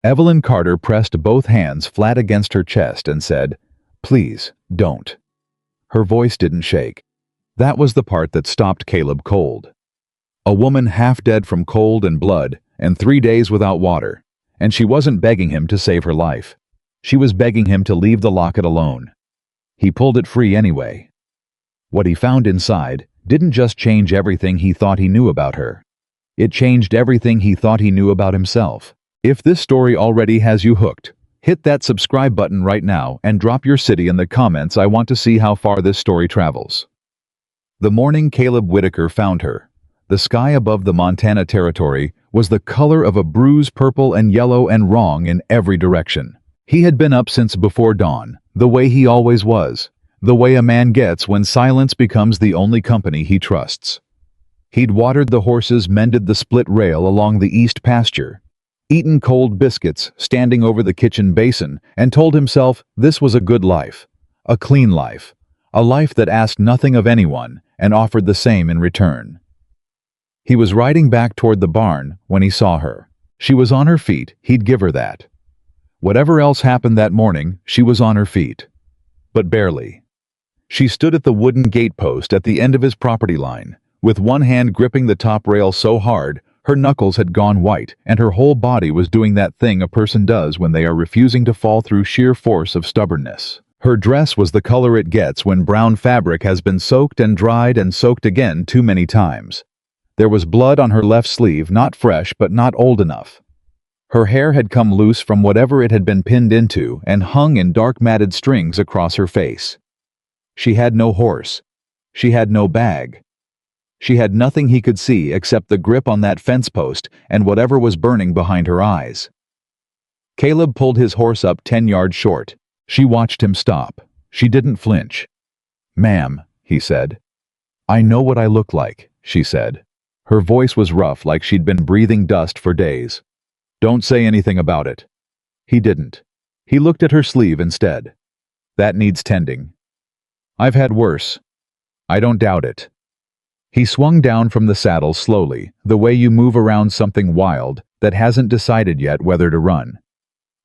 Evelyn Carter pressed both hands flat against her chest and said, "Please, don't." Her voice didn't shake. That was the part that stopped Caleb cold. A woman half dead from cold and blood, and 3 days without water, and she wasn't begging him to save her life. She was begging him to leave the locket alone. He pulled it free anyway. What he found inside didn't just change everything he thought he knew about her. It changed everything he thought he knew about himself. If this story already has you hooked, hit that subscribe button right now and drop your city in the comments. I want to see how far this story travels. The morning Caleb Whitaker found her, the sky above the Montana Territory was the color of a bruised purple and yellow and wrong in every direction. He had been up since before dawn, the way he always was, the way a man gets when silence becomes the only company he trusts. He'd watered the horses, mended the split rail along the east pasture, eaten cold biscuits standing over the kitchen basin, and told himself this was a good life, a clean life, a life that asked nothing of anyone and offered the same in return. He was riding back toward the barn when he saw her. She was on her feet, he'd give her that. Whatever else happened that morning, she was on her feet. But barely. She stood at the wooden gatepost at the end of his property line, with one hand gripping the top rail so hard, her knuckles had gone white, and her whole body was doing that thing a person does when they are refusing to fall through sheer force of stubbornness. Her dress was the color it gets when brown fabric has been soaked and dried and soaked again too many times. There was blood on her left sleeve, not fresh but not old enough. Her hair had come loose from whatever it had been pinned into and hung in dark matted strings across her face. She had no horse. She had no bag. She had nothing he could see except the grip on that fence post and whatever was burning behind her eyes. Caleb pulled his horse up 10 yards short. She watched him stop. She didn't flinch. "Ma'am," he said. "I know what I look like," she said. Her voice was rough, like she'd been breathing dust for days. "Don't say anything about it." He didn't. He looked at her sleeve instead. "That needs tending." "I've had worse." "I don't doubt it." He swung down from the saddle slowly, the way you move around something wild that hasn't decided yet whether to run.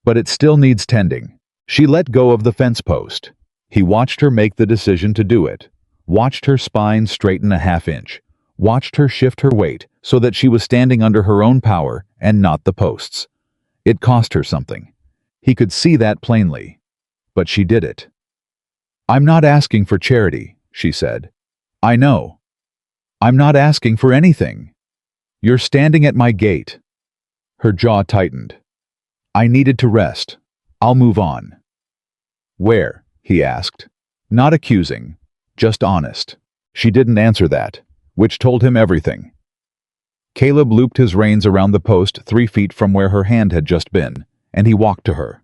"But it still needs tending." She let go of the fence post. He watched her make the decision to do it, watched her spine straighten a half-inch, watched her shift her weight so that she was standing under her own power and not the post's. It cost her something. He could see that plainly. But she did it. "I'm not asking for charity," she said. "I know. I'm not asking for anything. You're standing at my gate." Her jaw tightened. "I needed to rest. I'll move on." "Where?" he asked. Not accusing, just honest. She didn't answer that, which told him everything. Caleb looped his reins around the post 3 feet from where her hand had just been, and he walked to her.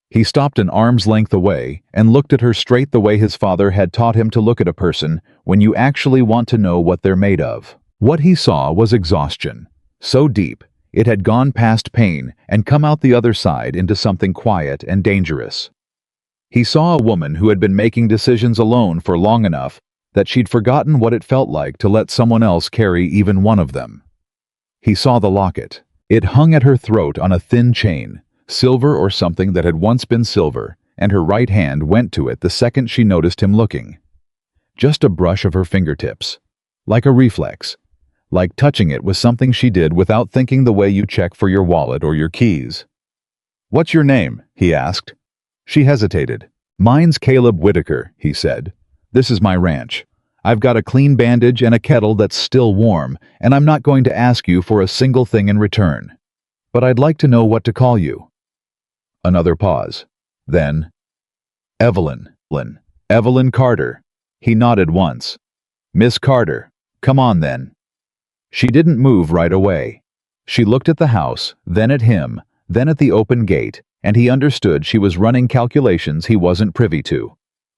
He stopped an arm's length away and looked at her straight the way his father had taught him to look at a person when you actually want to know what they're made of. What he saw was exhaustion, so deep it had gone past pain and come out the other side into something quiet and dangerous. He saw a woman who had been making decisions alone for long enough that she'd forgotten what it felt like to let someone else carry even one of them. He saw the locket. It hung at her throat on a thin chain, silver or something that had once been silver, and her right hand went to it the second she noticed him looking. Just a brush of her fingertips. Like a reflex. Like touching it was something she did without thinking, the way you check for your wallet or your keys. "What's your name?" he asked. She hesitated. "Mine's Caleb Whitaker," he said. "This is my ranch. I've got a clean bandage and a kettle that's still warm, and I'm not going to ask you for a single thing in return. But I'd like to know what to call you." Another pause. Then, "Evelyn. Evelyn Carter." He nodded once. "Miss Carter. Come on then." She didn't move right away. She looked at the house, then at him, then at the open gate, and he understood she was running calculations he wasn't privy to.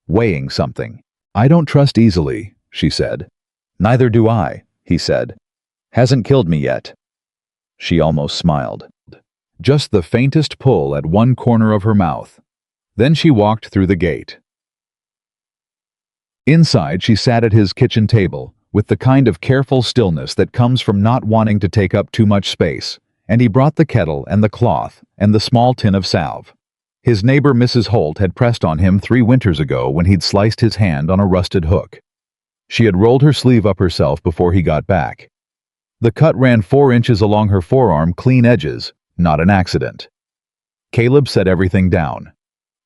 Weighing something. "I don't trust easily," she said. "Neither do I," he said. "Hasn't killed me yet." She almost smiled. Just the faintest pull at one corner of her mouth. Then she walked through the gate. Inside, she sat at his kitchen table, with the kind of careful stillness that comes from not wanting to take up too much space, and he brought the kettle and the cloth and the small tin of salve. His neighbor Mrs. Holt had pressed on him 3 winters ago when he'd sliced his hand on a rusted hook. She had rolled her sleeve up herself before he got back. The cut ran 4 inches along her forearm, clean edges, not an accident. Caleb set everything down.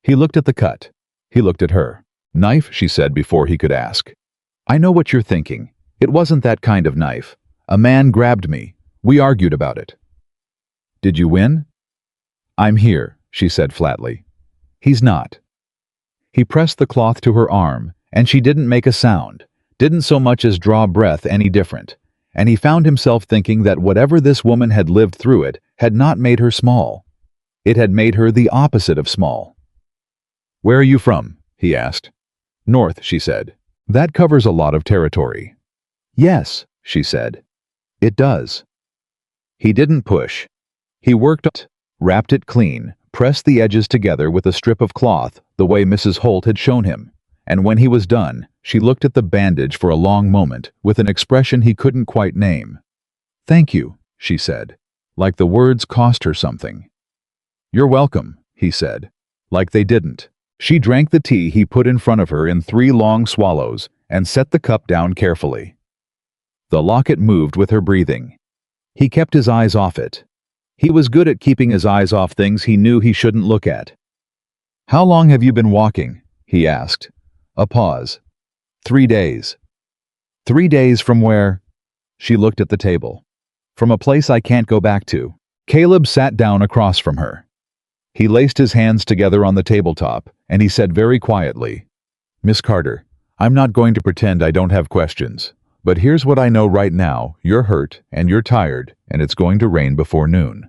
He looked at the cut. He looked at her. "Knife?" she said before he could ask. "I know what you're thinking. It wasn't that kind of knife. A man grabbed me. We argued about it." "Did you win?" "I'm here," she said flatly. "He's not." He pressed the cloth to her arm, and she didn't make a sound, didn't so much as draw breath any different, and he found himself thinking that whatever this woman had lived through it had not made her small. It had made her the opposite of small. "Where are you from?" he asked. "North," she said. "That covers a lot of territory." "Yes," she said. "It does." He didn't push. He worked it, wrapped it clean, pressed the edges together with a strip of cloth the way Mrs. Holt had shown him, and when he was done, she looked at the bandage for a long moment with an expression he couldn't quite name. "Thank you," she said, like the words cost her something. "You're welcome," he said, like they didn't. She drank the tea he put in front of her in 3 long swallows and set the cup down carefully. The locket moved with her breathing. He kept his eyes off it. He was good at keeping his eyes off things he knew he shouldn't look at. "How long have you been walking?" he asked. A pause. 3 days. 3 days from where? She looked at the table. "From a place I can't go back to." Caleb sat down across from her. He laced his hands together on the tabletop, and he said very quietly, "Miss Carter, I'm not going to pretend I don't have questions, but here's what I know right now. You're hurt, and you're tired, and it's going to rain before noon.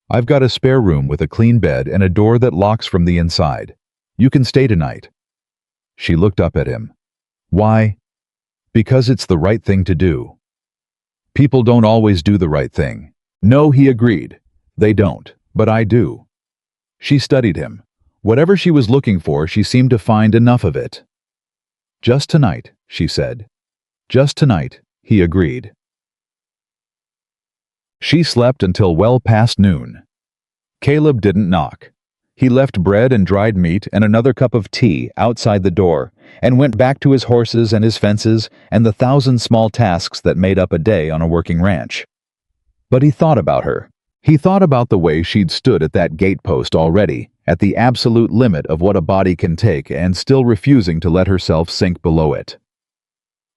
I've got a spare room with a clean bed and a door that locks from the inside. You can stay tonight." She looked up at him. "Why?" "Because it's the right thing to do." "People don't always do the right thing." "No," he agreed. "They don't, but I do." She studied him. Whatever she was looking for, she seemed to find enough of it. "Just tonight," she said. "Just tonight," he agreed. She slept until well past noon. Caleb didn't knock. He left bread and dried meat and another cup of tea outside the door and went back to his horses and his fences and the 1,000 small tasks that made up a day on a working ranch. But he thought about her. He thought about the way she'd stood at that gatepost already, at the absolute limit of what a body can take and still refusing to let herself sink below it.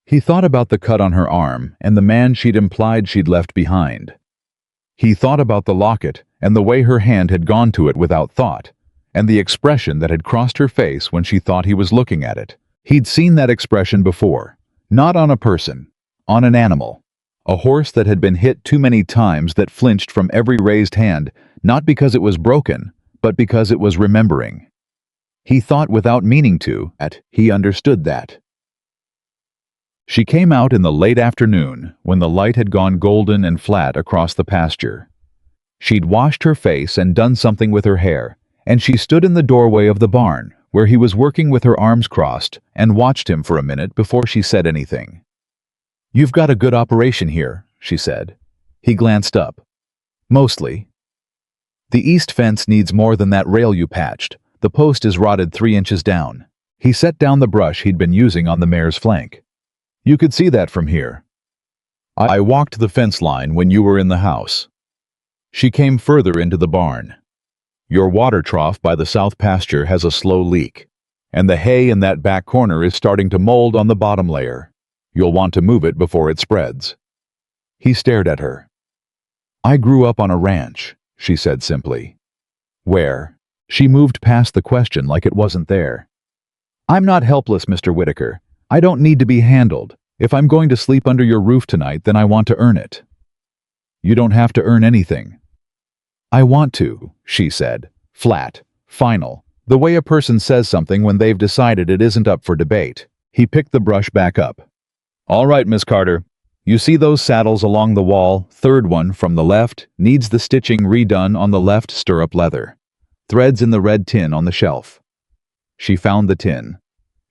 He thought about the cut on her arm and the man she'd implied she'd left behind. He thought about the locket and the way her hand had gone to it without thought, and the expression that had crossed her face when she thought he was looking at it. He'd seen that expression before, not on a person, on an animal. A horse that had been hit too many times that flinched from every raised hand, not because it was broken, but because it was remembering. He thought without meaning to, that he understood that. She came out in the late afternoon when the light had gone golden and flat across the pasture. She'd washed her face and done something with her hair, and she stood in the doorway of the barn, where he was working with her arms crossed, and watched him for a minute before she said anything. "You've got a good operation here," she said. He glanced up. "Mostly. The east fence needs more than that rail you patched. The post is rotted 3 inches down." He set down the brush he'd been using on the mare's flank. "You could see that from here. I walked the fence line when you were in the house." She came further into the barn. "Your water trough by the south pasture has a slow leak, and the hay in that back corner is starting to mold on the bottom layer. You'll want to move it before it spreads." He stared at her. "I grew up on a ranch," she said simply. "Where?" She moved past the question like it wasn't there. "I'm not helpless, Mr. Whitaker. I don't need to be handled. If I'm going to sleep under your roof tonight, then I want to earn it." "You don't have to earn anything." "I want to," she said, flat, final, the way a person says something when they've decided it isn't up for debate. He picked the brush back up. "All right, Miss Carter. You see those saddles along the wall? Third one from the left needs the stitching redone on the left stirrup leather. Threads in the red tin on the shelf." She found the tin.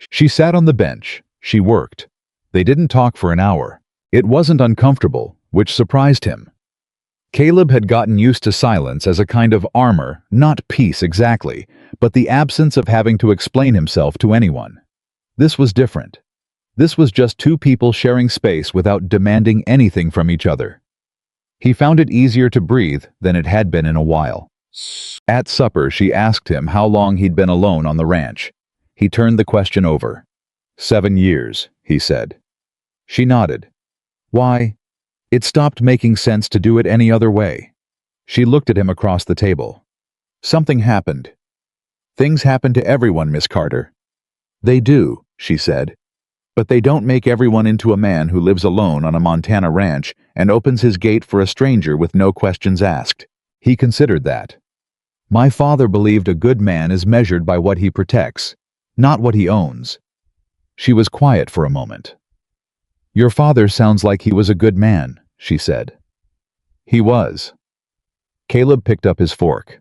She sat on the bench. She worked. They didn't talk for an hour. It wasn't uncomfortable, which surprised him. Caleb had gotten used to silence as a kind of armor, not peace exactly, but the absence of having to explain himself to anyone. This was different. This was just two people sharing space without demanding anything from each other. He found it easier to breathe than it had been in a while. At supper, she asked him how long he'd been alone on the ranch. He turned the question over. 7 years, he said. She nodded. Why? It stopped making sense to do it any other way. She looked at him across the table. Something happened. Things happen to everyone, Miss Carter. They do, she said. But they don't make everyone into a man who lives alone on a Montana ranch and opens his gate for a stranger with no questions asked. He considered that. My father believed a good man is measured by what he protects, not what he owns. She was quiet for a moment. Your father sounds like he was a good man, she said. He was. Caleb picked up his fork.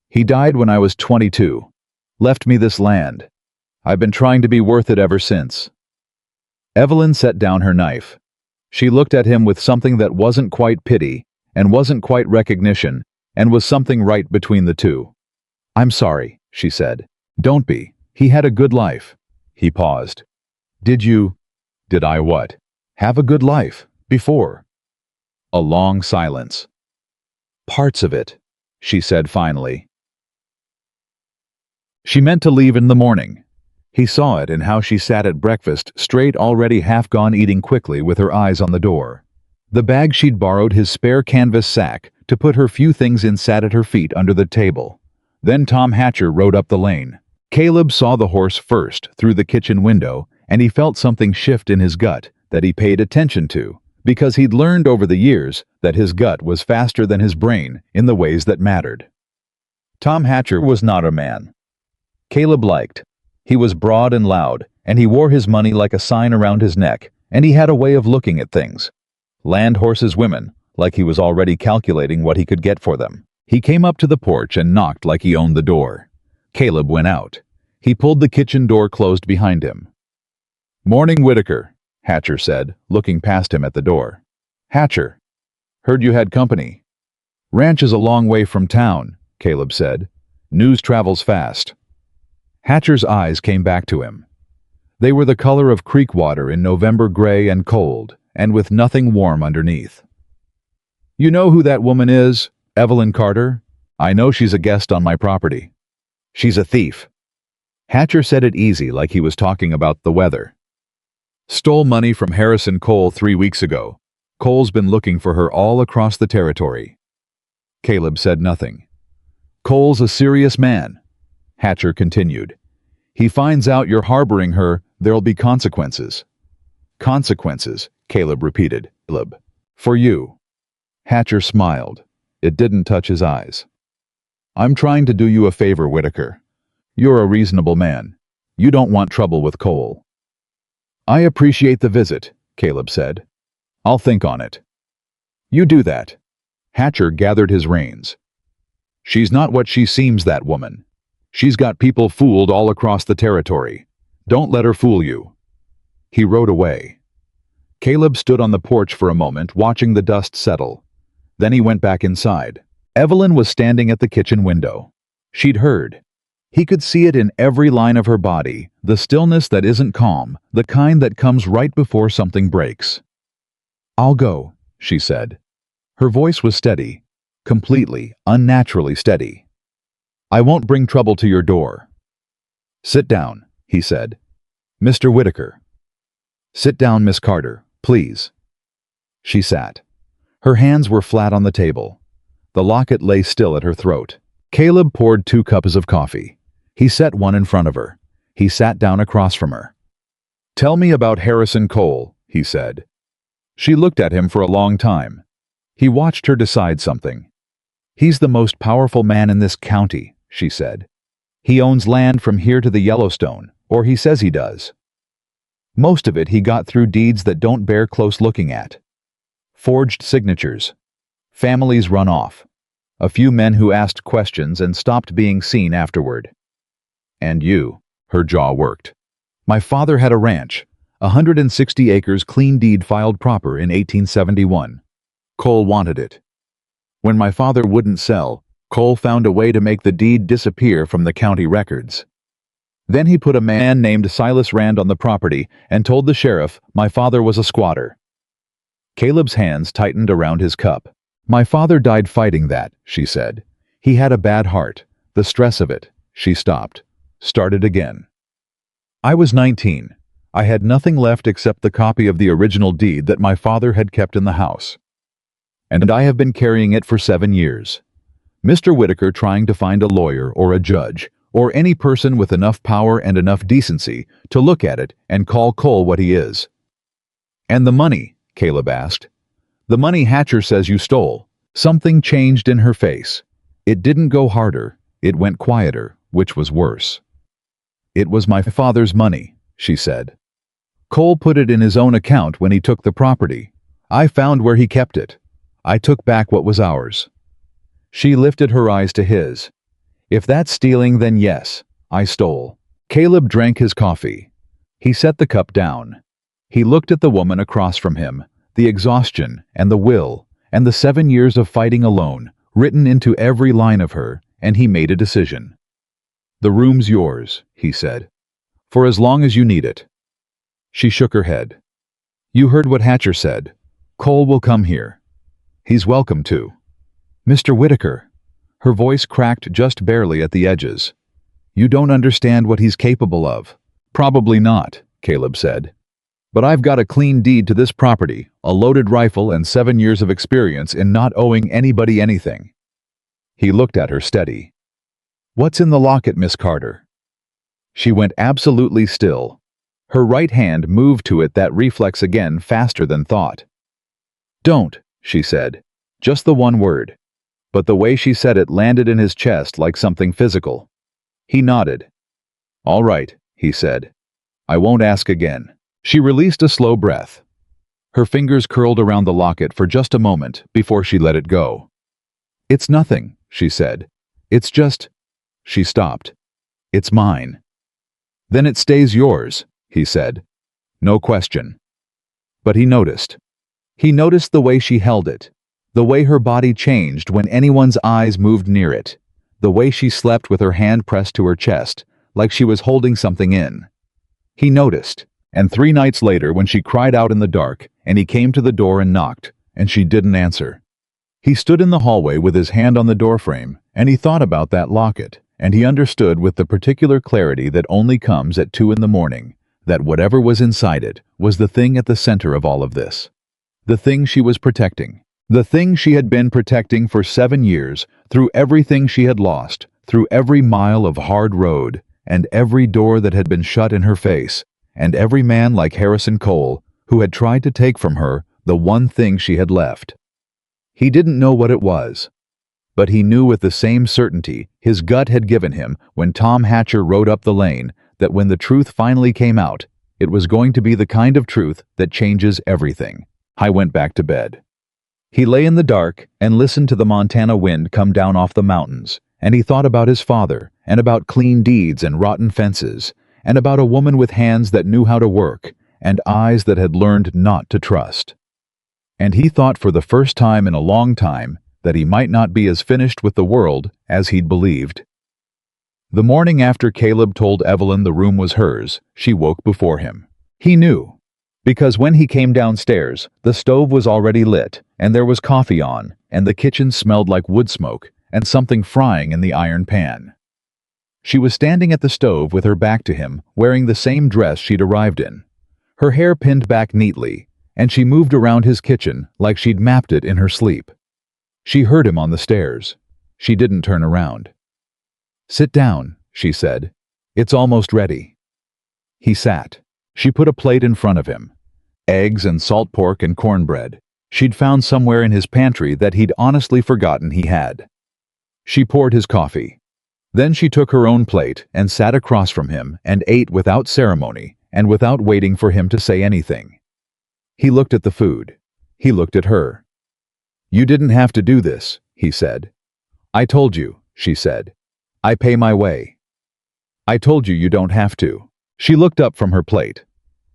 He died when I was 22. Left me this land. I've been trying to be worth it ever since. Evelyn set down her knife. She looked at him with something that wasn't quite pity, and wasn't quite recognition, and was something right between the two. I'm sorry, she said. Don't be. He had a good life. He paused. Did I what? Have a good life, before? A long silence. Parts of it, she said finally. She meant to leave in the morning. He saw it in how she sat at breakfast, straight, already half gone, eating quickly with her eyes on the door. The bag she'd borrowed, his spare canvas sack, to put her few things in, sat at her feet under the table. Then Tom Hatcher rode up the lane. Caleb saw the horse first through the kitchen window, and he felt something shift in his gut that he paid attention to, because he'd learned over the years that his gut was faster than his brain in the ways that mattered. Tom Hatcher was not a man Caleb liked. He was broad and loud, and he wore his money like a sign around his neck, and he had a way of looking at things. Land, horses, women, like he was already calculating what he could get for them. He came up to the porch and knocked like he owned the door. Caleb went out. He pulled the kitchen door closed behind him. Morning, Whitaker, Hatcher said, looking past him at the door. Hatcher. Heard you had company. Ranch is a long way from town, Caleb said. News travels fast. Hatcher's eyes came back to him. They were the color of creek water in November, gray and cold, and with nothing warm underneath. You know who that woman is, Evelyn Carter? I know she's a guest on my property. She's a thief. Hatcher said it easy, like he was talking about the weather. Stole money from Harrison Cole 3 weeks ago. Cole's been looking for her all across the territory. Caleb said nothing. Cole's a serious man, Hatcher continued. He finds out you're harboring her, there'll be consequences. Consequences, Caleb repeated. Caleb. For you. Hatcher smiled. It didn't touch his eyes. I'm trying to do you a favor, Whitaker. You're a reasonable man. You don't want trouble with Cole. I appreciate the visit, Caleb said. I'll think on it. You do that. Hatcher gathered his reins. She's not what she seems, that woman. She's got people fooled all across the territory. Don't let her fool you. He rode away. Caleb stood on the porch for a moment, watching the dust settle. Then he went back inside. Evelyn was standing at the kitchen window. She'd heard. He could see it in every line of her body, the stillness that isn't calm, the kind that comes right before something breaks. I'll go, she said. Her voice was steady, completely, unnaturally steady. I won't bring trouble to your door. Sit down, he said. Mr. Whitaker. Sit down, Miss Carter, please. She sat. Her hands were flat on the table. The locket lay still at her throat. Caleb poured 2 cups of coffee. He set one in front of her. He sat down across from her. Tell me about Harrison Cole, he said. She looked at him for a long time. He watched her decide something. He's the most powerful man in this county, she said. He owns land from here to the Yellowstone, or he says he does. Most of it he got through deeds that don't bear close looking at. Forged signatures. Families run off. A few men who asked questions and stopped being seen afterward. And you, her jaw worked. My father had a ranch, 160 acres, clean deed filed proper in 1871. Cole wanted it. When my father wouldn't sell, Cole found a way to make the deed disappear from the county records. Then he put a man named Silas Rand on the property and told the sheriff my father was a squatter. Caleb's hands tightened around his cup. My father died fighting that, she said. He had a bad heart. The stress of it. She stopped. Started again. I was 19. I had nothing left except the copy of the original deed that my father had kept in the house. And I have been carrying it for 7 years. Mr. Whitaker trying to find a lawyer or a judge, or any person with enough power and enough decency to look at it and call Cole what he is. And the money, Caleb asked. The money Hatcher says you stole. Something changed in her face. It didn't go harder, it went quieter, which was worse. It was my father's money, she said. Cole put it in his own account when he took the property. I found where he kept it. I took back what was ours. She lifted her eyes to his. If that's stealing, then yes, I stole. Caleb drank his coffee. He set the cup down. He looked at the woman across from him, the exhaustion and the will and the 7 years of fighting alone written into every line of her, and he made a decision. The room's yours, he said, for as long as you need it. She shook her head. You heard what Hatcher said. Cole will come here. He's welcome to. Mr. Whitaker. Her voice cracked just barely at the edges. You don't understand what he's capable of. Probably not, Caleb said. But I've got a clean deed to this property, a loaded rifle, and 7 years of experience in not owing anybody anything. He looked at her steady. What's in the locket, Miss Carter? She went absolutely still. Her right hand moved to it, that reflex again, faster than thought. Don't, she said. Just the one word. But the way she said it landed in his chest like something physical. He nodded. All right, he said. I won't ask again. She released a slow breath. Her fingers curled around the locket for just a moment before she let it go. It's nothing, she said. It's just... She stopped. It's mine. Then it stays yours, he said. No question. But he noticed. He noticed the way she held it, the way her body changed when anyone's eyes moved near it, the way she slept with her hand pressed to her chest, like she was holding something in. He noticed. And 3 nights later, when she cried out in the dark, and he came to the door and knocked, and she didn't answer. He stood in the hallway with his hand on the doorframe, and he thought about that locket, and he understood with the particular clarity that only comes at 2 in the morning, that whatever was inside it was the thing at the center of all of this. The thing she was protecting. The thing she had been protecting for 7 years, through everything she had lost, through every mile of hard road, and every door that had been shut in her face, and every man like Harrison Cole who had tried to take from her the one thing she had left. He didn't know what it was, but he knew with the same certainty his gut had given him when Tom Hatcher rode up the lane that when the truth finally came out, it was going to be the kind of truth that changes everything. I went back to bed. He lay in the dark and listened to the Montana wind come down off the mountains, and he thought about his father and about clean deeds and rotten fences, and about a woman with hands that knew how to work and eyes that had learned not to trust. And he thought for the first time in a long time that he might not be as finished with the world as he'd believed. The morning after Caleb told Evelyn the room was hers, she woke before him. He knew, because when he came downstairs, the stove was already lit, and there was coffee on, and the kitchen smelled like wood smoke and something frying in the iron pan. She was standing at the stove with her back to him, wearing the same dress she'd arrived in. Her hair pinned back neatly, and she moved around his kitchen like she'd mapped it in her sleep. She heard him on the stairs. She didn't turn around. Sit down, she said. It's almost ready. He sat. She put a plate in front of him. Eggs and salt pork and cornbread. She'd found somewhere in his pantry that he'd honestly forgotten he had. She poured his coffee. Then she took her own plate and sat across from him and ate without ceremony and without waiting for him to say anything. He looked at the food. He looked at her. You didn't have to do this, he said. I told you, she said. I pay my way. I told you you don't have to. She looked up from her plate.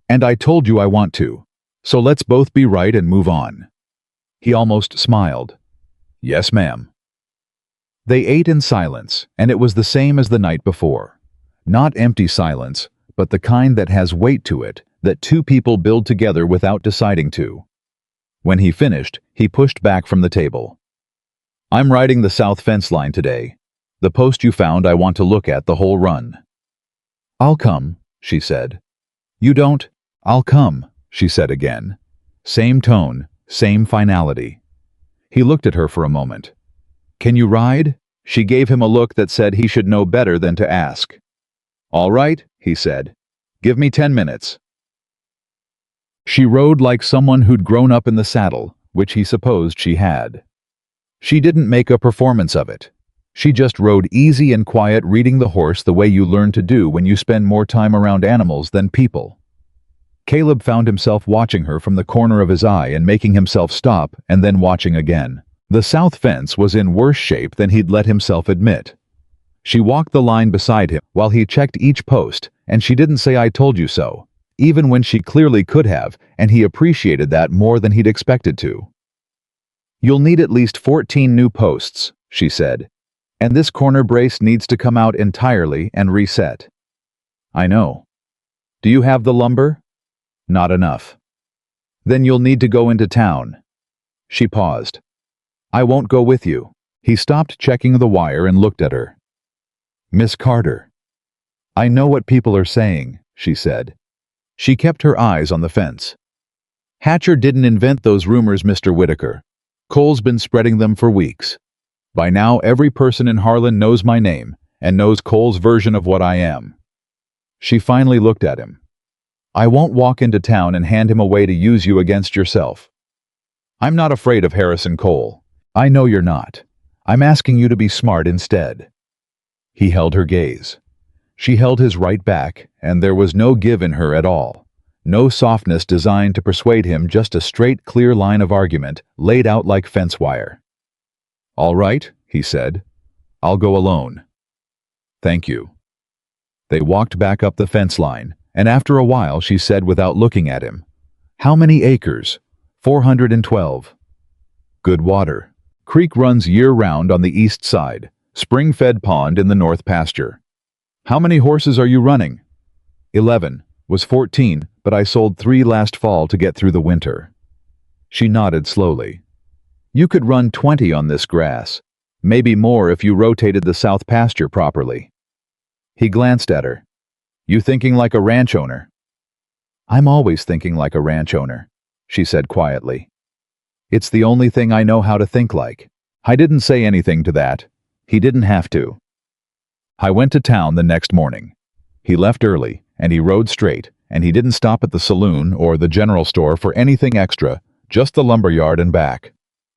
And I told you I want to. So let's both be right and move on. He almost smiled. Yes, ma'am. They ate in silence, and it was the same as the night before. Not empty silence, but the kind that has weight to it, that two people build together without deciding to. When he finished, he pushed back from the table. I'm riding the south fence line today. The post you found I want to look at the whole run. I'll come, she said. You don't? I'll come, she said again. Same tone, same finality. He looked at her for a moment. Can you ride? She gave him a look that said he should know better than to ask. All right, he said. Give me 10 minutes. She rode like someone who'd grown up in the saddle, which he supposed she had. She didn't make a performance of it. She just rode easy and quiet, reading the horse the way you learn to do when you spend more time around animals than people. Caleb found himself watching her from the corner of his eye and making himself stop and then watching again. The south fence was in worse shape than he'd let himself admit. She walked the line beside him while he checked each post, and she didn't say "I told you so," even when she clearly could have, and he appreciated that more than he'd expected to. You'll need at least 14 new posts, she said, and this corner brace needs to come out entirely and reset. I know. Do you have the lumber? Not enough. Then you'll need to go into town. She paused. I won't go with you. He stopped checking the wire and looked at her. Miss Carter. I know what people are saying, she said. She kept her eyes on the fence. Hatcher didn't invent those rumors, Mr. Whitaker. Cole's been spreading them for weeks. By now, every person in Harlan knows my name and knows Cole's version of what I am. She finally looked at him. I won't walk into town and hand him away to use you against yourself. I'm not afraid of Harrison Cole. I know you're not. I'm asking you to be smart instead. He held her gaze. She held his right back, and there was no give in her at all. No softness designed to persuade him, just a straight, clear line of argument laid out like fence wire. All right, he said. I'll go alone. Thank you. They walked back up the fence line, and after a while she said without looking at him, How many acres? 412. Good water. Creek runs year-round on the east side. Spring-fed pond in the north pasture. How many horses are you running? 11. Was 14, but I sold 3 last fall to get through the winter. She nodded slowly. You could run 20 on this grass. Maybe more if you rotated the south pasture properly. He glanced at her. You thinking like a ranch owner? I'm always thinking like a ranch owner, she said quietly. It's the only thing I know how to think like. I didn't say anything to that. He didn't have to. I went to town the next morning. He left early, and he rode straight, and he didn't stop at the saloon or the general store for anything extra, just the lumberyard and back.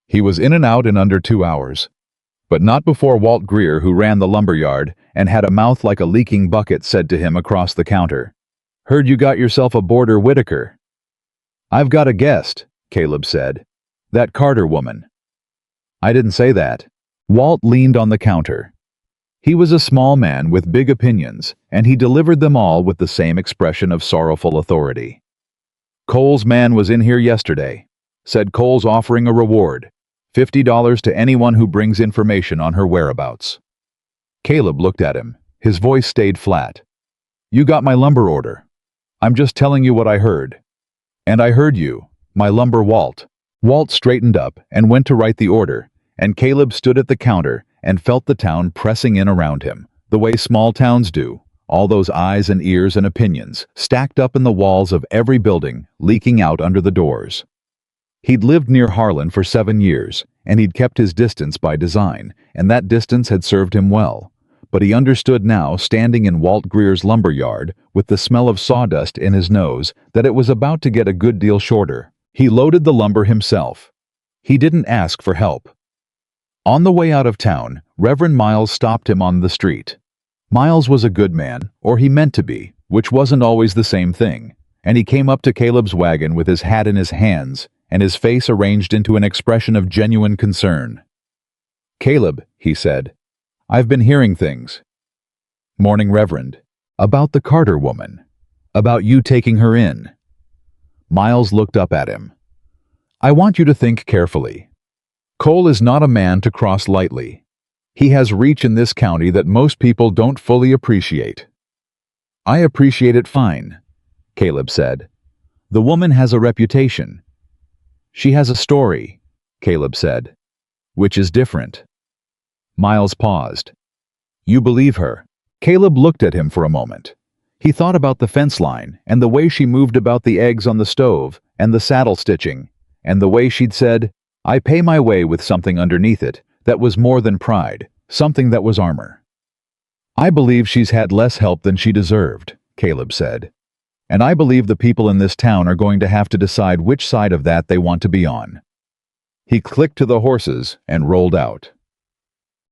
He was in and out in under 2 hours. But not before Walt Greer, who ran the lumberyard and had a mouth like a leaking bucket, said to him across the counter, Heard you got yourself a boarder, Whitaker. I've got a guest, Caleb said. That Carter woman. I didn't say that. Walt leaned on the counter. He was a small man with big opinions, and he delivered them all with the same expression of sorrowful authority. Cole's man was in here yesterday. Said Cole's offering a reward, $50 to anyone who brings information on her whereabouts. Caleb looked at him. His voice stayed flat. You got my lumber order. I'm just telling you what I heard. And I heard you, my lumber Walt. Walt straightened up and went to write the order, and Caleb stood at the counter and felt the town pressing in around him, the way small towns do, all those eyes and ears and opinions, stacked up in the walls of every building, leaking out under the doors. He'd lived near Harlan for 7 years, and he'd kept his distance by design, and that distance had served him well. But he understood now, standing in Walt Greer's lumberyard, with the smell of sawdust in his nose, that it was about to get a good deal shorter. He loaded the lumber himself. He didn't ask for help. On the way out of town, Reverend Miles stopped him on the street. Miles was a good man, or he meant to be, which wasn't always the same thing, and he came up to Caleb's wagon with his hat in his hands, and his face arranged into an expression of genuine concern. Caleb, he said, I've been hearing things. Morning, Reverend. About the Carter woman. About you taking her in. Miles looked up at him. I want you to think carefully. Cole is not a man to cross lightly. He has reach in this county that most people don't fully appreciate. I appreciate it fine, Caleb said. The woman has a reputation. She has a story, Caleb said. Which is different. Miles paused. You believe her? Caleb looked at him for a moment. He thought about the fence line, and the way she moved about the eggs on the stove, and the saddle stitching, and the way she'd said, I pay my way with something underneath it, that was more than pride, something that was armor. I believe she's had less help than she deserved, Caleb said. And I believe the people in this town are going to have to decide which side of that they want to be on. He clicked to the horses and rolled out.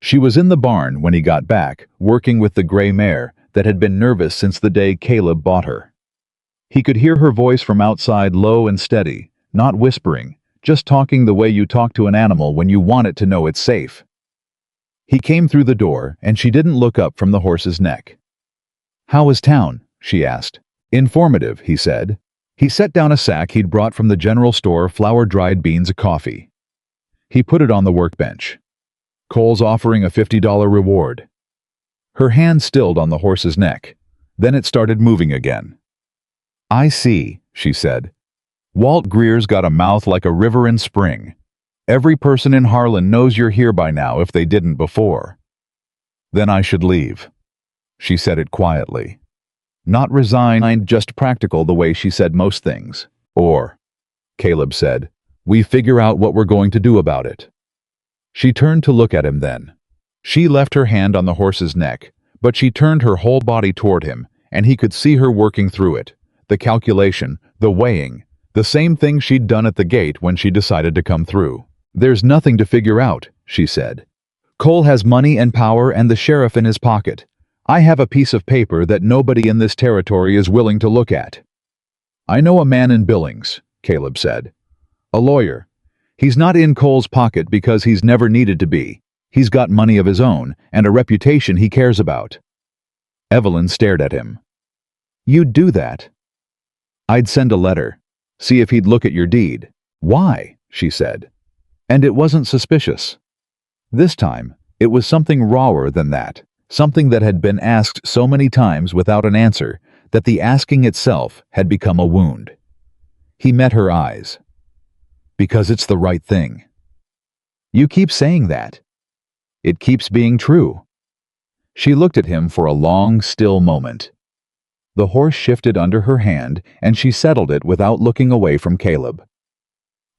She was in the barn when he got back, working with the gray mare that had been nervous since the day Caleb bought her. He could hear her voice from outside, low and steady, not whispering, just talking the way you talk to an animal when you want it to know it's safe. He came through the door, and she didn't look up from the horse's neck. How was town? She asked. Informative, he said. He set down a sack he'd brought from the general store, flour, dried beans, and coffee. He put it on the workbench. Cole's offering a $50 reward. Her hand stilled on the horse's neck. Then it started moving again. I see, she said. Walt Greer's got a mouth like a river in spring. Every person in Harlan knows you're here by now if they didn't before. Then I should leave. She said it quietly. Not resigned, just practical the way she said most things. Or, Caleb said, we figure out what we're going to do about it. She turned to look at him then. She left her hand on the horse's neck, but she turned her whole body toward him, and he could see her working through it. The calculation, the weighing, the same thing she'd done at the gate when she decided to come through. There's nothing to figure out, she said. Cole has money and power and the sheriff in his pocket. I have a piece of paper that nobody in this territory is willing to look at. I know a man in Billings, Caleb said. A lawyer. He's not in Cole's pocket because he's never needed to be. He's got money of his own and a reputation he cares about. Evelyn stared at him. You'd do that? I'd send a letter. See if he'd look at your deed. Why? She said. And it wasn't suspicious. This time, it was something rawer than that, something that had been asked so many times without an answer that the asking itself had become a wound. He met her eyes. Because it's the right thing. You keep saying that. It keeps being true. She looked at him for a long, still moment. The horse shifted under her hand, and she settled it without looking away from Caleb.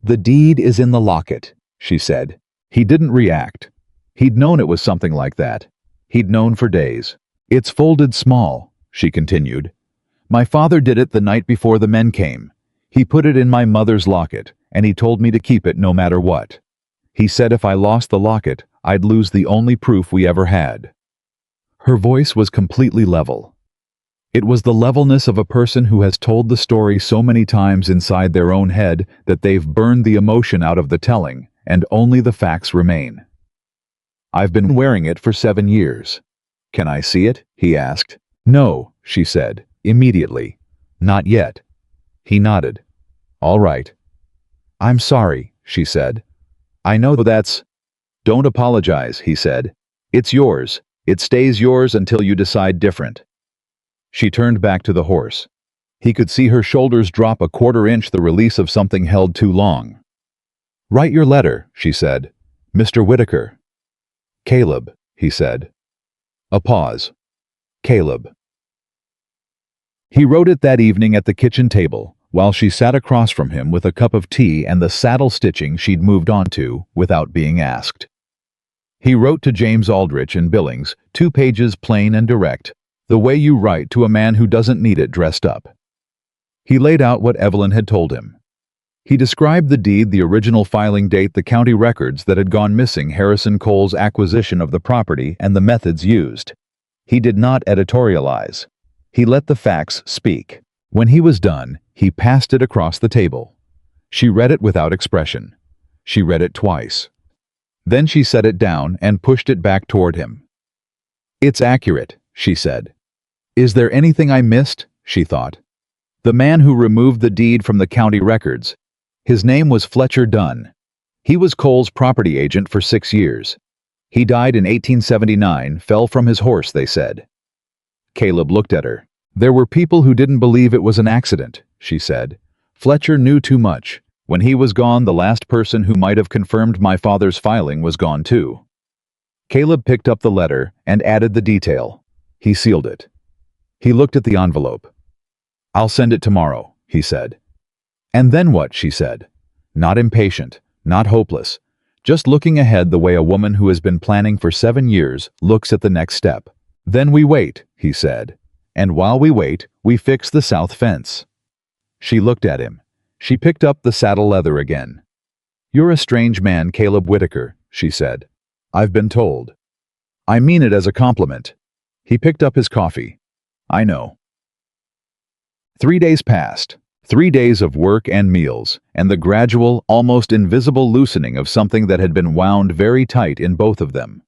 The deed is in the locket, she said. He didn't react. He'd known it was something like that. He'd known for days. It's folded small, she continued. My father did it the night before the men came. He put it in my mother's locket, and he told me to keep it no matter what. He said if I lost the locket, I'd lose the only proof we ever had. Her voice was completely level. It was the levelness of a person who has told the story so many times inside their own head that they've burned the emotion out of the telling, and only the facts remain. I've been wearing it for 7 years. Can I see it? He asked. No, she said, immediately. Not yet. He nodded. All right. I'm sorry, she said. I know that's... Don't apologize, he said. It's yours. It stays yours until you decide different. She turned back to the horse. He could see her shoulders drop a quarter-inch, the release of something held too long. Write your letter, she said. Mr. Whitaker. Caleb, he said. A pause. Caleb. He wrote it that evening at the kitchen table, while she sat across from him with a cup of tea and the saddle stitching she'd moved on to without being asked. He wrote to James Aldrich in Billings, 2 pages plain and direct, the way you write to a man who doesn't need it dressed up. He laid out what Evelyn had told him. He described the deed, the original filing date, the county records that had gone missing, Harrison Cole's acquisition of the property, and the methods used. He did not editorialize. He let the facts speak. When he was done, he passed it across the table. She read it without expression. She read it twice. Then she set it down and pushed it back toward him. It's accurate, she said. Is there anything I missed? She thought. The man who removed the deed from the county records. His name was Fletcher Dunn. He was Cole's property agent for 6 years. He died in 1879, fell from his horse, they said. Caleb looked at her. There were people who didn't believe it was an accident, she said. Fletcher knew too much. When he was gone, the last person who might have confirmed my father's filing was gone too. Caleb picked up the letter and added the detail. He sealed it. He looked at the envelope. I'll send it tomorrow, he said. And then what, she said. Not impatient, not hopeless, just looking ahead the way a woman who has been planning for 7 years looks at the next step. Then we wait, he said. And while we wait, we fix the south fence. She looked at him. She picked up the saddle leather again. You're a strange man, Caleb Whitaker, she said. I've been told. I mean it as a compliment. He picked up his coffee. I know. 3 days passed. 3 days of work and meals, and the gradual, almost invisible loosening of something that had been wound very tight in both of them.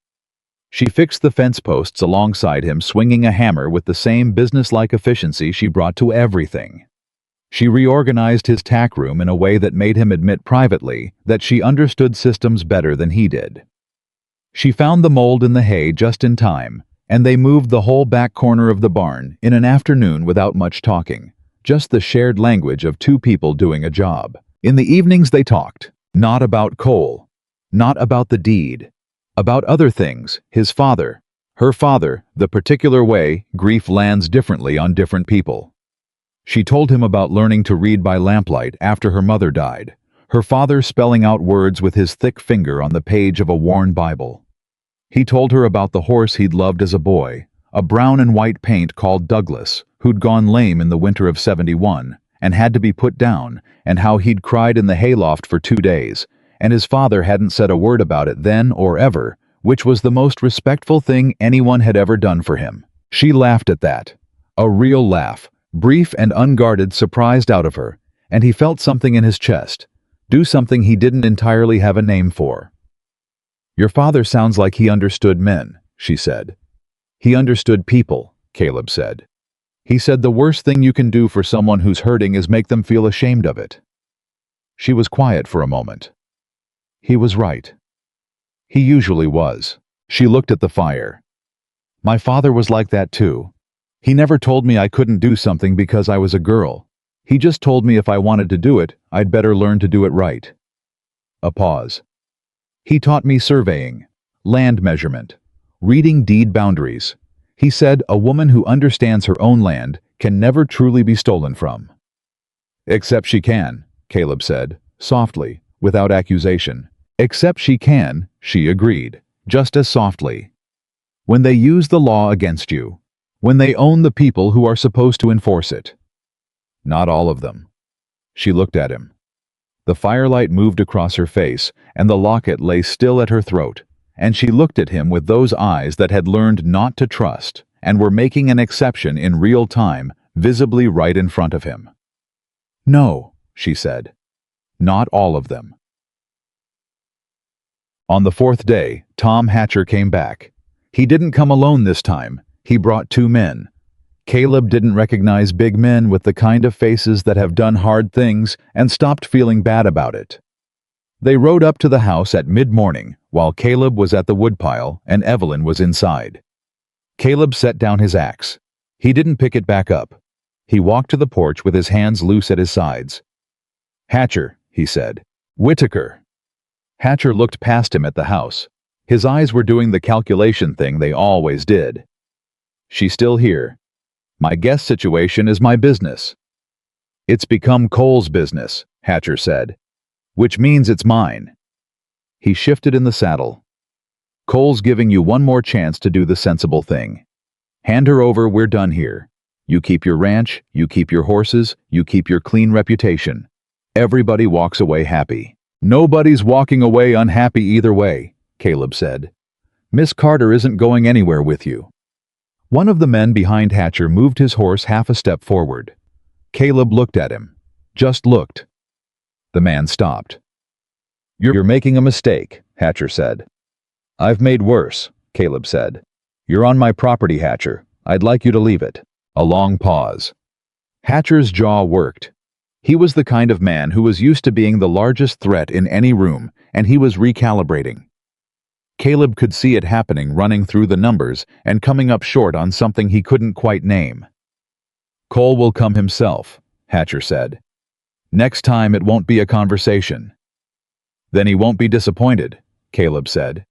She fixed the fence posts alongside him, swinging a hammer with the same businesslike efficiency she brought to everything. She reorganized his tack room in a way that made him admit privately that she understood systems better than he did. She found the mold in the hay just in time, and they moved the whole back corner of the barn in an afternoon without much talking, just the shared language of two people doing a job. In the evenings they talked, not about Cole, not about the deed, about other things, his father, her father, the particular way grief lands differently on different people. She told him about learning to read by lamplight after her mother died, her father spelling out words with his thick finger on the page of a worn Bible. He told her about the horse he'd loved as a boy, a brown and white paint called Douglas, who'd gone lame in the winter of '71 and had to be put down, and how he'd cried in the hayloft for 2 days, and his father hadn't said a word about it then or ever, which was the most respectful thing anyone had ever done for him. She laughed at that. A real laugh, brief and unguarded, surprised out of her, and he felt something in his chest, do something he didn't entirely have a name for. Your father sounds like he understood men, she said. He understood people, Caleb said. He said the worst thing you can do for someone who's hurting is make them feel ashamed of it. She was quiet for a moment. He was right. He usually was. She looked at the fire. My father was like that too. He never told me I couldn't do something because I was a girl. He just told me if I wanted to do it, I'd better learn to do it right. A pause. He taught me surveying, land measurement, reading deed boundaries. He said a woman who understands her own land can never truly be stolen from. Except she can, Caleb said, softly, without accusation. Except she can, she agreed, just as softly. When they use the law against you, when they own the people who are supposed to enforce it. Not all of them. She looked at him. The firelight moved across her face, and the locket lay still at her throat, and she looked at him with those eyes that had learned not to trust and were making an exception in real time, visibly right in front of him. No, she said. Not all of them. On the 4th day, Tom Hatcher came back. He didn't come alone this time. He brought 2 men. Caleb didn't recognize big men with the kind of faces that have done hard things and stopped feeling bad about it. They rode up to the house at mid-morning while Caleb was at the woodpile and Evelyn was inside. Caleb set down his axe. He didn't pick it back up. He walked to the porch with his hands loose at his sides. Hatcher, he said. Whitaker. Hatcher looked past him at the house. His eyes were doing the calculation thing they always did. She's still here. My guest situation is my business. It's become Cole's business, Hatcher said. Which means it's mine. He shifted in the saddle. Cole's giving you one more chance to do the sensible thing. Hand her over, we're done here. You keep your ranch, you keep your horses, you keep your clean reputation. Everybody walks away happy. Nobody's walking away unhappy either way, Caleb said. Miss Carter isn't going anywhere with you. One of the men behind Hatcher moved his horse half a step forward. Caleb looked at him. Just looked. The man stopped. You're making a mistake, Hatcher said. I've made worse, Caleb said. You're on my property, Hatcher. I'd like you to leave it. A long pause. Hatcher's jaw worked. He was the kind of man who was used to being the largest threat in any room, and he was recalibrating. Caleb could see it happening, running through the numbers and coming up short on something he couldn't quite name. "Cole will come himself," Hatcher said. "Next time it won't be a conversation." "Then he won't be disappointed," Caleb said.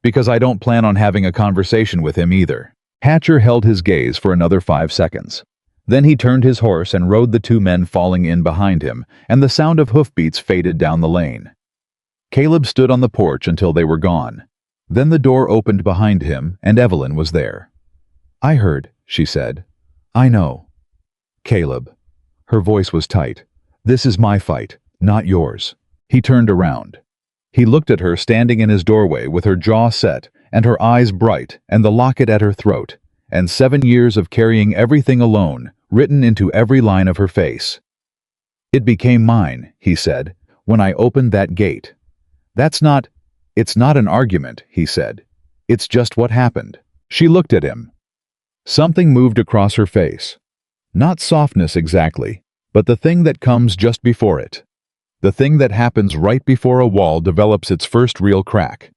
"Because I don't plan on having a conversation with him either." Hatcher held his gaze for another 5 seconds. Then he turned his horse and rode the 2 men falling in behind him, and the sound of hoofbeats faded down the lane. Caleb stood on the porch until they were gone. Then the door opened behind him, and Evelyn was there. "I heard," she said. "I know." "Caleb." Her voice was tight. "This is my fight, not yours." He turned around. He looked at her standing in his doorway with her jaw set and her eyes bright and the locket at her throat, and 7 years of carrying everything alone written into every line of her face. "It became mine," he said, "when I opened that gate." It's not an argument," he said. "It's just what happened." She looked at him. Something moved across her face. Not softness exactly, but the thing that comes just before it. The thing that happens right before a wall develops its first real crack.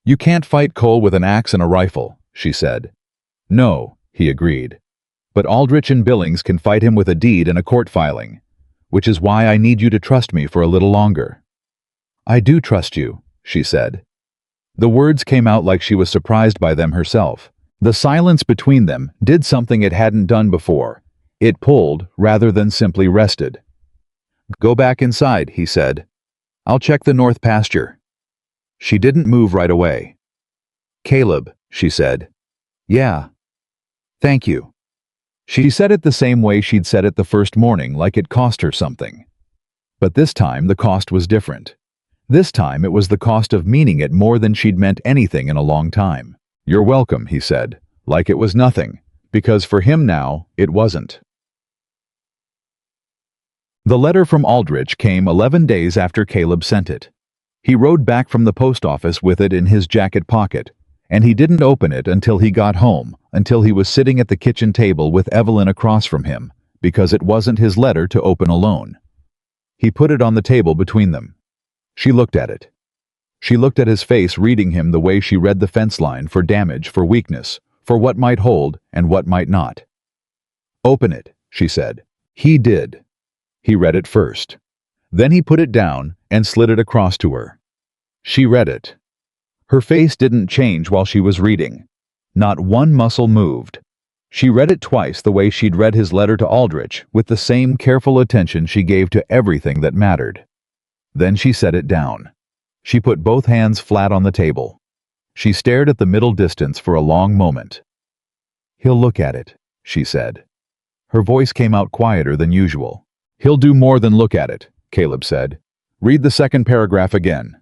"You can't fight Cole with an axe and a rifle," she said. "No," he agreed. "But Aldrich and Billings can fight him with a deed and a court filing, which is why I need you to trust me for a little longer." "I do trust you," she said. The words came out like she was surprised by them herself. The silence between them did something it hadn't done before. It pulled rather than simply rested. "Go back inside," he said. "I'll check the north pasture." She didn't move right away. "Caleb," she said. "Yeah. Thank you." She said it the same way she'd said it the first morning, like it cost her something. But this time the cost was different. This time it was the cost of meaning it more than she'd meant anything in a long time. "You're welcome," he said, like it was nothing, because for him now, it wasn't. The letter from Aldrich came 11 days after Caleb sent it. He rode back from the post office with it in his jacket pocket, and he didn't open it until he got home, until he was sitting at the kitchen table with Evelyn across from him, because it wasn't his letter to open alone. He put it on the table between them. She looked at it. She looked at his face, reading him the way she read the fence line, for damage, for weakness, for what might hold and what might not. "Open it," she said. He did. He read it first. Then he put it down and slid it across to her. She read it. Her face didn't change while she was reading. Not one muscle moved. She read it twice the way she'd read his letter to Aldrich, with the same careful attention she gave to everything that mattered. Then she set it down. She put both hands flat on the table. She stared at the middle distance for a long moment. "He'll look at it," she said. Her voice came out quieter than usual. "He'll do more than look at it," Caleb said. "Read the second paragraph again."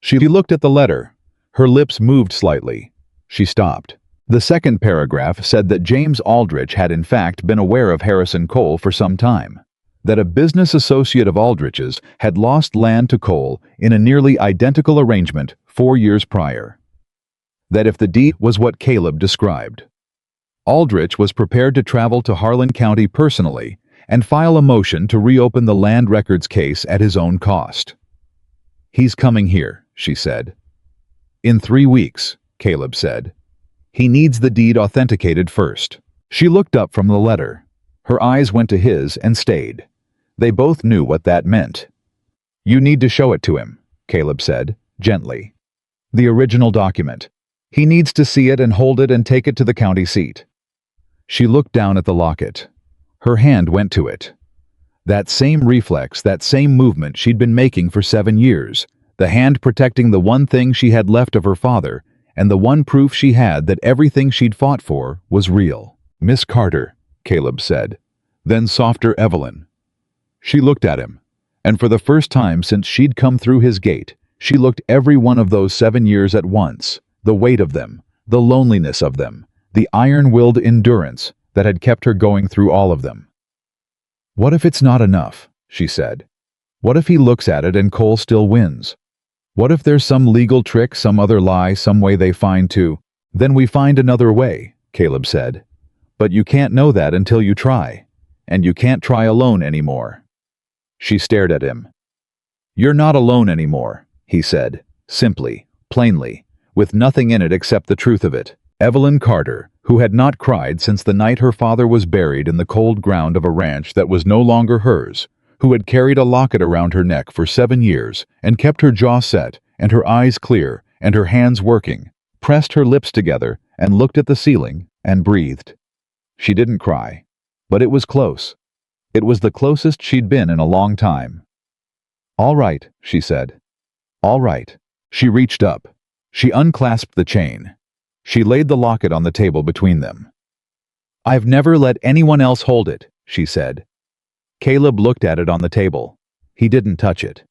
She looked at the letter. Her lips moved slightly. She stopped. The second paragraph said that James Aldrich had in fact been aware of Harrison Cole for some time. That a business associate of Aldrich's had lost land to Cole in a nearly identical arrangement 4 years prior. That if the deed was what Caleb described, Aldrich was prepared to travel to Harlan County personally and file a motion to reopen the land records case at his own cost. "He's coming here," she said. "In 3 weeks," Caleb said. "He needs the deed authenticated first." She looked up from the letter. Her eyes went to his and stayed. They both knew what that meant. "You need to show it to him," Caleb said, gently. "The original document. He needs to see it and hold it and take it to the county seat." She looked down at the locket. Her hand went to it. That same reflex, that same movement she'd been making for 7 years, the hand protecting the one thing she had left of her father, and the one proof she had that everything she'd fought for was real. "Miss Carter," Caleb said. Then softer, "Evelyn." She looked at him, and for the first time since she'd come through his gate, she looked every one of those 7 years at once, the weight of them, the loneliness of them, the iron-willed endurance that had kept her going through all of them. "What if it's not enough?" she said. "What if he looks at it and Cole still wins? What if there's some legal trick, some other lie, some way they find to—" "Then we find another way," Caleb said. "But you can't know that until you try. and you can't try alone anymore." She stared at him. "You're not alone anymore," he said, simply, plainly, with nothing in it except the truth of it. Evelyn Carter, who had not cried since the night her father was buried in the cold ground of a ranch that was no longer hers, who had carried a locket around her neck for 7 years and kept her jaw set and her eyes clear and her hands working, pressed her lips together and looked at the ceiling and breathed. She didn't cry, but it was close. It was the closest she'd been in a long time. "All right," she said. "All right." She reached up. She unclasped the chain. She laid the locket on the table between them. "I've never let anyone else hold it," she said. Caleb looked at it on the table. He didn't touch it.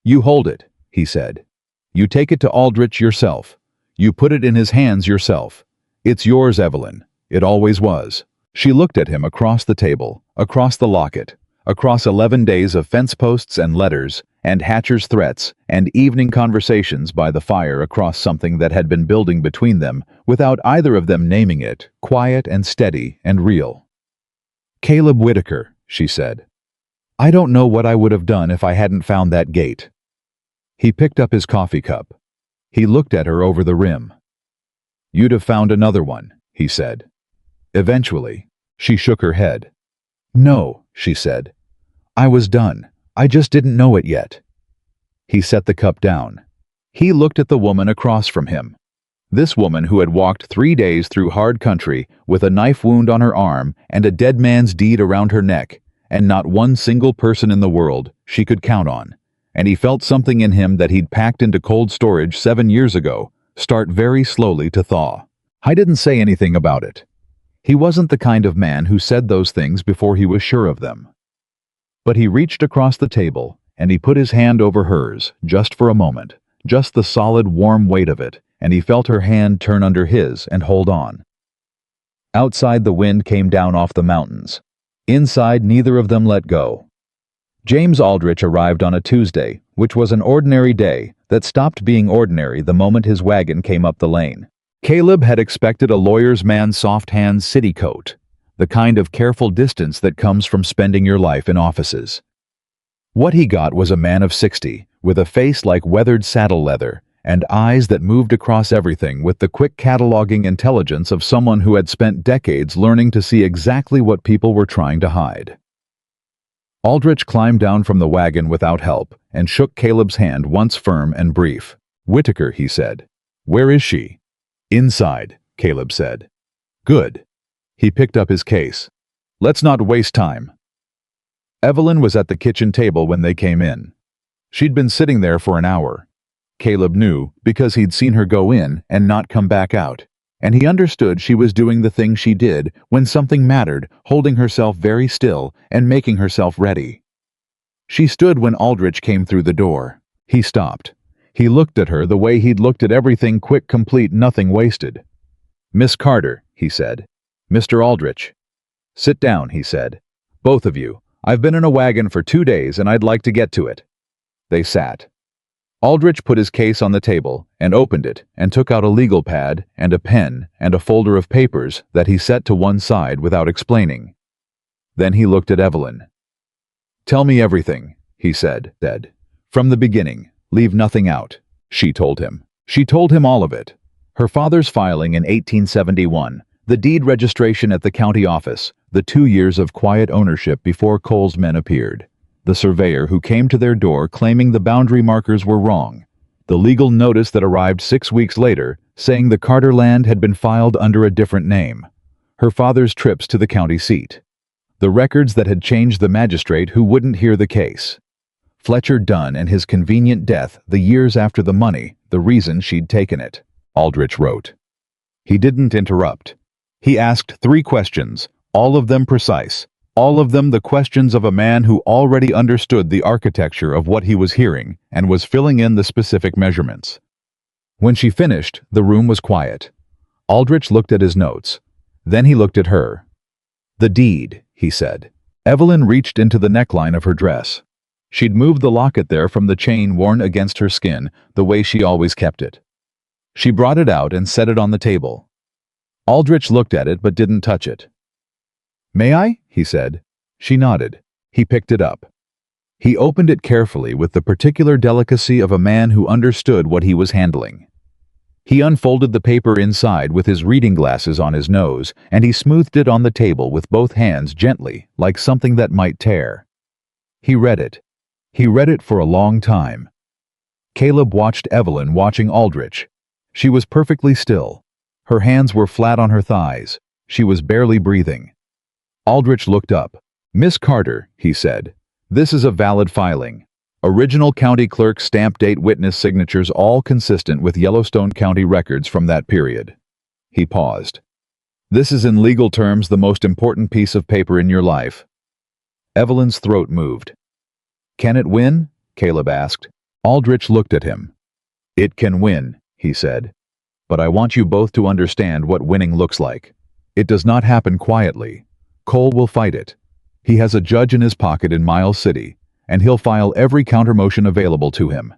"You hold it," he said. "You take it to Aldrich yourself. You put it in his hands yourself. It's yours, Evelyn. It always was." She looked at him across the table, across the locket, across 11 days of fence posts and letters, and Hatcher's threats, and evening conversations by the fire across something that had been building between them without either of them naming it, quiet and steady and real. "Caleb Whitaker," she said. "I don't know what I would have done if I hadn't found that gate." He picked up his coffee cup. He looked at her over the rim. "You'd have found another one," he said. Eventually, she shook her head. "No," she said. "I was done. I just didn't know it yet." He set the cup down. He looked at the woman across from him. This woman who had walked 3 days through hard country with a knife wound on her arm and a dead man's deed around her neck, and not one single person in the world she could count on. And he felt something in him that he'd packed into cold storage 7 years ago start very slowly to thaw. I didn't say anything about it. He wasn't the kind of man who said those things before he was sure of them. But he reached across the table, and he put his hand over hers, just for a moment, just the solid, warm weight of it, and he felt her hand turn under his and hold on. Outside, the wind came down off the mountains. Inside, neither of them let go. James Aldrich arrived on a Tuesday, which was an ordinary day that stopped being ordinary the moment his wagon came up the lane. Caleb had expected a lawyer's man's soft-hand city coat, the kind of careful distance that comes from spending your life in offices. What he got was a man of 60, with a face like weathered saddle leather, and eyes that moved across everything with the quick cataloging intelligence of someone who had spent decades learning to see exactly what people were trying to hide. Aldrich climbed down from the wagon without help and shook Caleb's hand once firm and brief. "Whitaker," he said. "Where is she?" "Inside," Caleb said. "Good." He picked up his case. "Let's not waste time." Evelyn was at the kitchen table when they came in. She'd been sitting there for an hour. Caleb knew because he'd seen her go in and not come back out, and he understood she was doing the thing she did when something mattered, holding herself very still and making herself ready. She stood when Aldrich came through the door. He stopped. He looked at her the way he'd looked at everything, quick, complete, nothing wasted. "Miss Carter," he said. "Mr. Aldrich." "Sit down," he said. "Both of you. I've been in a wagon for 2 days and I'd like to get to it." They sat. Aldrich put his case on the table and opened it and took out a legal pad and a pen and a folder of papers that he set to one side without explaining. Then he looked at Evelyn. "Tell me everything," he said. "From the beginning. Leave nothing out." She told him. She told him all of it. Her father's filing in 1871, the deed registration at the county office, the 2 years of quiet ownership before Cole's men appeared, the surveyor who came to their door claiming the boundary markers were wrong, the legal notice that arrived 6 weeks later saying the Carter land had been filed under a different name, her father's trips to the county seat, the records that had changed the magistrate who wouldn't hear the case, Fletcher Dunn and his convenient death the years after the money, the reason she'd taken it, Aldrich wrote. He didn't interrupt. He asked 3 questions, all of them precise, all of them the questions of a man who already understood the architecture of what he was hearing and was filling in the specific measurements. When she finished, the room was quiet. Aldrich looked at his notes. Then he looked at her. "The deed," he said. Evelyn reached into the neckline of her dress. She'd moved the locket there from the chain worn against her skin, the way she always kept it. She brought it out and set it on the table. Aldrich looked at it but didn't touch it. "May I?" he said. She nodded. He picked it up. He opened it carefully with the particular delicacy of a man who understood what he was handling. He unfolded the paper inside with his reading glasses on his nose, and he smoothed it on the table with both hands gently, like something that might tear. He read it. He read it for a long time. Caleb watched Evelyn watching Aldrich. She was perfectly still. Her hands were flat on her thighs. She was barely breathing. Aldrich looked up. "Miss Carter," he said, "this is a valid filing. Original county clerk stamp date witness signatures all consistent with Yellowstone County records from that period." He paused. "This is in legal terms the most important piece of paper in your life." Evelyn's throat moved. "Can it win?" Caleb asked. Aldrich looked at him. "It can win," he said. "But I want you both to understand what winning looks like. It does not happen quietly. Cole will fight it. He has a judge in his pocket in Miles City, and he'll file every countermotion available to him.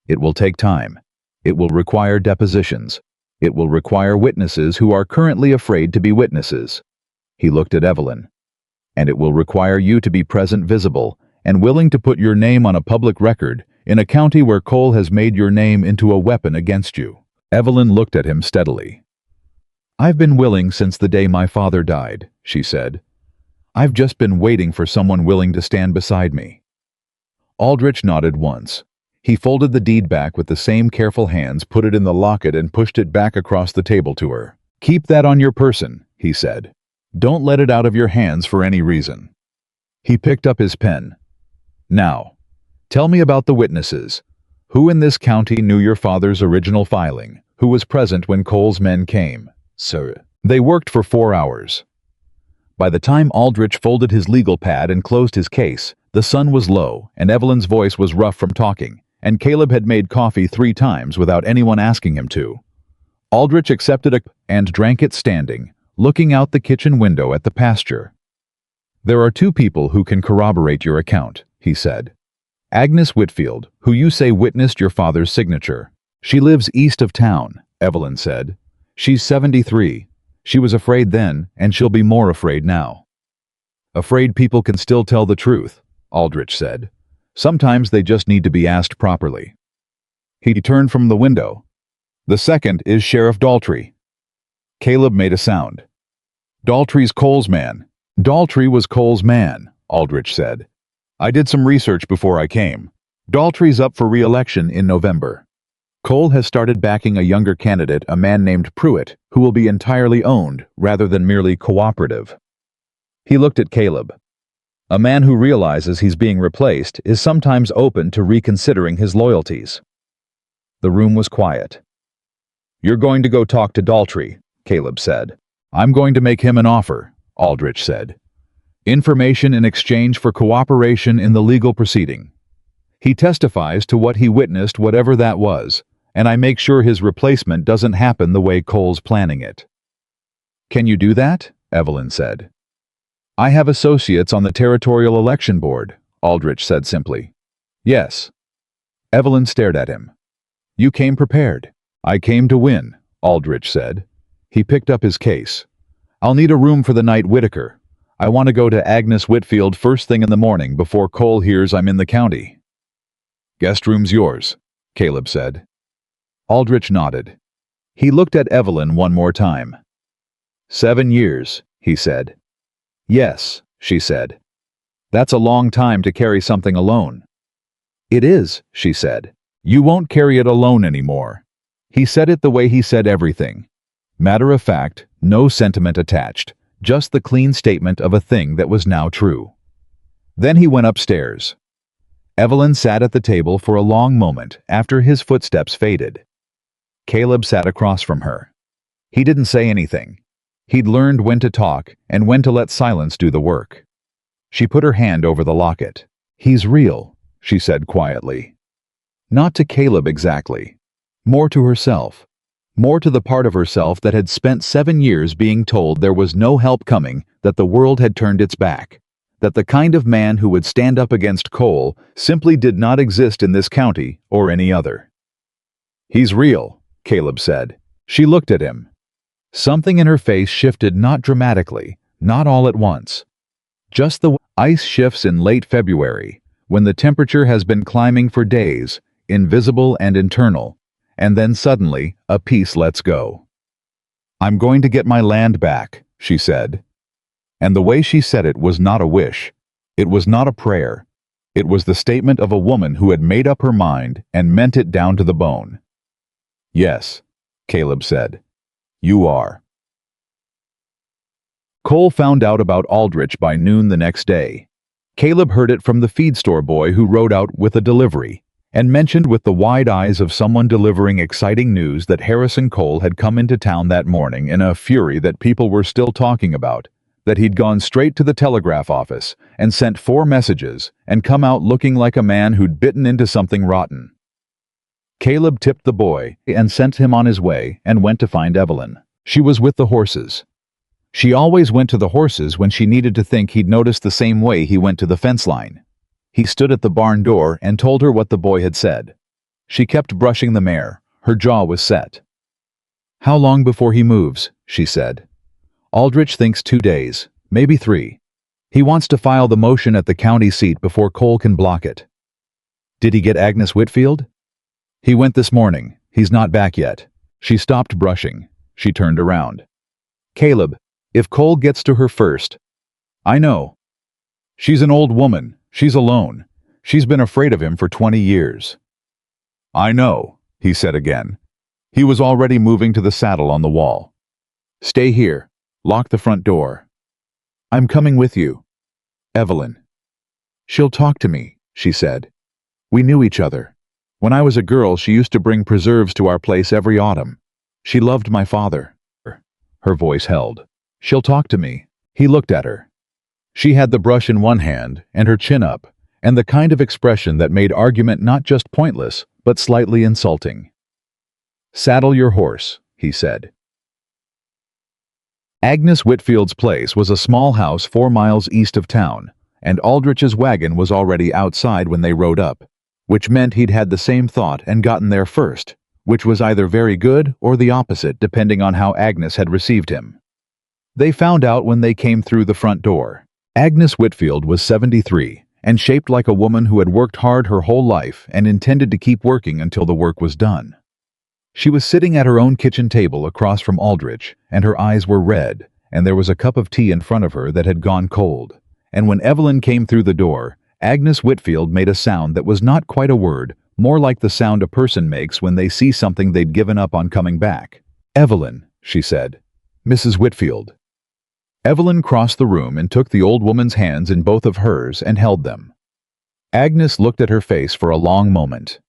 It will take time. It will require depositions. It will require witnesses who are currently afraid to be witnesses." He looked at Evelyn. "And it will require you to be present, visible, and willing to put your name on a public record in a county where Cole has made your name into a weapon against you." Evelyn looked at him steadily. "I've been willing since the day my father died," she said. "I've just been waiting for someone willing to stand beside me." Aldrich nodded once. He folded the deed back with the same careful hands, put it in the locket, and pushed it back across the table to her. "Keep that on your person," he said. "Don't let it out of your hands for any reason." He picked up his pen. "Now, tell me about the witnesses. Who in this county knew your father's original filing? Who was present when Cole's men came?" "Sir." "They worked for 4 hours." By the time Aldrich folded his legal pad and closed his case, the sun was low, and Evelyn's voice was rough from talking, and Caleb had made coffee 3 times without anyone asking him to. Aldrich accepted it and drank it standing, looking out the kitchen window at the pasture. "There are 2 people who can corroborate your account," he said. "Agnes Whitfield, who you say witnessed your father's signature. She lives east of town," Evelyn said. "She's 73. She was afraid then, and she'll be more afraid now." "Afraid people can still tell the truth," Aldrich said. "Sometimes they just need to be asked properly." He turned from the window. "The second is Sheriff Daltrey." Caleb made a sound. "Daltrey's Cole's man." "Daltrey was Cole's man," Aldrich said. "I did some research before I came. Daltrey's up for re-election in November. Cole has started backing a younger candidate, a man named Pruitt, who will be entirely owned rather than merely cooperative." He looked at Caleb. "A man who realizes he's being replaced is sometimes open to reconsidering his loyalties." The room was quiet. "You're going to go talk to Daltrey," Caleb said. "I'm going to make him an offer," Aldrich said. "Information in exchange for cooperation in the legal proceeding. He testifies to what he witnessed, whatever that was, and I make sure his replacement doesn't happen the way Cole's planning it." "Can you do that?" Evelyn said. "I have associates on the Territorial Election Board," Aldrich said simply. "Yes." Evelyn stared at him. "You came prepared." "I came to win," Aldrich said. He picked up his case. "I'll need a room for the night, Whitaker. I want to go to Agnes Whitfield first thing in the morning before Cole hears I'm in the county." "Guest room's yours," Caleb said. Aldrich nodded. He looked at Evelyn one more time. 7 years, he said. "Yes," she said. "That's a long time to carry something alone." "It is," she said. "You won't carry it alone anymore." He said it the way he said everything. Matter of fact, no sentiment attached, just the clean statement of a thing that was now true. Then he went upstairs. Evelyn sat at the table for a long moment after his footsteps faded. Caleb sat across from her. He didn't say anything. He'd learned when to talk and when to let silence do the work. She put her hand over the locket. "He's real," she said quietly. Not to Caleb exactly. More to herself. More to the part of herself that had spent 7 years being told there was no help coming, that the world had turned its back, that the kind of man who would stand up against Cole simply did not exist in this county or any other. "He's real," Caleb said. She looked at him. Something in her face shifted, not dramatically, not all at once. Just the ice shifts in late February, when the temperature has been climbing for days, invisible and internal, and then suddenly, a piece lets go. "I'm going to get my land back," she said. And the way she said it was not a wish. It was not a prayer. It was the statement of a woman who had made up her mind and meant it down to the bone. "Yes," Caleb said. "You are." Cole found out about Aldrich by noon the next day. Caleb heard it from the feed store boy who rode out with a delivery, and mentioned with the wide eyes of someone delivering exciting news that Harrison Cole had come into town that morning in a fury that people were still talking about, that he'd gone straight to the telegraph office and sent 4 messages and come out looking like a man who'd bitten into something rotten. Caleb tipped the boy and sent him on his way and went to find Evelyn. She was with the horses. She always went to the horses when she needed to think he'd noticed the same way he went to the fence line. He stood at the barn door and told her what the boy had said. She kept brushing the mare. Her jaw was set. "How long before he moves?" she said. "Aldrich thinks 2 days, maybe 3. He wants to file the motion at the county seat before Cole can block it." "Did he get Agnes Whitfield?" "He went this morning. He's not back yet." She stopped brushing. She turned around. "Caleb, if Cole gets to her first—" "I know. She's an old woman. She's alone. She's been afraid of him for 20 years. "I know," he said again. He was already moving to the saddle on the wall. "Stay here. Lock the front door." "I'm coming with you." "Evelyn." "She'll talk to me," she said. "We knew each other. When I was a girl, she used to bring preserves to our place every autumn. She loved my father." Her voice held. "She'll talk to me." He looked at her. She had the brush in one hand and her chin up, and the kind of expression that made argument not just pointless, but slightly insulting. "Saddle your horse," he said. Agnes Whitfield's place was a small house 4 miles east of town, and Aldrich's wagon was already outside when they rode up, which meant he'd had the same thought and gotten there first, which was either very good or the opposite depending on how Agnes had received him. They found out when they came through the front door. Agnes Whitfield was 73, and shaped like a woman who had worked hard her whole life and intended to keep working until the work was done. She was sitting at her own kitchen table across from Aldrich, and her eyes were red, and there was a cup of tea in front of her that had gone cold. And when Evelyn came through the door, Agnes Whitfield made a sound that was not quite a word, more like the sound a person makes when they see something they'd given up on coming back. "Evelyn," she said. "Mrs. Whitfield." Evelyn crossed the room and took the old woman's hands in both of hers and held them. Agnes looked at her face for a long moment.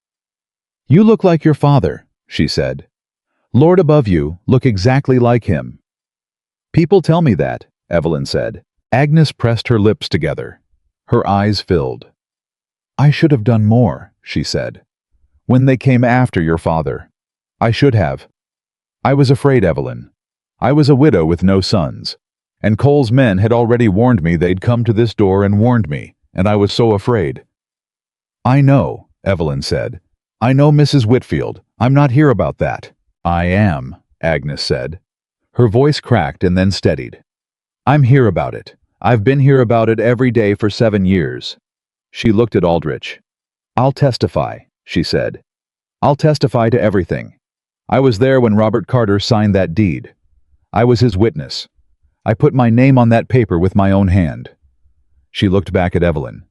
"You look like your father," she said. "Lord above you, look exactly like him." "People tell me that," Evelyn said. Agnes pressed her lips together. Her eyes filled. "I should have done more," she said. "When they came after your father. I should have. I was afraid, Evelyn. I was a widow with no sons. And Cole's men had already warned me they'd come to this door and warned me, and I was so afraid." "I know," Evelyn said. "I know, Mrs. Whitfield. I'm not here about that." "I am," Agnes said. Her voice cracked and then steadied. "I'm here about it. I've been here about it every day for 7 years." She looked at Aldrich. "I'll testify," she said. "I'll testify to everything. I was there when Robert Carter signed that deed. I was his witness. I put my name on that paper with my own hand." She looked back at Evelyn.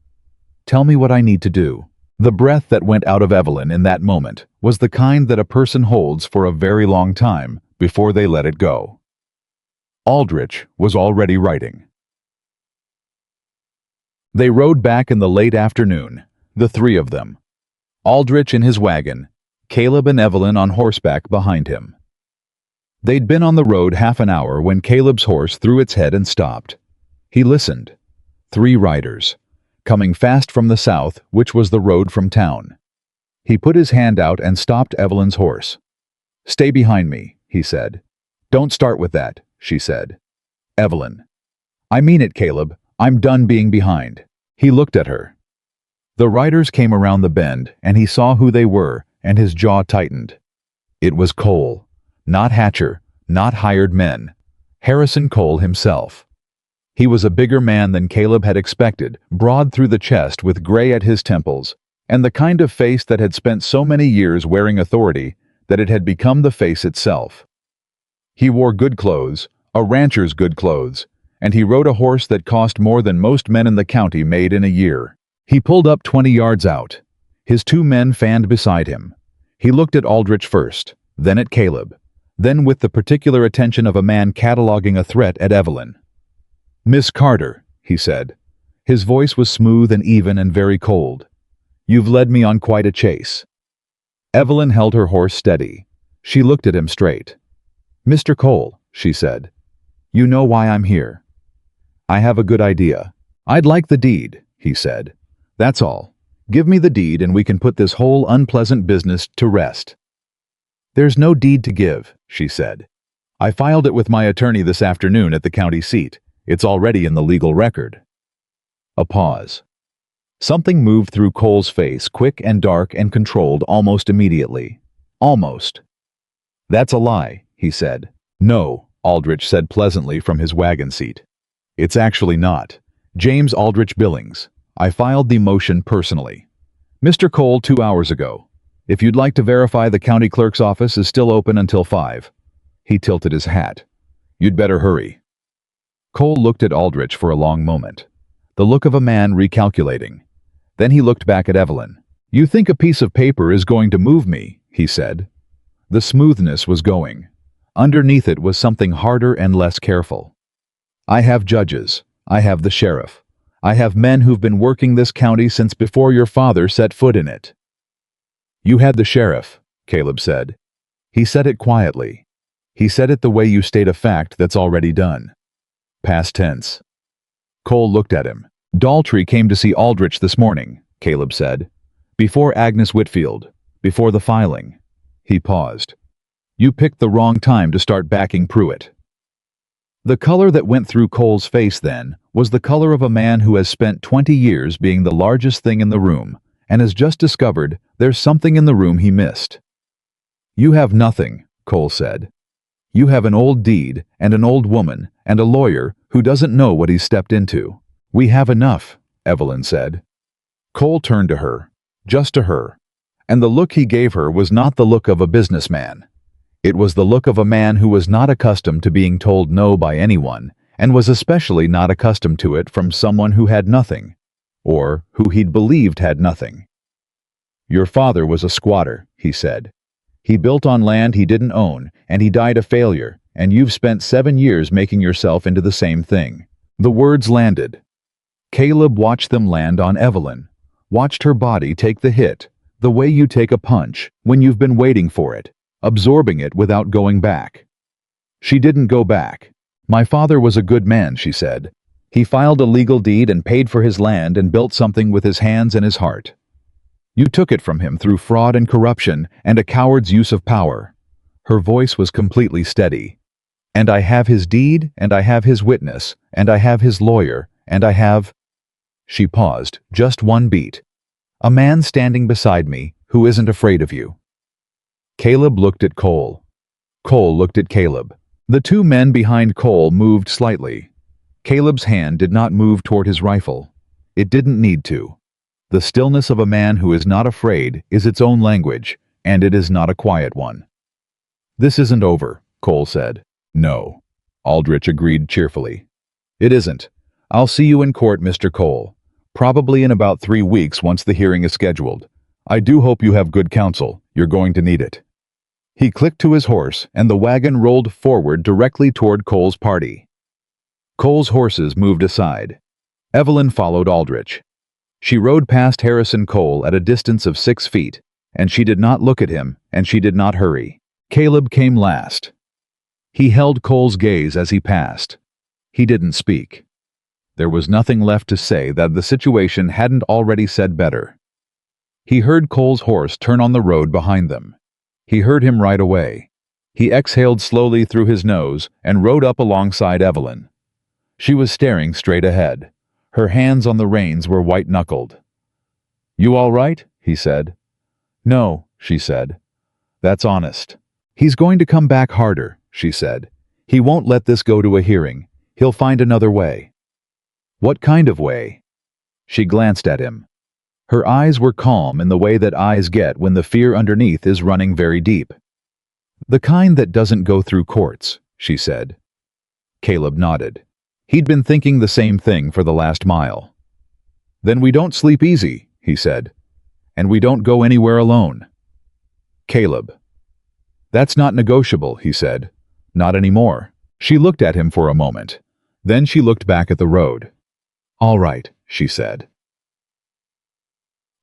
"Tell me what I need to do." The breath that went out of Evelyn in that moment was the kind that a person holds for a very long time before they let it go. Aldrich was already writing. They rode back in the late afternoon, the 3 of them. Aldrich in his wagon, Caleb and Evelyn on horseback behind him. They'd been on the road half an hour when Caleb's horse threw its head and stopped. He listened. 3 riders, coming fast from the south, which was the road from town. He put his hand out and stopped Evelyn's horse. "Stay behind me," he said. "Don't start with that," she said. "Evelyn." "I mean it, Caleb. I'm done being behind." He looked at her. The riders came around the bend, and he saw who they were, and his jaw tightened. It was Cole. Not Hatcher, not hired men. Harrison Cole himself. He was a bigger man than Caleb had expected, broad through the chest with gray at his temples, and the kind of face that had spent so many years wearing authority that it had become the face itself. He wore good clothes, a rancher's good clothes, and he rode a horse that cost more than most men in the county made in a year. He pulled up 20 yards out. His 2 men fanned beside him. He looked at Aldrich first, then at Caleb, then with the particular attention of a man cataloging a threat at Evelyn. "Miss Carter," he said. His voice was smooth and even and very cold. "You've led me on quite a chase." Evelyn held her horse steady. She looked at him straight. "Mr. Cole," she said, "you know why I'm here." "I have a good idea. I'd like the deed," he said. "That's all. Give me the deed and we can put this whole unpleasant business to rest." "There's no deed to give," she said. "I filed it with my attorney this afternoon at the county seat. It's already in the legal record." A pause. Something moved through Cole's face, quick and dark and controlled almost immediately. Almost. "That's a lie," he said. "No," Aldrich said pleasantly from his wagon seat. "It's actually not. James Aldrich Billings. I filed the motion personally. Mr. Cole 2 hours ago. If you'd like to verify, the county clerk's office is still open until 5. He tilted his hat. "You'd better hurry." Cole looked at Aldrich for a long moment, the look of a man recalculating. Then he looked back at Evelyn. "You think a piece of paper is going to move me," he said. The smoothness was going. Underneath it was something harder and less careful. "I have judges. I have the sheriff. I have men who've been working this county since before your father set foot in it." "You had the sheriff," Caleb said. He said it quietly. He said it the way you state a fact that's already done. Past tense. Cole looked at him. "Daltrey came to see Aldrich this morning," Caleb said. "Before Agnes Whitfield. Before the filing." He paused. "You picked the wrong time to start backing Pruitt." The color that went through Cole's face then was the color of a man who has spent 20 years being the largest thing in the room and has just discovered there's something in the room he missed. "You have nothing," Cole said. "You have an old deed and an old woman and a lawyer who doesn't know what he's stepped into." "We have enough," Evelyn said. Cole turned to her, just to her, and the look he gave her was not the look of a businessman. It was the look of a man who was not accustomed to being told no by anyone, and was especially not accustomed to it from someone who had nothing, or who he'd believed had nothing. "Your father was a squatter," he said. "He built on land he didn't own, and he died a failure, and you've spent 7 years making yourself into the same thing." The words landed. Caleb watched them land on Evelyn, watched her body take the hit, the way you take a punch when you've been waiting for it, absorbing it without going back. She didn't go back. "My father was a good man," she said. "He filed a legal deed and paid for his land and built something with his hands and his heart. You took it from him through fraud and corruption and a coward's use of power." Her voice was completely steady. "And I have his deed, and I have his witness, and I have his lawyer, and I have—" She paused, just one beat. "A man standing beside me who isn't afraid of you." Caleb looked at Cole. Cole looked at Caleb. The 2 men behind Cole moved slightly. Caleb's hand did not move toward his rifle. It didn't need to. The stillness of a man who is not afraid is its own language, and it is not a quiet one. "This isn't over," Cole said. "No," Aldrich agreed cheerfully. "It isn't. I'll see you in court, Mr. Cole. Probably in about 3 weeks once the hearing is scheduled. I do hope you have good counsel. You're going to need it." He clicked to his horse, and the wagon rolled forward directly toward Cole's party. Cole's horses moved aside. Evelyn followed Aldrich. She rode past Harrison Cole at a distance of 6 feet, and she did not look at him, and she did not hurry. Caleb came last. He held Cole's gaze as he passed. He didn't speak. There was nothing left to say that the situation hadn't already said better. He heard Cole's horse turn on the road behind them. He heard him right away. He exhaled slowly through his nose and rode up alongside Evelyn. She was staring straight ahead. Her hands on the reins were white-knuckled. "You all right?" he said. "No," she said. "That's honest." "He's going to come back harder," she said. "He won't let this go to a hearing. He'll find another way." What kind of way? She glanced at him. Her eyes were calm in the way that eyes get when the fear underneath is running very deep. The kind that doesn't go through courts, she said. Caleb nodded. He'd been thinking the same thing for the last mile. Then we don't sleep easy, he said. And we don't go anywhere alone. Caleb. That's not negotiable, he said. Not anymore. She looked at him for a moment. Then she looked back at the road. All right, she said.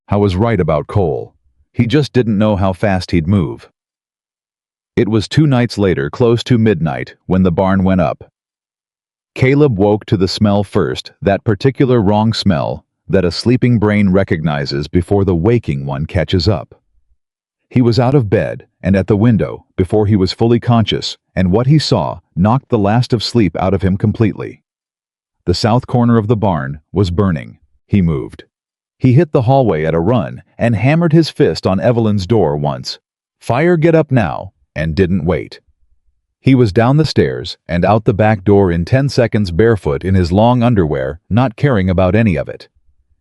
I was right about Cole. He just didn't know how fast he'd move. It was 2 nights later, close to midnight, when the barn went up. Caleb woke to the smell first, that particular wrong smell that a sleeping brain recognizes before the waking one catches up. He was out of bed and at the window before he was fully conscious, and what he saw knocked the last of sleep out of him completely. The south corner of the barn was burning. He moved. He hit the hallway at a run and hammered his fist on Evelyn's door once. Fire, get up now, and didn't wait. He was down the stairs and out the back door in 10 seconds, barefoot in his long underwear, not caring about any of it.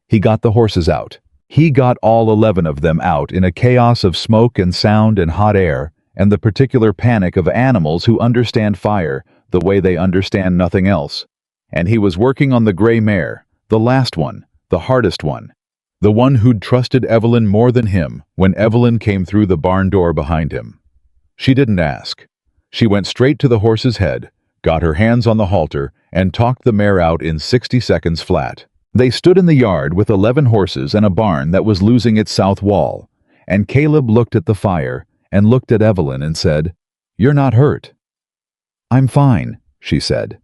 He got the horses out. He got all 11 of them out in a chaos of smoke and sound and hot air, and the particular panic of animals who understand fire the way they understand nothing else. And he was working on the gray mare, the last one, the hardest one. The one who'd trusted Evelyn more than him when Evelyn came through the barn door behind him. She didn't ask. She went straight to the horse's head, got her hands on the halter, and talked the mare out in 60 seconds flat. They stood in the yard with 11 horses and a barn that was losing its south wall, and Caleb looked at the fire and looked at Evelyn and said, "You're not hurt." "I'm fine," she said.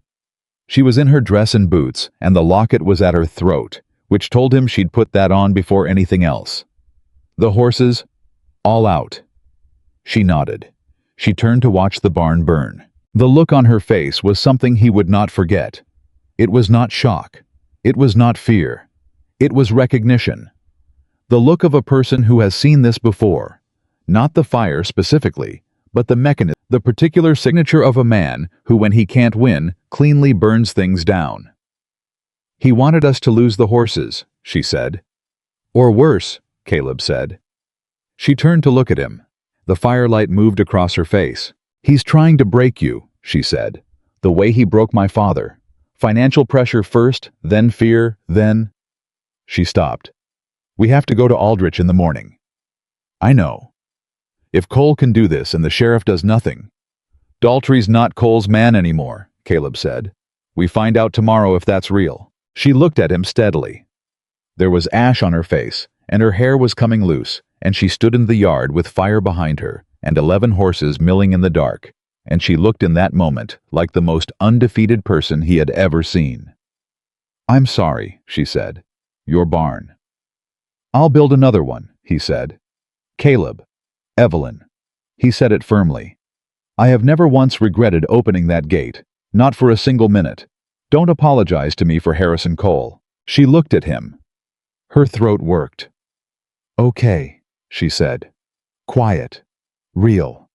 She was in her dress and boots, and the locket was at her throat, which told him she'd put that on before anything else. The horses, all out. She nodded. She turned to watch the barn burn. The look on her face was something he would not forget. It was not shock. It was not fear. It was recognition. The look of a person who has seen this before. Not the fire specifically, but the mechanism, the particular signature of a man who, when he can't win, cleanly burns things down. "He wanted us to lose the horses," she said. "Or worse," Caleb said. She turned to look at him. The firelight moved across her face. "He's trying to break you," she said. "The way he broke my father. Financial pressure first, then fear, then—" She stopped. "We have to go to Aldrich in the morning." "I know. If Cole can do this and the sheriff does nothing—" "Daltrey's not Cole's man anymore," Caleb said. "We find out tomorrow if that's real." She looked at him steadily. There was ash on her face, and her hair was coming loose, and she stood in the yard with fire behind her and 11 horses milling in the dark, and she looked in that moment like the most undefeated person he had ever seen. "I'm sorry," she said. "Your barn." "I'll build another one," he said. "Caleb. Evelyn." He said it firmly. "I have never once regretted opening that gate, not for a single minute. Don't apologize to me for Harrison Cole." She looked at him. Her throat worked. "Okay," she said. Quiet. Real.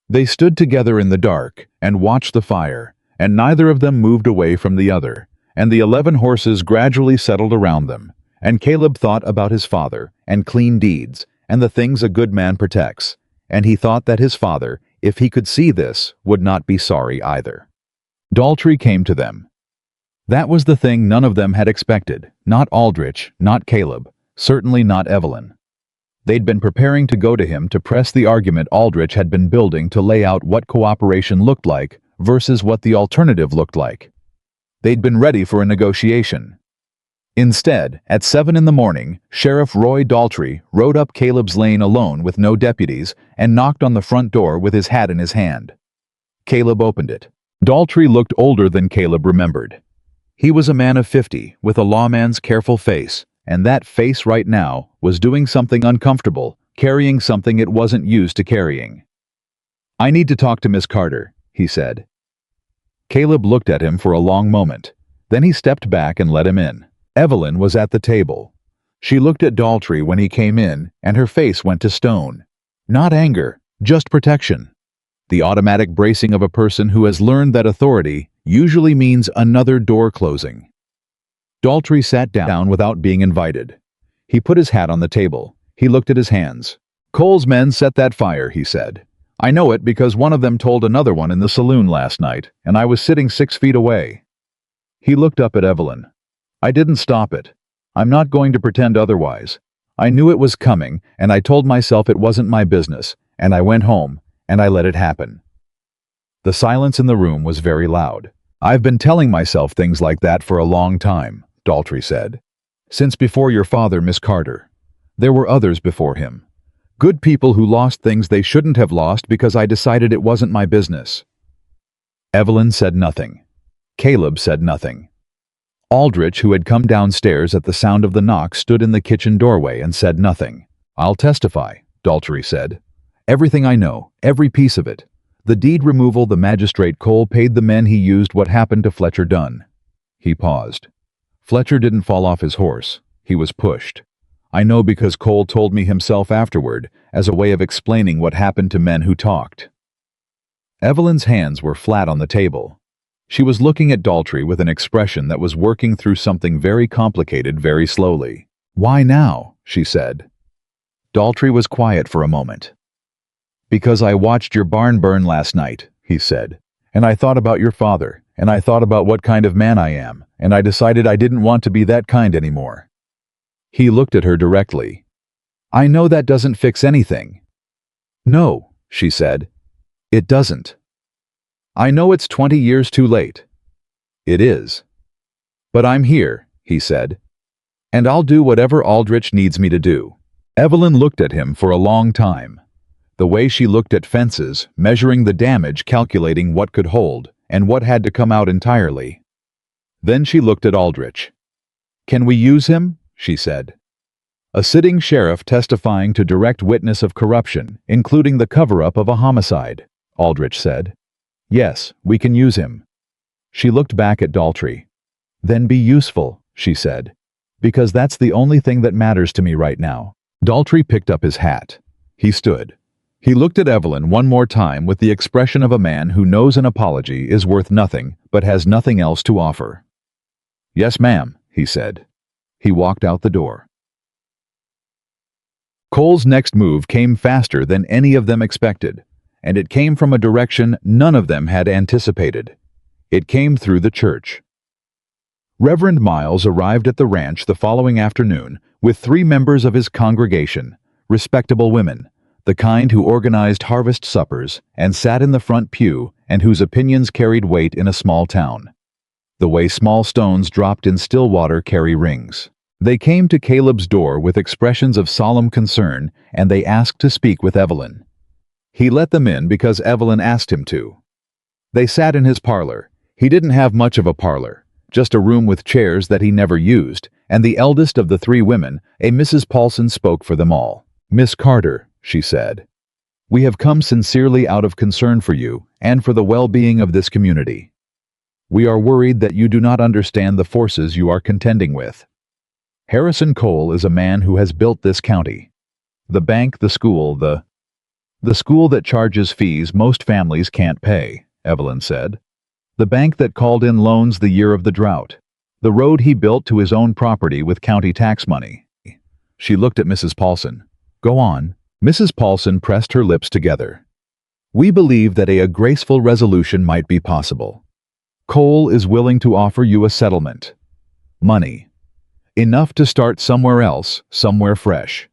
They stood together in the dark and watched the fire, and neither of them moved away from the other, and the 11 horses gradually settled around them, and Caleb thought about his father and clean deeds and the things a good man protects, and he thought that his father, if he could see this, would not be sorry either. Daltrey came to them. That was the thing none of them had expected, not Aldrich, not Caleb, certainly not Evelyn. They'd been preparing to go to him to press the argument Aldrich had been building to lay out what cooperation looked like versus what the alternative looked like. They'd been ready for a negotiation. Instead, at 7 in the morning, Sheriff Roy Daltrey rode up Caleb's lane alone with no deputies and knocked on the front door with his hat in his hand. Caleb opened it. Daltrey looked older than Caleb remembered. He was a man of 50 with a lawman's careful face, and that face right now was doing something uncomfortable, carrying something it wasn't used to carrying. "I need to talk to Miss Carter," he said. Caleb looked at him for a long moment. Then he stepped back and let him in. Evelyn was at the table. She looked at Daltrey when he came in, and her face went to stone. Not anger, just protection. The automatic bracing of a person who has learned that authority usually means another door closing. Daltrey sat down without being invited. He put his hat on the table. He looked at his hands. "Cole's men set that fire," he said. "I know it because one of them told another one in the saloon last night, and I was sitting 6 feet away." He looked up at Evelyn. "I didn't stop it. I'm not going to pretend otherwise. I knew it was coming, and I told myself it wasn't my business, and I went home, and I let it happen." The silence in the room was very loud. "I've been telling myself things like that for a long time," Daltrey said. "Since before your father, Miss Carter. There were others before him. Good people who lost things they shouldn't have lost because I decided it wasn't my business." Evelyn said nothing. Caleb said nothing. Aldrich, who had come downstairs at the sound of the knock, stood in the kitchen doorway and said nothing. "I'll testify," Daltrey said. "Everything I know, every piece of it. The deed removal the magistrate Cole paid the men he used, what happened to Fletcher Dunn." He paused. "Fletcher didn't fall off his horse. He was pushed. I know because Cole told me himself afterward, as a way of explaining what happened to men who talked." Evelyn's hands were flat on the table. She was looking at Daltrey with an expression that was working through something very complicated very slowly. "Why now?" she said. Daltrey was quiet for a moment. "Because I watched your barn burn last night," he said, "and I thought about your father, and I thought about what kind of man I am, and I decided I didn't want to be that kind anymore." He looked at her directly. "I know that doesn't fix anything." "No," she said. "It doesn't. I know it's 20 years too late." "It is. But I'm here," he said. "And I'll do whatever Aldrich needs me to do." Evelyn looked at him for a long time. The way she looked at fences, measuring the damage, calculating what could hold, and what had to come out entirely. Then she looked at Aldrich. "Can we use him?" she said. "A sitting sheriff testifying to direct witness of corruption, including the cover-up of a homicide," Aldrich said. "Yes, we can use him." She looked back at Daltrey. "Then be useful," she said. "Because that's the only thing that matters to me right now." Daltrey picked up his hat. He stood. He looked at Evelyn one more time with the expression of a man who knows an apology is worth nothing but has nothing else to offer. "Yes, ma'am," he said. He walked out the door. Cole's next move came faster than any of them expected, and it came from a direction none of them had anticipated. It came through the church. Reverend Miles arrived at the ranch the following afternoon with 3 members of his congregation, respectable women, the kind who organized harvest suppers and sat in the front pew and whose opinions carried weight in a small town. The way small stones dropped in still water carry rings. They came to Caleb's door with expressions of solemn concern, and they asked to speak with Evelyn. He let them in because Evelyn asked him to. They sat in his parlor. He didn't have much of a parlor, just a room with chairs that he never used, and the eldest of the 3 women, a Mrs. Paulson, spoke for them all. "Miss Carter," she said, "we have come sincerely out of concern for you and for the well-being of this community. We are worried that you do not understand the forces you are contending with. Harrison Cole is a man who has built this county. The bank, the school that charges fees most families can't pay," Evelyn said. "The bank that called in loans the year of the drought. The road he built to his own property with county tax money." She looked at Mrs. Paulson. "Go on." Mrs. Paulson pressed her lips together. "We believe that a graceful resolution might be possible. Cole is willing to offer you a settlement. Money. Enough to start somewhere else, somewhere fresh.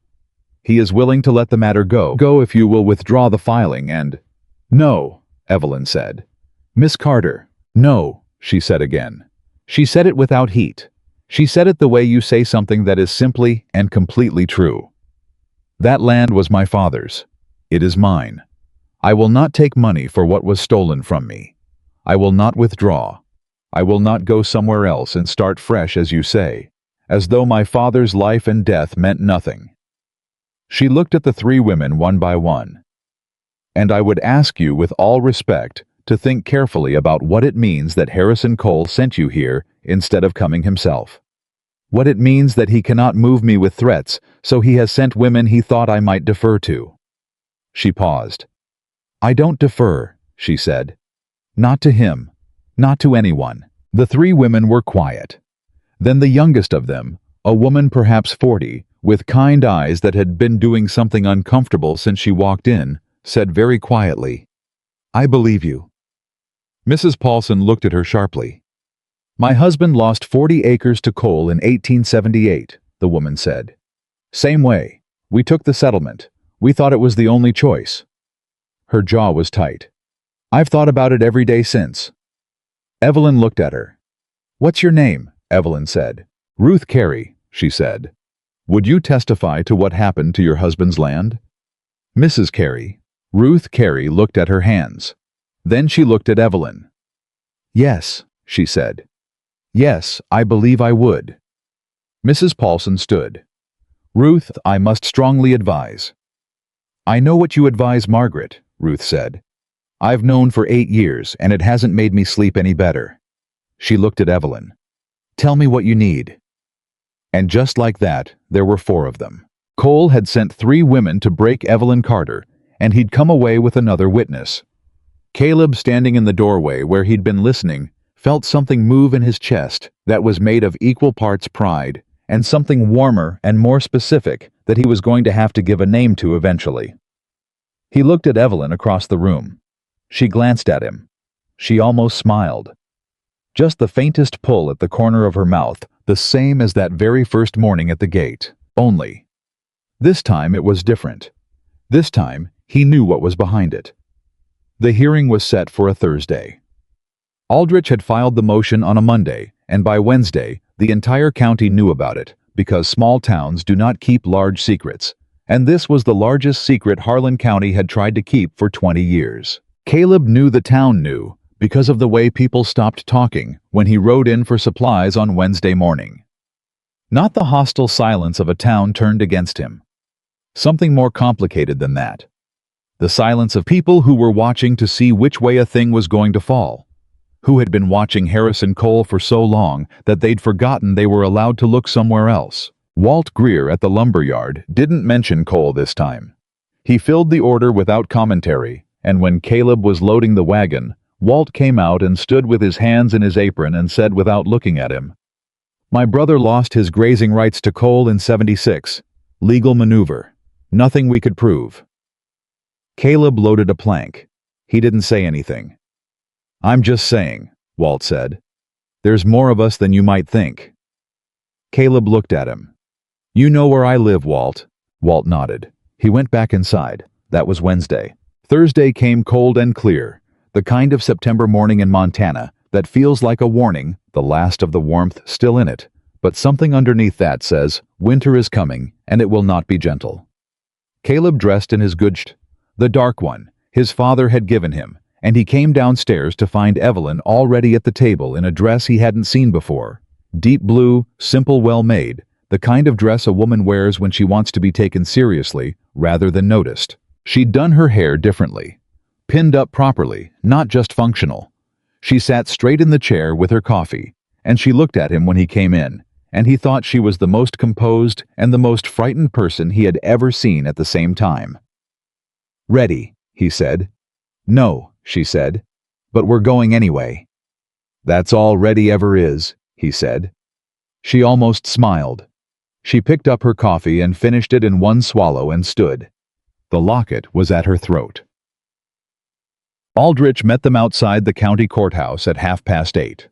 He is willing to let the matter go if you will withdraw the filing and—" "No," Evelyn said. "Miss Carter." "No," she said again. She said it without heat. She said it the way you say something that is simply and completely true. "That land was my father's. It is mine. I will not take money for what was stolen from me. I will not withdraw. I will not go somewhere else and start fresh, as you say, as though my father's life and death meant nothing." She looked at the 3 women one by one. "And I would ask you with all respect to think carefully about what it means that Harrison Cole sent you here instead of coming himself. What it means that he cannot move me with threats, so he has sent women he thought I might defer to." She paused. "I don't defer," she said. "Not to him. Not to anyone." The 3 women were quiet. Then the youngest of them, a woman perhaps 40, with kind eyes that had been doing something uncomfortable since she walked in, said very quietly, "I believe you." Mrs. Paulson looked at her sharply. "My husband lost 40 acres to coal in 1878, the woman said. "Same way. We took the settlement. We thought it was the only choice." Her jaw was tight. "I've thought about it every day since." Evelyn looked at her. "What's your name?" Evelyn said. "Ruth Carey," she said. "Would you testify to what happened to your husband's land?" Mrs. Carey, Ruth Carey, looked at her hands. Then she looked at Evelyn. "Yes," she said. "Yes, I believe I would." Mrs. Paulson stood. "Ruth, I must strongly advise." "I know what you advise, Margaret," Ruth said. "I've known for 8 years, and it hasn't made me sleep any better." She looked at Evelyn. "Tell me what you need." And just like that, there were 4 of them. Cole had sent 3 women to break Evelyn Carter, and he'd come away with another witness. Caleb, standing in the doorway where he'd been listening, felt something move in his chest that was made of equal parts pride and something warmer and more specific that he was going to have to give a name to eventually. He looked at Evelyn across the room. She glanced at him. She almost smiled. Just the faintest pull at the corner of her mouth, the same as that very first morning at the gate. Only. This time it was different. This time he knew what was behind it. The hearing was set for a Thursday. Aldrich had filed the motion on a Monday, and by Wednesday, the entire county knew about it, because small towns do not keep large secrets, and this was the largest secret Harlan County had tried to keep for 20 years. Caleb knew the town knew, because of the way people stopped talking when he rode in for supplies on Wednesday morning. Not the hostile silence of a town turned against him. Something more complicated than that. The silence of people who were watching to see which way a thing was going to fall, who had been watching Harrison Cole for so long that they'd forgotten they were allowed to look somewhere else. Walt Greer at the lumber yard didn't mention Cole this time. He filled the order without commentary, and when Caleb was loading the wagon, Walt came out and stood with his hands in his apron and said without looking at him, "My brother lost his grazing rights to Cole in '76. Legal maneuver. Nothing we could prove." Caleb loaded a plank. He didn't say anything. "I'm just saying," Walt said. "There's more of us than you might think." Caleb looked at him. "You know where I live, Walt." Walt nodded. He went back inside. That was Wednesday. Thursday came cold and clear, the kind of September morning in Montana that feels like a warning, the last of the warmth still in it, but something underneath that says, winter is coming, and it will not be gentle. Caleb dressed in his good the dark one his father had given him, and he came downstairs to find Evelyn already at the table in a dress he hadn't seen before. Deep blue, simple, well-made, the kind of dress a woman wears when she wants to be taken seriously rather than noticed. She'd done her hair differently. Pinned up properly, not just functional. She sat straight in the chair with her coffee, and she looked at him when he came in, and he thought she was the most composed and the most frightened person he had ever seen at the same time. "Ready," he said. "No," she said, "but we're going anyway." "That's all ready ever is," he said. She almost smiled. She picked up her coffee and finished it in one swallow and stood. The locket was at her throat. Aldrich met them outside the county courthouse at 8:30.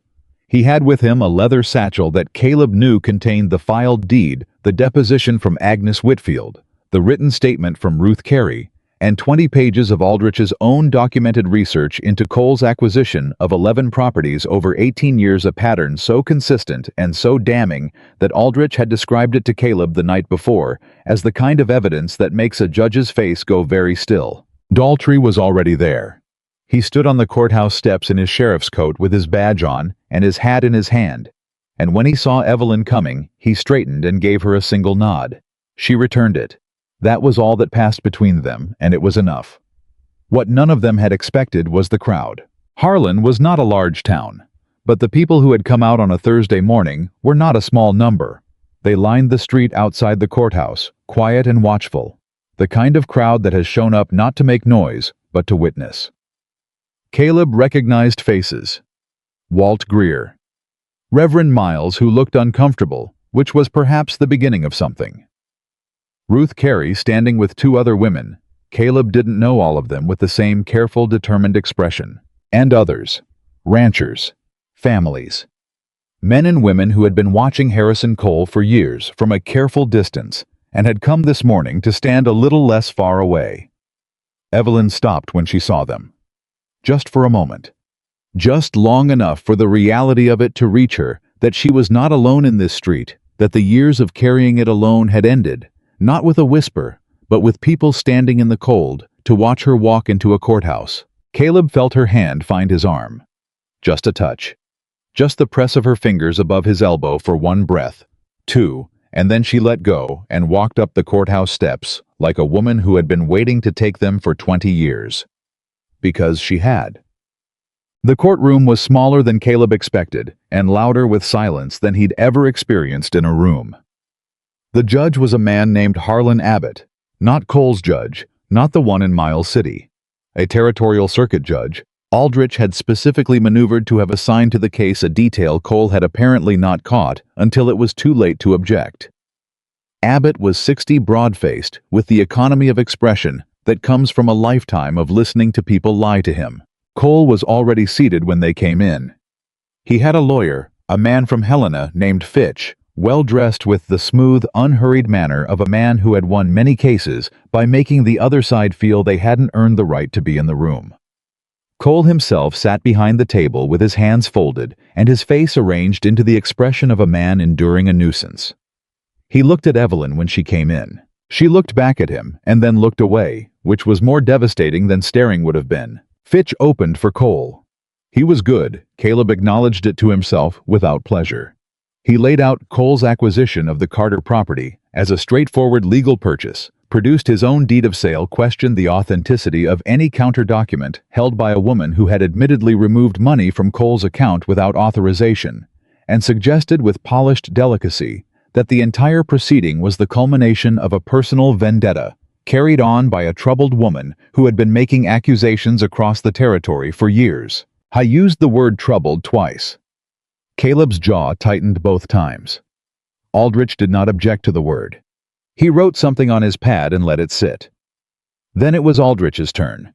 He had with him a leather satchel that Caleb knew contained the filed deed, the deposition from Agnes Whitfield, the written statement from Ruth Carey, and 20 pages of Aldrich's own documented research into Cole's acquisition of 11 properties over 18 years, a pattern so consistent and so damning that Aldrich had described it to Caleb the night before as the kind of evidence that makes a judge's face go very still. Daltrey was already there. He stood on the courthouse steps in his sheriff's coat with his badge on and his hat in his hand, and when he saw Evelyn coming, he straightened and gave her a single nod. She returned it. That was all that passed between them, and it was enough. What none of them had expected was the crowd. Harlan was not a large town, but the people who had come out on a Thursday morning were not a small number. They lined the street outside the courthouse, quiet and watchful, the kind of crowd that has shown up not to make noise, but to witness. Caleb recognized faces. Walt Greer. Reverend Miles, who looked uncomfortable, which was perhaps the beginning of something. Ruth Carey standing with two other women. Caleb didn't know all of them with the same careful, determined expression. And others. Ranchers. Families. Men and women who had been watching Harrison Cole for years from a careful distance and had come this morning to stand a little less far away. Evelyn stopped when she saw them. Just for a moment. Just long enough for the reality of it to reach her that she was not alone in this street, that the years of carrying it alone had ended, not with a whisper, but with people standing in the cold to watch her walk into a courthouse. Caleb felt her hand find his arm. Just a touch. Just the press of her fingers above his elbow for one breath, two, and then she let go and walked up the courthouse steps like a woman who had been waiting to take them for 20 years. Because she had. The courtroom was smaller than Caleb expected and louder with silence than he'd ever experienced in a room. The judge was a man named Harlan Abbott, not Cole's judge, not the one in Miles City. A territorial circuit judge, Aldrich had specifically maneuvered to have assigned to the case a detail Cole had apparently not caught until it was too late to object. Abbott was 60, broad-faced, with the economy of expression that comes from a lifetime of listening to people lie to him. Cole was already seated when they came in. He had a lawyer, a man from Helena named Fitch, well-dressed with the smooth, unhurried manner of a man who had won many cases by making the other side feel they hadn't earned the right to be in the room. Cole himself sat behind the table with his hands folded and his face arranged into the expression of a man enduring a nuisance. He looked at Evelyn when she came in. She looked back at him and then looked away, which was more devastating than staring would have been. Fitch opened for Cole. He was good, Caleb acknowledged it to himself without pleasure. He laid out Cole's acquisition of the Carter property as a straightforward legal purchase, produced his own deed of sale, questioned the authenticity of any counter-document held by a woman who had admittedly removed money from Cole's account without authorization, and suggested with polished delicacy that the entire proceeding was the culmination of a personal vendetta, carried on by a troubled woman who had been making accusations across the territory for years. I used the word troubled twice. Caleb's jaw tightened both times. Aldrich did not object to the word. He wrote something on his pad and let it sit. Then it was Aldrich's turn.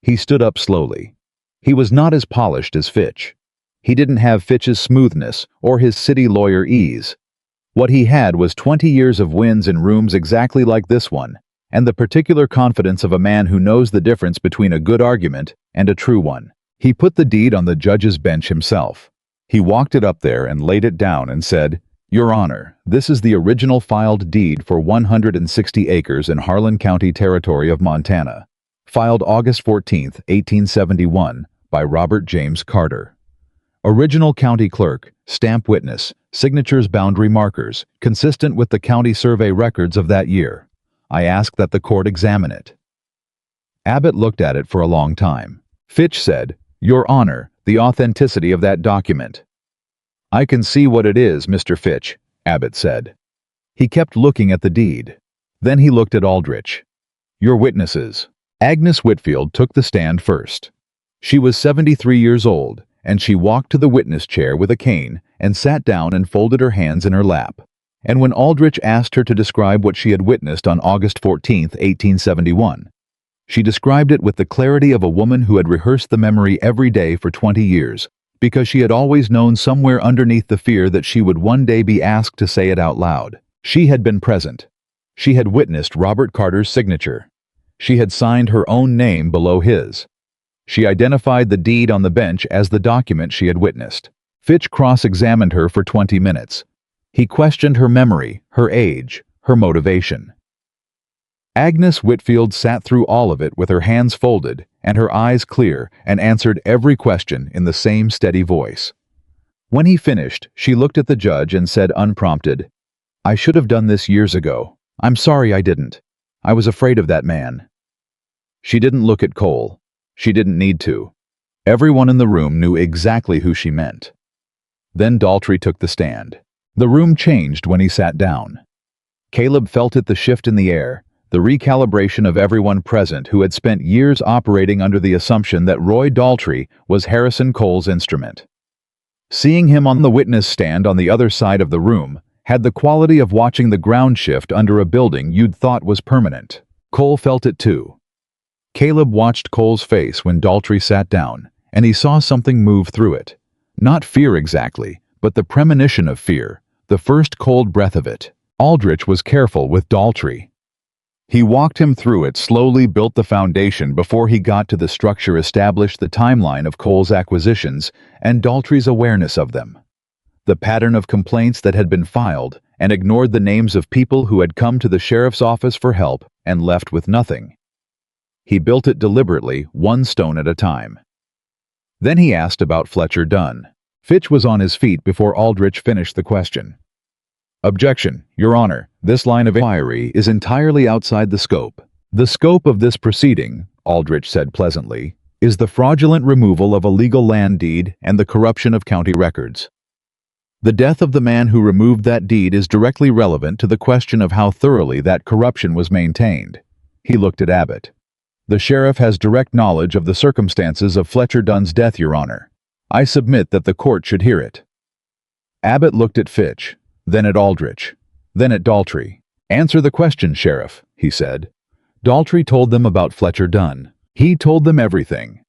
He stood up slowly. He was not as polished as Fitch. He didn't have Fitch's smoothness or his city lawyer ease. What he had was 20 years of wins in rooms exactly like this one, and the particular confidence of a man who knows the difference between a good argument and a true one. He put the deed on the judge's bench himself. He walked it up there and laid it down and said, "Your Honor, this is the original filed deed for 160 acres in Harlan County Territory of Montana, filed August 14, 1871, by Robert James Carter. Original county clerk, stamp witness, signatures boundary markers, consistent with the county survey records of that year. I ask that the court examine it." Abbott looked at it for a long time. Fitch said, "Your Honor, the authenticity of that document." "I can see what it is, Mr. Fitch," Abbott said. He kept looking at the deed. Then he looked at Aldrich. "Your witnesses." Agnes Whitfield took the stand first. She was 73 years old, and she walked to the witness chair with a cane and sat down and folded her hands in her lap. And when Aldrich asked her to describe what she had witnessed on August 14, 1871, she described it with the clarity of a woman who had rehearsed the memory every day for 20 years, because she had always known somewhere underneath the fear that she would one day be asked to say it out loud. She had been present. She had witnessed Robert Carter's signature. She had signed her own name below his. She identified the deed on the bench as the document she had witnessed. Fitch cross-examined her for 20 minutes. He questioned her memory, her age, her motivation. Agnes Whitfield sat through all of it with her hands folded and her eyes clear and answered every question in the same steady voice. When he finished, she looked at the judge and said unprompted, "I should have done this years ago. I'm sorry I didn't. I was afraid of that man." She didn't look at Cole. She didn't need to. Everyone in the room knew exactly who she meant. Then Daltrey took the stand. The room changed when he sat down. Caleb felt it, the shift in the air, the recalibration of everyone present who had spent years operating under the assumption that Roy Daltrey was Harrison Cole's instrument. Seeing him on the witness stand on the other side of the room had the quality of watching the ground shift under a building you'd thought was permanent. Cole felt it too. Caleb watched Cole's face when Daltrey sat down, and he saw something move through it. Not fear exactly, but the premonition of fear, the first cold breath of it. Aldrich was careful with Daltrey. He walked him through it, slowly built the foundation before he got to the structure, established the timeline of Cole's acquisitions and Daltrey's awareness of them. The pattern of complaints that had been filed, and ignored the names of people who had come to the sheriff's office for help and left with nothing. He built it deliberately, one stone at a time. Then he asked about Fletcher Dunn. Fitch was on his feet before Aldrich finished the question. Objection, Your Honor. This line of inquiry is entirely outside the scope. The scope of this proceeding, Aldrich said pleasantly, is the fraudulent removal of a legal land deed and the corruption of county records. The death of the man who removed that deed is directly relevant to the question of how thoroughly that corruption was maintained. He looked at Abbott. The sheriff has direct knowledge of the circumstances of Fletcher Dunn's death, Your Honor. I submit that the court should hear it. Abbott looked at Fitch, then at Aldrich, then at Daltrey. Answer the question, Sheriff, he said. Daltrey told them about Fletcher Dunn. He told them everything.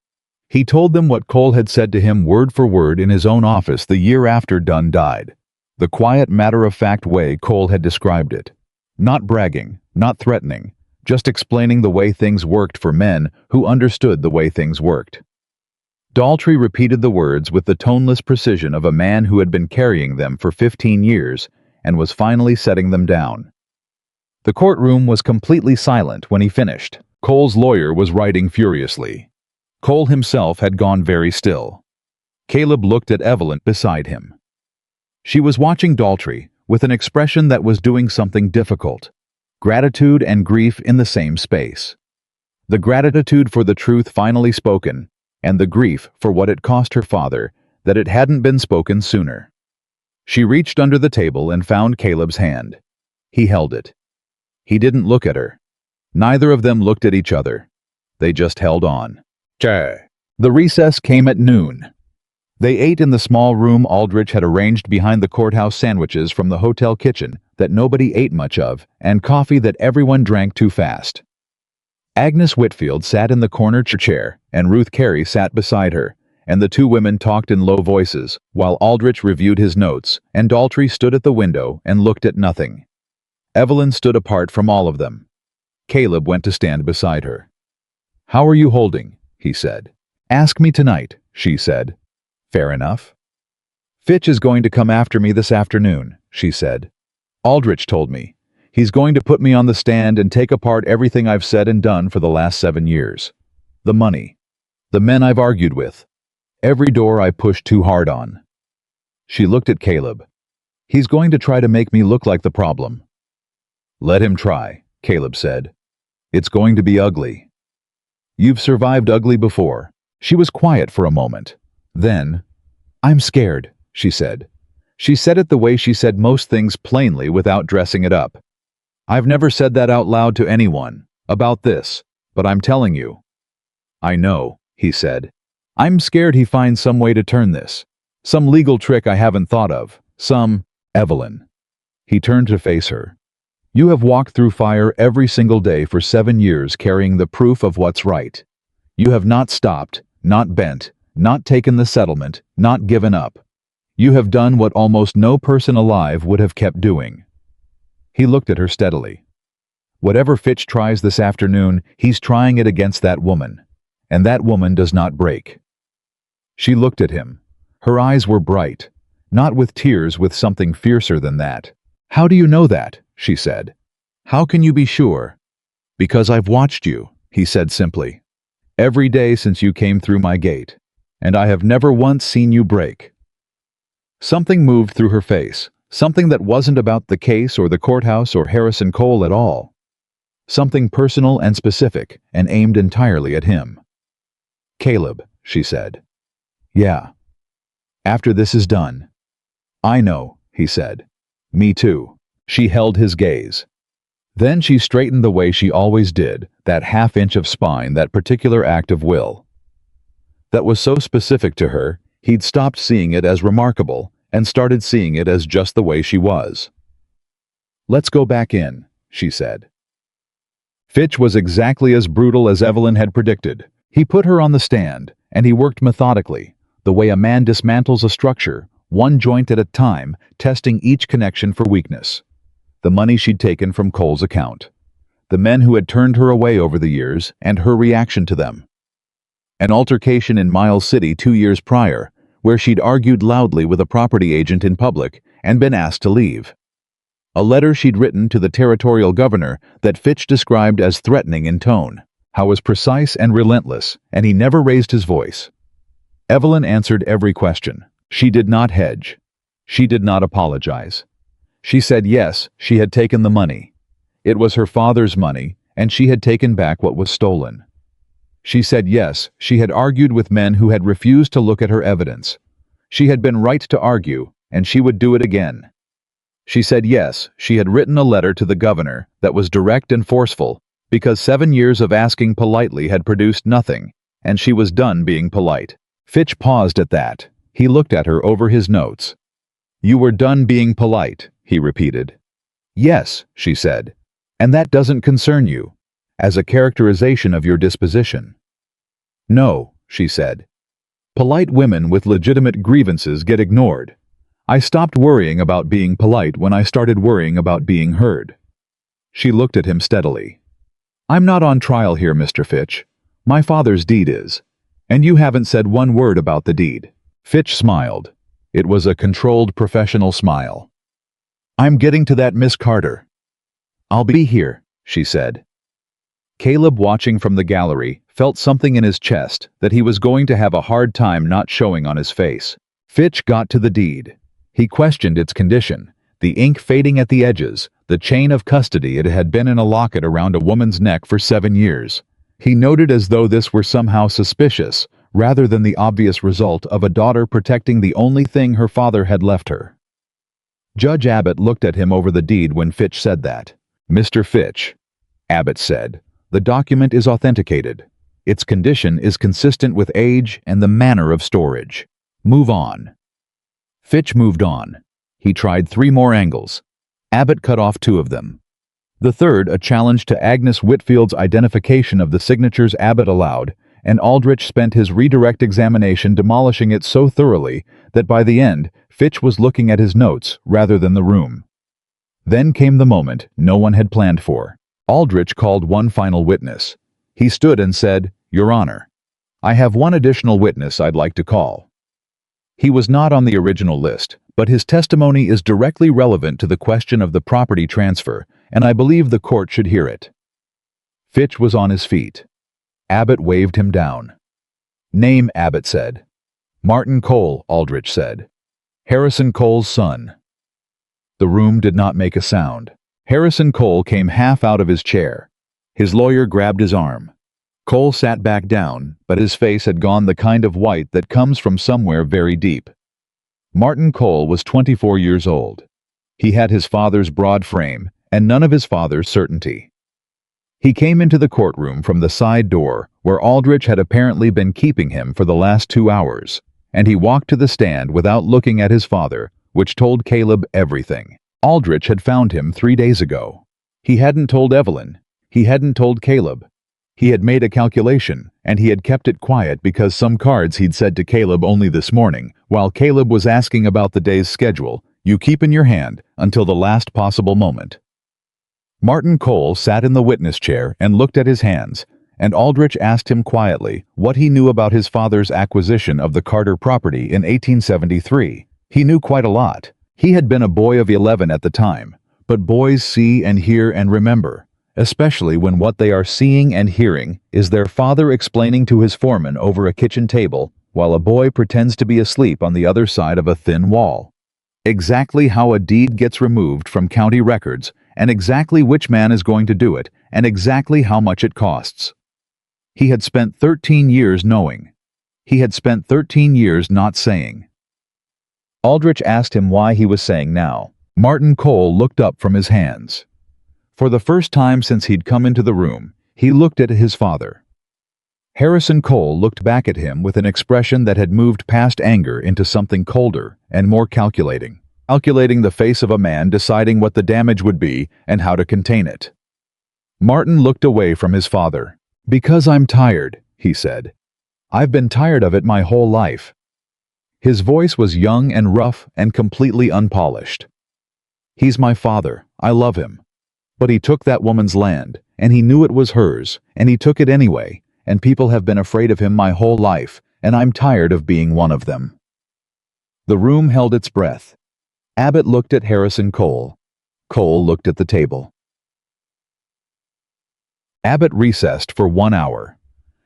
He told them what Cole had said to him word for word in his own office the year after Dunn died. The quiet, matter-of-fact way Cole had described it. Not bragging, not threatening, just explaining the way things worked for men who understood the way things worked. Daltrey repeated the words with the toneless precision of a man who had been carrying them for 15 years and was finally setting them down. The courtroom was completely silent when he finished. Cole's lawyer was writing furiously. Cole himself had gone very still. Caleb looked at Evelyn beside him. She was watching Daltrey with an expression that was doing something difficult. Gratitude and grief in the same space. The gratitude for the truth finally spoken, and the grief for what it cost her father that it hadn't been spoken sooner. She reached under the table and found Caleb's hand. He held it. He didn't look at her. Neither of them looked at each other. They just held on. The recess came at noon. They ate in the small room Aldrich had arranged behind the courthouse, sandwiches from the hotel kitchen that nobody ate much of, and coffee that everyone drank too fast. Agnes Whitfield sat in the corner chair, and Ruth Carey sat beside her, and the two women talked in low voices, while Aldrich reviewed his notes, and Daltrey stood at the window and looked at nothing. Evelyn stood apart from all of them. Caleb went to stand beside her. "How are you holding?" he said. "Ask me tonight," she said. "Fair enough." "Fitch is going to come after me this afternoon," she said. "Aldrich told me. He's going to put me on the stand and take apart everything I've said and done for the last 7 years. The money. The men I've argued with. Every door I pushed too hard on." She looked at Caleb. "He's going to try to make me look like the problem." "Let him try," Caleb said. "It's going to be ugly." "You've survived ugly before." She was quiet for a moment. Then, "I'm scared," she said. She said it the way she said most things, plainly, without dressing it up. "I've never said that out loud to anyone, about this, but I'm telling you." "I know," he said. "I'm scared he finds some way to turn this. Some legal trick I haven't thought of. Evelyn." He turned to face her. "You have walked through fire every single day for 7 years carrying the proof of what's right. You have not stopped, not bent, not taken the settlement, not given up. You have done what almost no person alive would have kept doing." He looked at her steadily. "Whatever Fitch tries this afternoon, he's trying it against that woman. And that woman does not break." She looked at him. Her eyes were bright, not with tears, with something fiercer than that. "How do you know that?" she said. "How can you be sure?" "Because I've watched you," he said simply. "Every day since you came through my gate. And I have never once seen you break." Something moved through her face, something that wasn't about the case or the courthouse or Harrison Cole at all. Something personal and specific, and aimed entirely at him. "Caleb," she said. "Yeah. After this is done." "I know," he said. "Me too." She held his gaze. Then she straightened the way she always did, that half inch of spine, that particular act of will. That was so specific to her, He'd stopped seeing it as remarkable and started seeing it as just the way she was. "Let's go back in," she said. Fitch was exactly as brutal as Evelyn had predicted. He put her on the stand, and he worked methodically, the way a man dismantles a structure, one joint at a time, testing each connection for weakness. The money she'd taken from Cole's account. The men who had turned her away over the years, and her reaction to them. An altercation in Miles City 2 years prior, where she'd argued loudly with a property agent in public and been asked to leave. A letter she'd written to the territorial governor that Fitch described as threatening in tone. How was precise and relentless, and he never raised his voice. Evelyn answered every question. She did not hedge. She did not apologize. She said yes, she had taken the money. It was her father's money, and she had taken back what was stolen. She said yes, she had argued with men who had refused to look at her evidence. She had been right to argue, and she would do it again. She said yes, she had written a letter to the governor that was direct and forceful, because 7 years of asking politely had produced nothing, and she was done being polite. Fitch paused at that. He looked at her over his notes. "You were done being polite," he repeated. "Yes," she said, "and that doesn't concern you, as a characterization of your disposition." "No," she said. "Polite women with legitimate grievances get ignored. I stopped worrying about being polite when I started worrying about being heard." She looked at him steadily. "I'm not on trial here, Mr. Fitch. My father's deed is. And you haven't said one word about the deed." Fitch smiled. It was a controlled professional smile. "I'm getting to that, Miss Carter." "I'll be here," she said. Caleb, watching from the gallery, felt something in his chest that he was going to have a hard time not showing on his face. Fitch got to the deed. He questioned its condition, the ink fading at the edges, the chain of custody it had been in a locket around a woman's neck for 7 years. He noted as though this were somehow suspicious, rather than the obvious result of a daughter protecting the only thing her father had left her. Judge Abbott looked at him over the deed when Fitch said that. "Mr. Fitch," Abbott said, "the document is authenticated. Its condition is consistent with age and the manner of storage. Move on." Fitch moved on. He tried 3 more angles. Abbott cut off 2 of them. The third, a challenge to Agnes Whitfield's identification of the signatures, Abbott allowed, and Aldrich spent his redirect examination demolishing it so thoroughly that by the end, Fitch was looking at his notes rather than the room. Then came the moment no one had planned for. Aldrich called one final witness. He stood and said, "Your Honor, I have one additional witness I'd like to call." He was not on the original list, but his testimony is directly relevant to the question of the property transfer, and I believe the court should hear it. Fitch was on his feet. Abbott waved him down. "Name," Abbott said. "Martin Cole," Aldrich said. "Harrison Cole's son." The room did not make a sound. Harrison Cole came half out of his chair. His lawyer grabbed his arm. Cole sat back down, but his face had gone the kind of white that comes from somewhere very deep. Martin Cole was 24 years old. He had his father's broad frame, and none of his father's certainty. He came into the courtroom from the side door, where Aldrich had apparently been keeping him for the last 2 hours, and he walked to the stand without looking at his father, which told Caleb everything. Aldrich had found him 3 days ago. He hadn't told Evelyn. He hadn't told Caleb. He had made a calculation, and he had kept it quiet because some cards he'd said to Caleb only this morning, while Caleb was asking about the day's schedule, you keep in your hand until the last possible moment. Martin Cole sat in the witness chair and looked at his hands, and Aldrich asked him quietly what he knew about his father's acquisition of the Carter property in 1873. He knew quite a lot. He had been a boy of 11 at the time, but boys see and hear and remember, especially when what they are seeing and hearing is their father explaining to his foreman over a kitchen table while a boy pretends to be asleep on the other side of a thin wall. Exactly how a deed gets removed from county records, and exactly which man is going to do it, and exactly how much it costs. He had spent 13 years knowing. He had spent 13 years not saying. Aldrich asked him why he was saying now. Martin Cole looked up from his hands. For the first time since he'd come into the room, he looked at his father. Harrison Cole looked back at him with an expression that had moved past anger into something colder and more calculating. Calculating the face of a man deciding what the damage would be and how to contain it. Martin looked away from his father. "Because I'm tired," he said. "I've been tired of it my whole life." His voice was young and rough and completely unpolished. "He's my father. I love him. But he took that woman's land, and he knew it was hers, and he took it anyway, and people have been afraid of him my whole life, and I'm tired of being one of them." The room held its breath. Abbott looked at Harrison Cole. Cole looked at the table. Abbott recessed for 1 hour.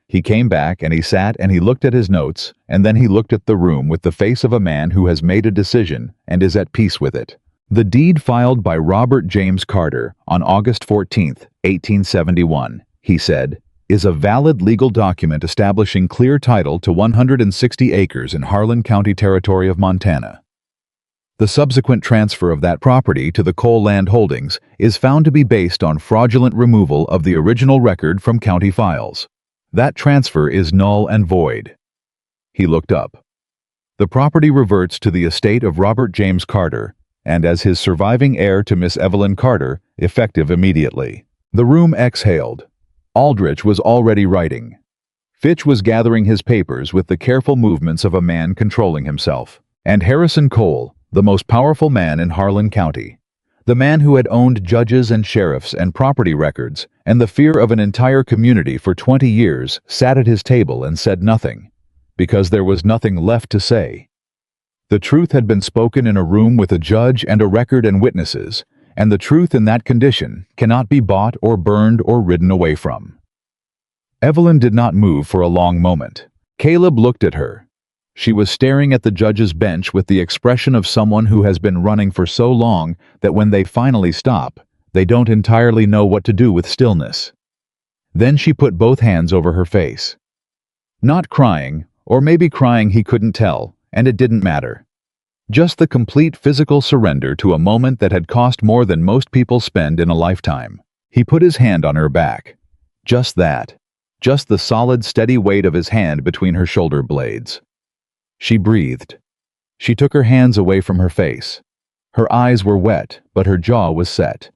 He came back and he sat and he looked at his notes, and then he looked at the room with the face of a man who has made a decision and is at peace with it. The deed filed by Robert James Carter on August 14, 1871, he said, is a valid legal document establishing clear title to 160 acres in Harlan County Territory of Montana. The subsequent transfer of that property to the Cole Land Holdings is found to be based on fraudulent removal of the original record from county files. That transfer is null and void. He looked up. The property reverts to the estate of Robert James Carter, and as his surviving heir to Miss Evelyn Carter, effective immediately. The room exhaled. Aldrich was already writing. Fitch was gathering his papers with the careful movements of a man controlling himself. And Harrison Cole, the most powerful man in Harlan County, the man who had owned judges and sheriffs and property records and the fear of an entire community for 20 years, sat at his table and said nothing, because there was nothing left to say. The truth had been spoken in a room with a judge and a record and witnesses, and the truth in that condition cannot be bought or burned or ridden away from. Evelyn did not move for a long moment. Caleb looked at her. She was staring at the judge's bench with the expression of someone who has been running for so long that when they finally stop, they don't entirely know what to do with stillness. Then she put both hands over her face. Not crying, or maybe crying, he couldn't tell, and it didn't matter. Just the complete physical surrender to a moment that had cost more than most people spend in a lifetime. He put his hand on her back. Just that. Just the solid, steady weight of his hand between her shoulder blades. She breathed. She took her hands away from her face. Her eyes were wet, but her jaw was set.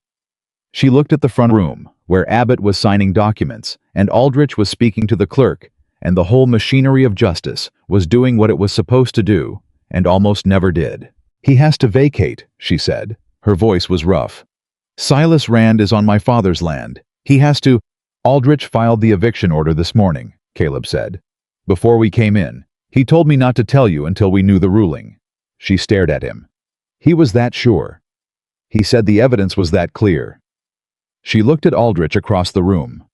She looked at the front room, where Abbott was signing documents, and Aldrich was speaking to the clerk, and the whole machinery of justice was doing what it was supposed to do, and almost never did. "He has to vacate," she said. Her voice was rough. "Silas Rand is on my father's land. He has to—" "Aldrich filed the eviction order this morning," Caleb said. "Before we came in. He told me not to tell you until we knew the ruling." She stared at him. He was that sure. He said the evidence was that clear. She looked at Aldrich across the room.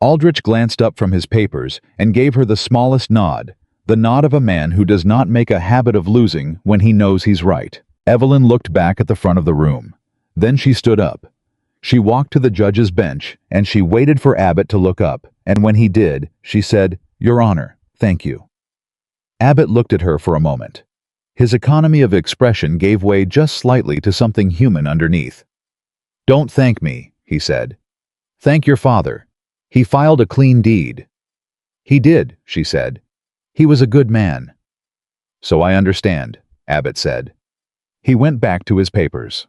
Aldrich glanced up from his papers and gave her the smallest nod, the nod of a man who does not make a habit of losing when he knows he's right. Evelyn looked back at the front of the room. Then she stood up. She walked to the judge's bench, and she waited for Abbott to look up, and when he did, she said, "Your Honor, thank you." Abbott looked at her for a moment. His economy of expression gave way just slightly to something human underneath. "Don't thank me," he said. "Thank your father. He filed a clean deed." "He did," she said. "He was a good man." "So I understand," Abbott said. He went back to his papers.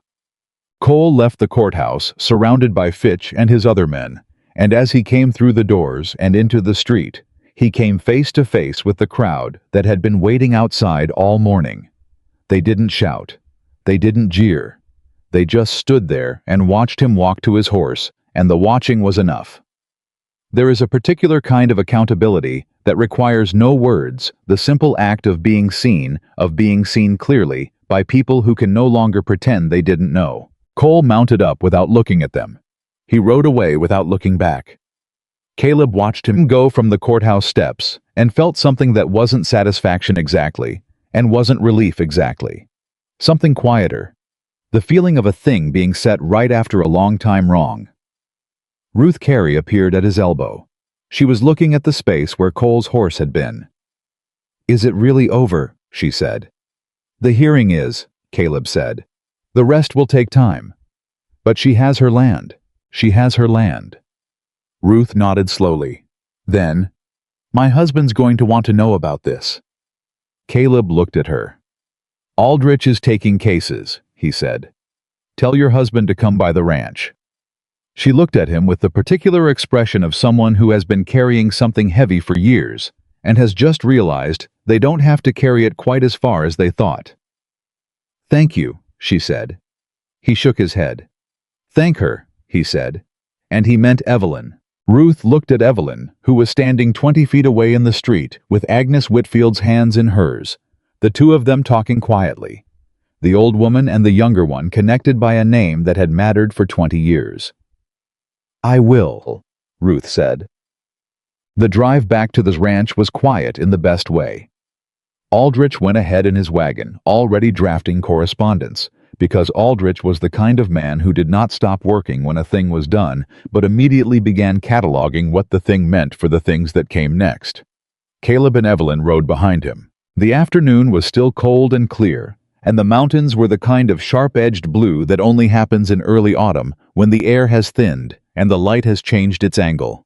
Cole left the courthouse surrounded by Fitch and his other men, and as he came through the doors and into the street, he came face to face with the crowd that had been waiting outside all morning. They didn't shout. They didn't jeer. They just stood there and watched him walk to his horse, and the watching was enough. There is a particular kind of accountability that requires no words, the simple act of being seen clearly by people who can no longer pretend they didn't know. Cole mounted up without looking at them. He rode away without looking back. Caleb watched him go from the courthouse steps and felt something that wasn't satisfaction exactly, and wasn't relief exactly. Something quieter. The feeling of a thing being set right after a long time wrong. Ruth Carey appeared at his elbow. She was looking at the space where Cole's horse had been. "Is it really over?" she said. "The hearing is," Caleb said. "The rest will take time. But she has her land. She has her land." Ruth nodded slowly. Then, My husband's going to want to know about this. Caleb looked at her. Aldrich is taking cases, he said. Tell your husband to come by the ranch. She looked at him with the particular expression of someone who has been carrying something heavy for years and has just realized they don't have to carry it quite as far as they thought. Thank you, she said. He shook his head. Thank her, he said. And he meant Evelyn. Ruth looked at Evelyn, who was standing 20 feet away in the street with Agnes Whitfield's hands in hers, the two of them talking quietly. The old woman and the younger one connected by a name that had mattered for 20 years. I will, Ruth said. The drive back to the ranch was quiet in the best way. Aldrich went ahead in his wagon, already drafting correspondence, because Aldrich was the kind of man who did not stop working when a thing was done, but immediately began cataloging what the thing meant for the things that came next. Caleb and Evelyn rode behind him. The afternoon was still cold and clear, and the mountains were the kind of sharp-edged blue that only happens in early autumn when the air has thinned and the light has changed its angle.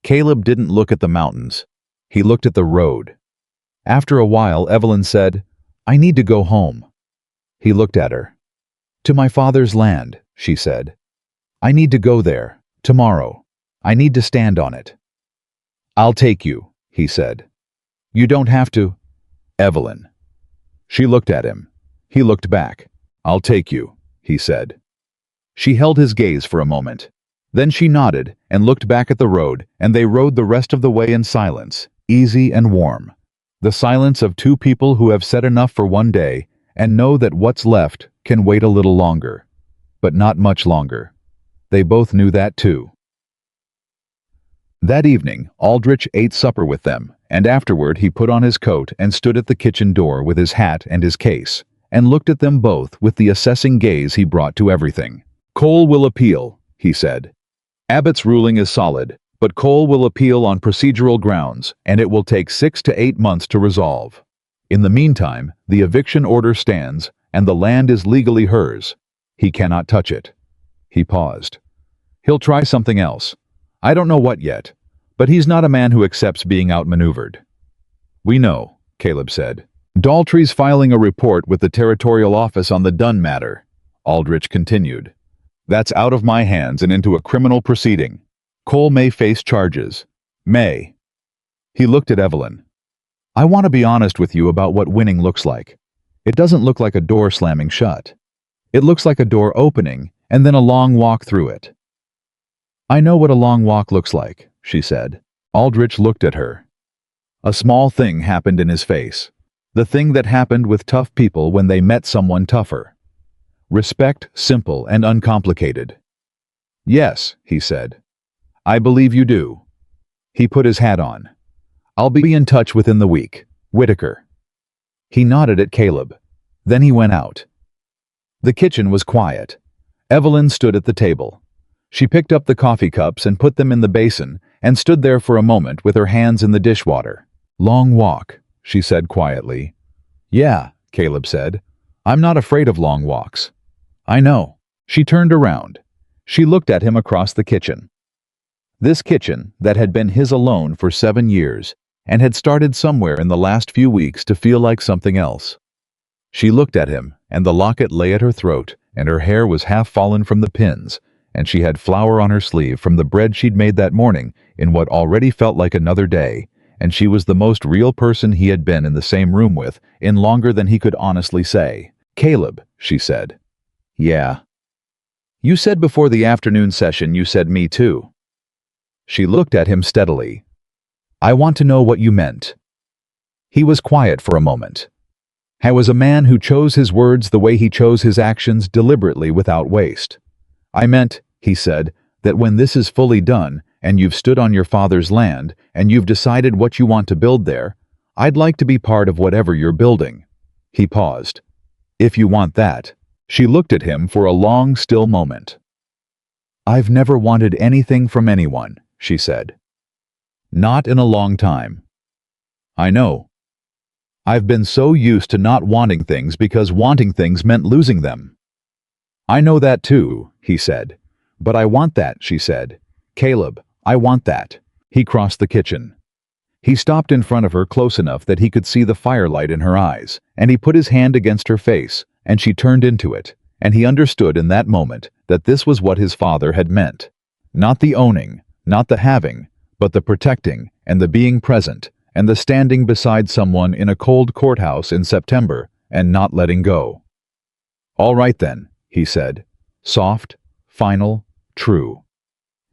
Caleb didn't look at the mountains. He looked at the road. After a while, Evelyn said, I need to go home. He looked at her. To my father's land, she said. I need to go there, tomorrow. I need to stand on it. I'll take you, he said. You don't have to. Evelyn. She looked at him. He looked back. I'll take you, he said. She held his gaze for a moment. Then she nodded and looked back at the road, and they rode the rest of the way in silence, easy and warm. The silence of two people who have said enough for one day and know that what's left can wait a little longer. But not much longer. They both knew that too. That evening, Aldrich ate supper with them, and afterward he put on his coat and stood at the kitchen door with his hat and his case, and looked at them both with the assessing gaze he brought to everything. Cole will appeal, he said. Abbott's ruling is solid, but Cole will appeal on procedural grounds, and it will take 6 to 8 months to resolve. In the meantime, the eviction order stands, and the land is legally hers. He cannot touch it. He paused. He'll try something else. I don't know what yet, but he's not a man who accepts being outmaneuvered. We know, Caleb said. Daltrey's filing a report with the territorial office on the Dunn matter, Aldrich continued. That's out of my hands and into a criminal proceeding. Cole may face charges. May. He looked at Evelyn. I want to be honest with you about what winning looks like. It doesn't look like a door slamming shut. It looks like a door opening and then a long walk through it. I know what a long walk looks like, she said. Aldrich looked at her. A small thing happened in his face. The thing that happened with tough people when they met someone tougher. Respect, simple and uncomplicated. Yes, he said. I believe you do. He put his hat on. I'll be in touch within the week. Whitaker. He nodded at Caleb. Then he went out. The kitchen was quiet. Evelyn stood at the table. She picked up the coffee cups and put them in the basin and stood there for a moment with her hands in the dishwater. Long walk, she said quietly. Yeah, Caleb said. I'm not afraid of long walks. I know. She turned around. She looked at him across the kitchen. This kitchen, that had been his alone for 7 years, and had started somewhere in the last few weeks to feel like something else. She looked at him, and the locket lay at her throat, and her hair was half fallen from the pins, and she had flour on her sleeve from the bread she'd made that morning in what already felt like another day, and she was the most real person he had been in the same room with in longer than he could honestly say. Caleb, she said. Yeah. You said before the afternoon session you said me too. She looked at him steadily. I want to know what you meant. He was quiet for a moment. I was a man who chose his words the way he chose his actions deliberately without waste. I meant, he said, that when this is fully done, and you've stood on your father's land, and you've decided what you want to build there, I'd like to be part of whatever you're building. He paused. If you want that. She looked at him for a long, still moment. I've never wanted anything from anyone, she said. Not in a long time. I know. I've been so used to not wanting things because wanting things meant losing them. I know that too, he said. But I want that, she said. Caleb, I want that. He crossed the kitchen. He stopped in front of her close enough that he could see the firelight in her eyes, and he put his hand against her face, and she turned into it, and he understood in that moment that this was what his father had meant. Not the owning, not the having, but the protecting, and the being present, and the standing beside someone in a cold courthouse in September, and not letting go. "All right then," he said. Soft, final, true.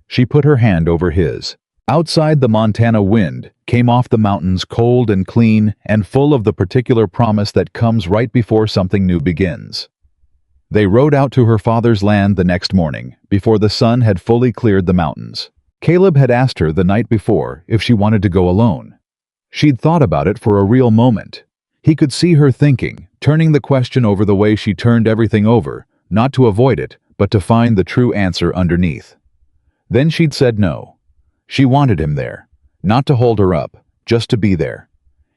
She put her hand over his. Outside, the Montana wind came off the mountains cold and clean and full of the particular promise that comes right before something new begins. They rode out to her father's land the next morning, before the sun had fully cleared the mountains. Caleb had asked her the night before if she wanted to go alone. She'd thought about it for a real moment. He could see her thinking, turning the question over the way she turned everything over, not to avoid it, but to find the true answer underneath. Then she'd said no. She wanted him there, not to hold her up, just to be there.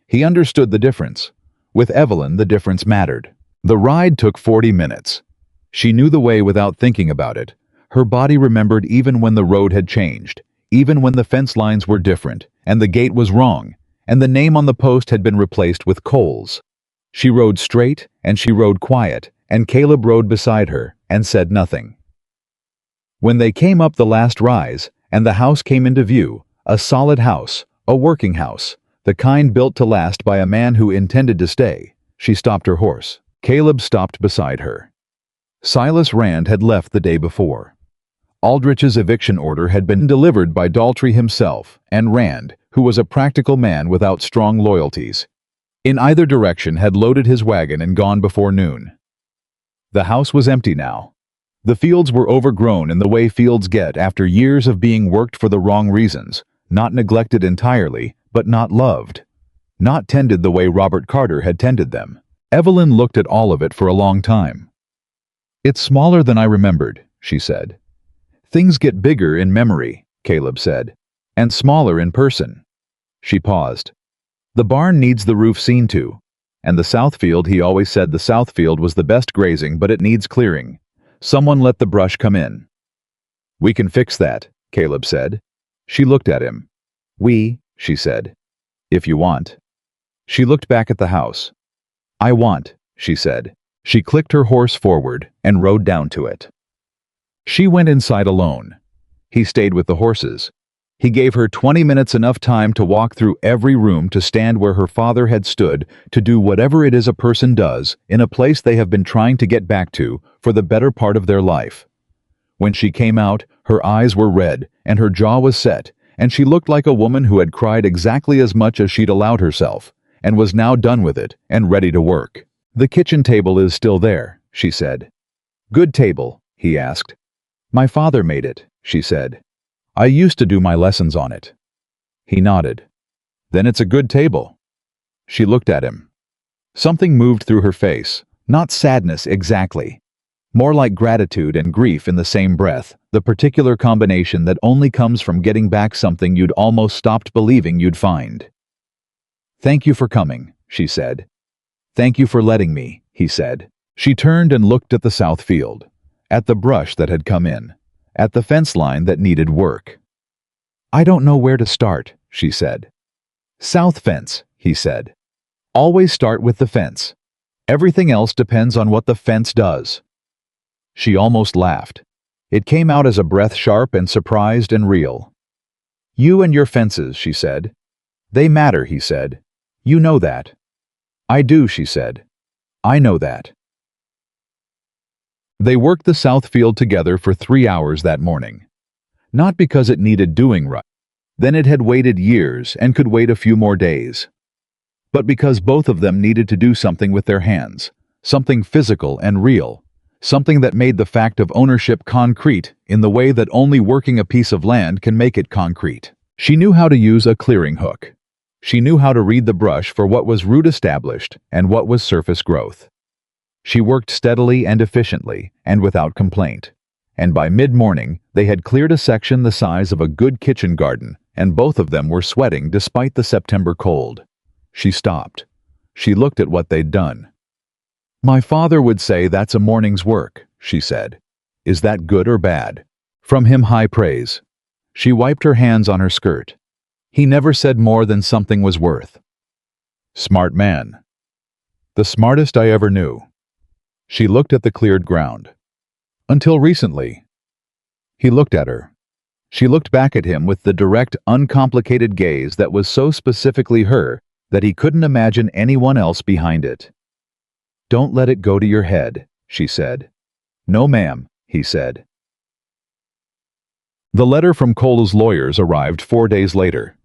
He understood the difference. With Evelyn, the difference mattered. The ride took 40 minutes. She knew the way without thinking about it. Her body remembered even when the road had changed, even when the fence lines were different, and the gate was wrong, and the name on the post had been replaced with Coles. She rode straight, and she rode quiet, and Caleb rode beside her, and said nothing. When they came up the last rise, and the house came into view, a solid house, a working house, the kind built to last by a man who intended to stay, she stopped her horse. Caleb stopped beside her. Silas Rand had left the day before. Aldrich's eviction order had been delivered by Daltrey himself, and Rand, who was a practical man without strong loyalties, in either direction had loaded his wagon and gone before noon. The house was empty now. The fields were overgrown in the way fields get after years of being worked for the wrong reasons, not neglected entirely, but not loved. Not tended the way Robert Carter had tended them. Evelyn looked at all of it for a long time. "It's smaller than I remembered," she said. "Things get bigger in memory," Caleb said, "and smaller in person." She paused. "The barn needs the roof seen to. And the south field, he always said the south field was the best grazing, but it needs clearing. Someone let the brush come in." "We can fix that," Caleb said. She looked at him. She said. "If you want." She looked back at the house. "I want," she said. She clicked her horse forward and rode down to it. She went inside alone. He stayed with the horses. He gave her 20 minutes, enough time to walk through every room, to stand where her father had stood, to do whatever it is a person does in a place they have been trying to get back to for the better part of their life. When she came out, her eyes were red and her jaw was set, and she looked like a woman who had cried exactly as much as she'd allowed herself, and was now done with it and ready to work. "The kitchen table is still there," she said. "Good table?" he asked. "My father made it," she said. "I used to do my lessons on it." He nodded. "Then it's a good table." She looked at him. Something moved through her face, not sadness exactly, more like gratitude and grief in the same breath, the particular combination that only comes from getting back something you'd almost stopped believing you'd find. "Thank you for coming," she said. "Thank you for letting me," he said. She turned and looked at the south field, at the brush that had come in, at the fence line that needed work. "I don't know where to start," she said. "South fence," he said. "Always start with the fence. Everything else depends on what the fence does." She almost laughed. It came out as a breath, sharp and surprised and real. "You and your fences," she said. "They matter," he said. "You know that." "I do," she said. "I know that." They worked the south field together for 3 hours that morning. Not because it needed doing right, then it had waited years and could wait a few more days, but because both of them needed to do something with their hands, something physical and real, something that made the fact of ownership concrete in the way that only working a piece of land can make it concrete. She knew how to use a clearing hook. She knew how to read the brush for what was root established and what was surface growth. She worked steadily and efficiently and without complaint, and by mid-morning they had cleared a section the size of a good kitchen garden, and both of them were sweating despite the September cold. She stopped. She looked at what they'd done. "My father would say that's a morning's work," she said. "Is that good or bad?" From him high praise. She wiped her hands on her skirt. He never said more than something was worth. Smart man. The smartest I ever knew. She looked at the cleared ground. Until recently. He looked at her. She looked back at him with the direct, uncomplicated gaze that was so specifically her that he couldn't imagine anyone else behind it. Don't let it go to your head, she said. No, ma'am, he said. The letter from Cole's lawyers arrived 4 days later.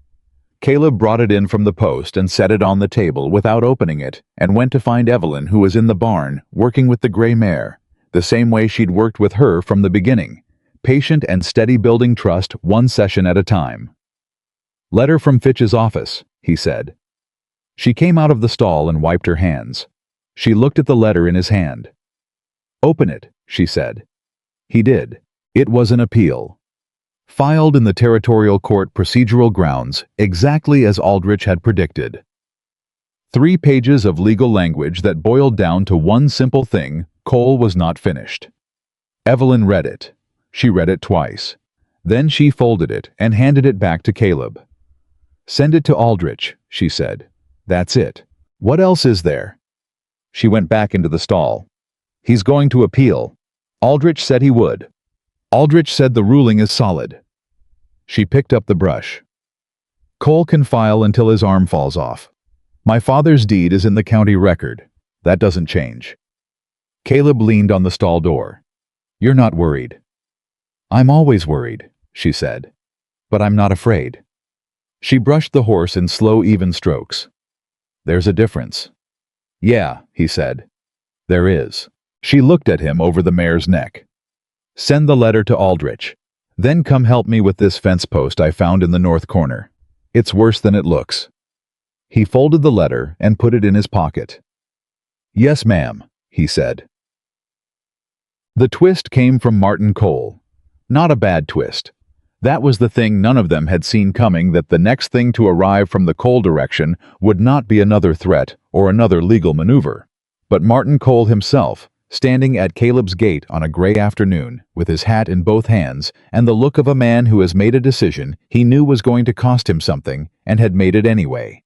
Caleb brought it in from the post and set it on the table without opening it and went to find Evelyn, who was in the barn, working with the gray mare, the same way she'd worked with her from the beginning, patient and steady, building trust one session at a time. Letter from Fitch's office, he said. She came out of the stall and wiped her hands. She looked at the letter in his hand. Open it, she said. He did. It was an appeal. Filed in the territorial court procedural grounds, exactly as Aldrich had predicted. 3 pages of legal language that boiled down to one simple thing: Cole was not finished. Evelyn read it. She read it twice. Then she folded it and handed it back to Caleb. Send it to Aldrich, she said. That's it. What else is there? She went back into the stall. He's going to appeal. Aldrich said he would. Aldrich said the ruling is solid. She picked up the brush. Cole can file until his arm falls off. My father's deed is in the county record. That doesn't change. Caleb leaned on the stall door. You're not worried. I'm always worried, she said. But I'm not afraid. She brushed the horse in slow, even strokes. There's a difference. Yeah, he said. There is. She looked at him over the mare's neck. Send the letter to Aldrich. Then come help me with this fence post I found in the north corner. It's worse than it looks. He folded the letter and put it in his pocket. Yes, ma'am, he said. The twist came from Martin Cole. Not a bad twist. That was the thing none of them had seen coming, that the next thing to arrive from the Cole direction would not be another threat or another legal maneuver, but Martin Cole himself, standing at Caleb's gate on a gray afternoon, with his hat in both hands and the look of a man who has made a decision he knew was going to cost him something and had made it anyway.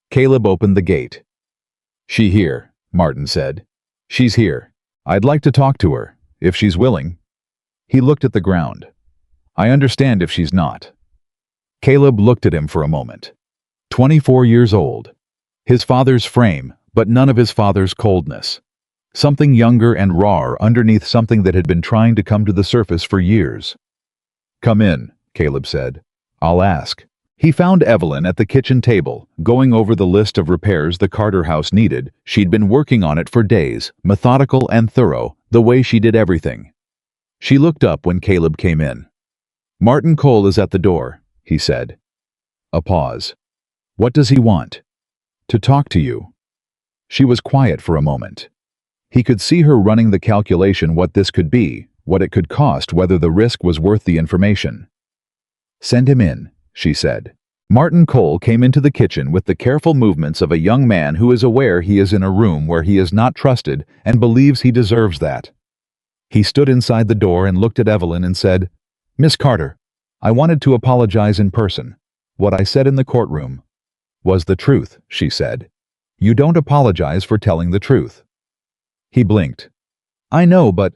Caleb opened the gate. She here, Martin said. She's here. I'd like to talk to her, if she's willing. He looked at the ground. I understand if she's not. Caleb looked at him for a moment. 24 years old. His father's frame, but none of his father's coldness. Something younger and raw underneath something that had been trying to come to the surface for years. Come in, Caleb said. I'll ask. He found Evelyn at the kitchen table, going over the list of repairs the Carter house needed. She'd been working on it for days, methodical and thorough, the way she did everything. She looked up when Caleb came in. Martin Cole is at the door, he said. A pause. What does he want? To talk to you. She was quiet for a moment. He could see her running the calculation what this could be, what it could cost, whether the risk was worth the information. Send him in, she said. Martin Cole came into the kitchen with the careful movements of a young man who is aware he is in a room where he is not trusted and believes he deserves that. He stood inside the door and looked at Evelyn and said, Miss Carter, I wanted to apologize in person. What I said in the courtroom was the truth, she said. You don't apologize for telling the truth. He blinked. I know, but...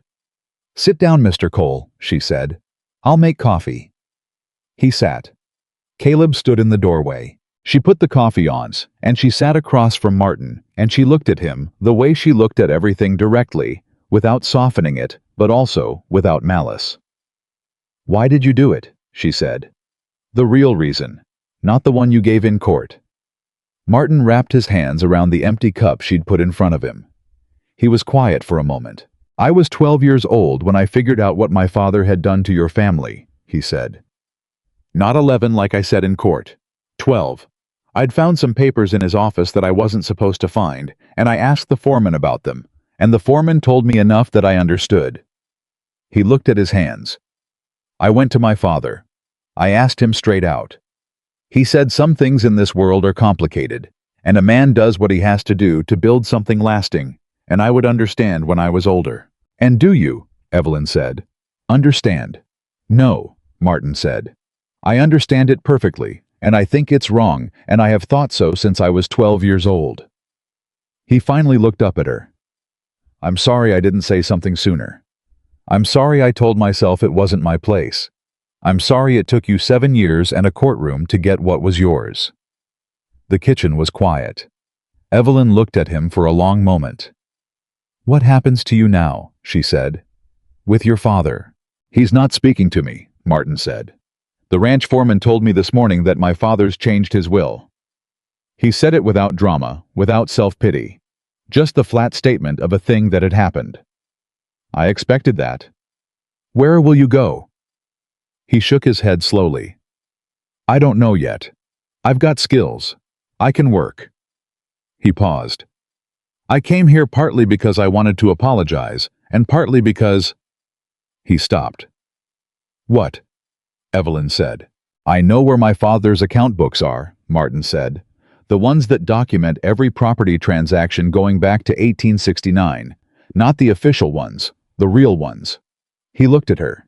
Sit down, Mr. Cole, she said. I'll make coffee. He sat. Caleb stood in the doorway. She put the coffee on, and she sat across from Martin, and she looked at him the way she looked at everything, directly, without softening it, but also without malice. Why did you do it? She said. The real reason, not the one you gave in court. Martin wrapped his hands around the empty cup she'd put in front of him. He was quiet for a moment. I was 12 years old when I figured out what my father had done to your family, he said. Not 11 like I said in court. 12. I'd found some papers in his office that I wasn't supposed to find, and I asked the foreman about them, and the foreman told me enough that I understood. He looked at his hands. I went to my father. I asked him straight out. He said some things in this world are complicated, and a man does what he has to do to build something lasting, and I would understand when I was older. And do you? Evelyn said. Understand? No, Martin said. I understand it perfectly, and I think it's wrong, and I have thought so since I was 12 years old. He finally looked up at her. I'm sorry I didn't say something sooner. I'm sorry I told myself it wasn't my place. I'm sorry it took you 7 years and a courtroom to get what was yours. The kitchen was quiet. Evelyn looked at him for a long moment. What happens to you now? She said. With your father. He's not speaking to me, Martin said. The ranch foreman told me this morning that my father's changed his will. He said it without drama, without self-pity. Just the flat statement of a thing that had happened. I expected that. Where will you go? He shook his head slowly. I don't know yet. I've got skills. I can work. He paused. I came here partly because I wanted to apologize, and partly because... He stopped. What? Evelyn said. I know where my father's account books are, Martin said. The ones that document every property transaction going back to 1869. Not the official ones, the real ones. He looked at her.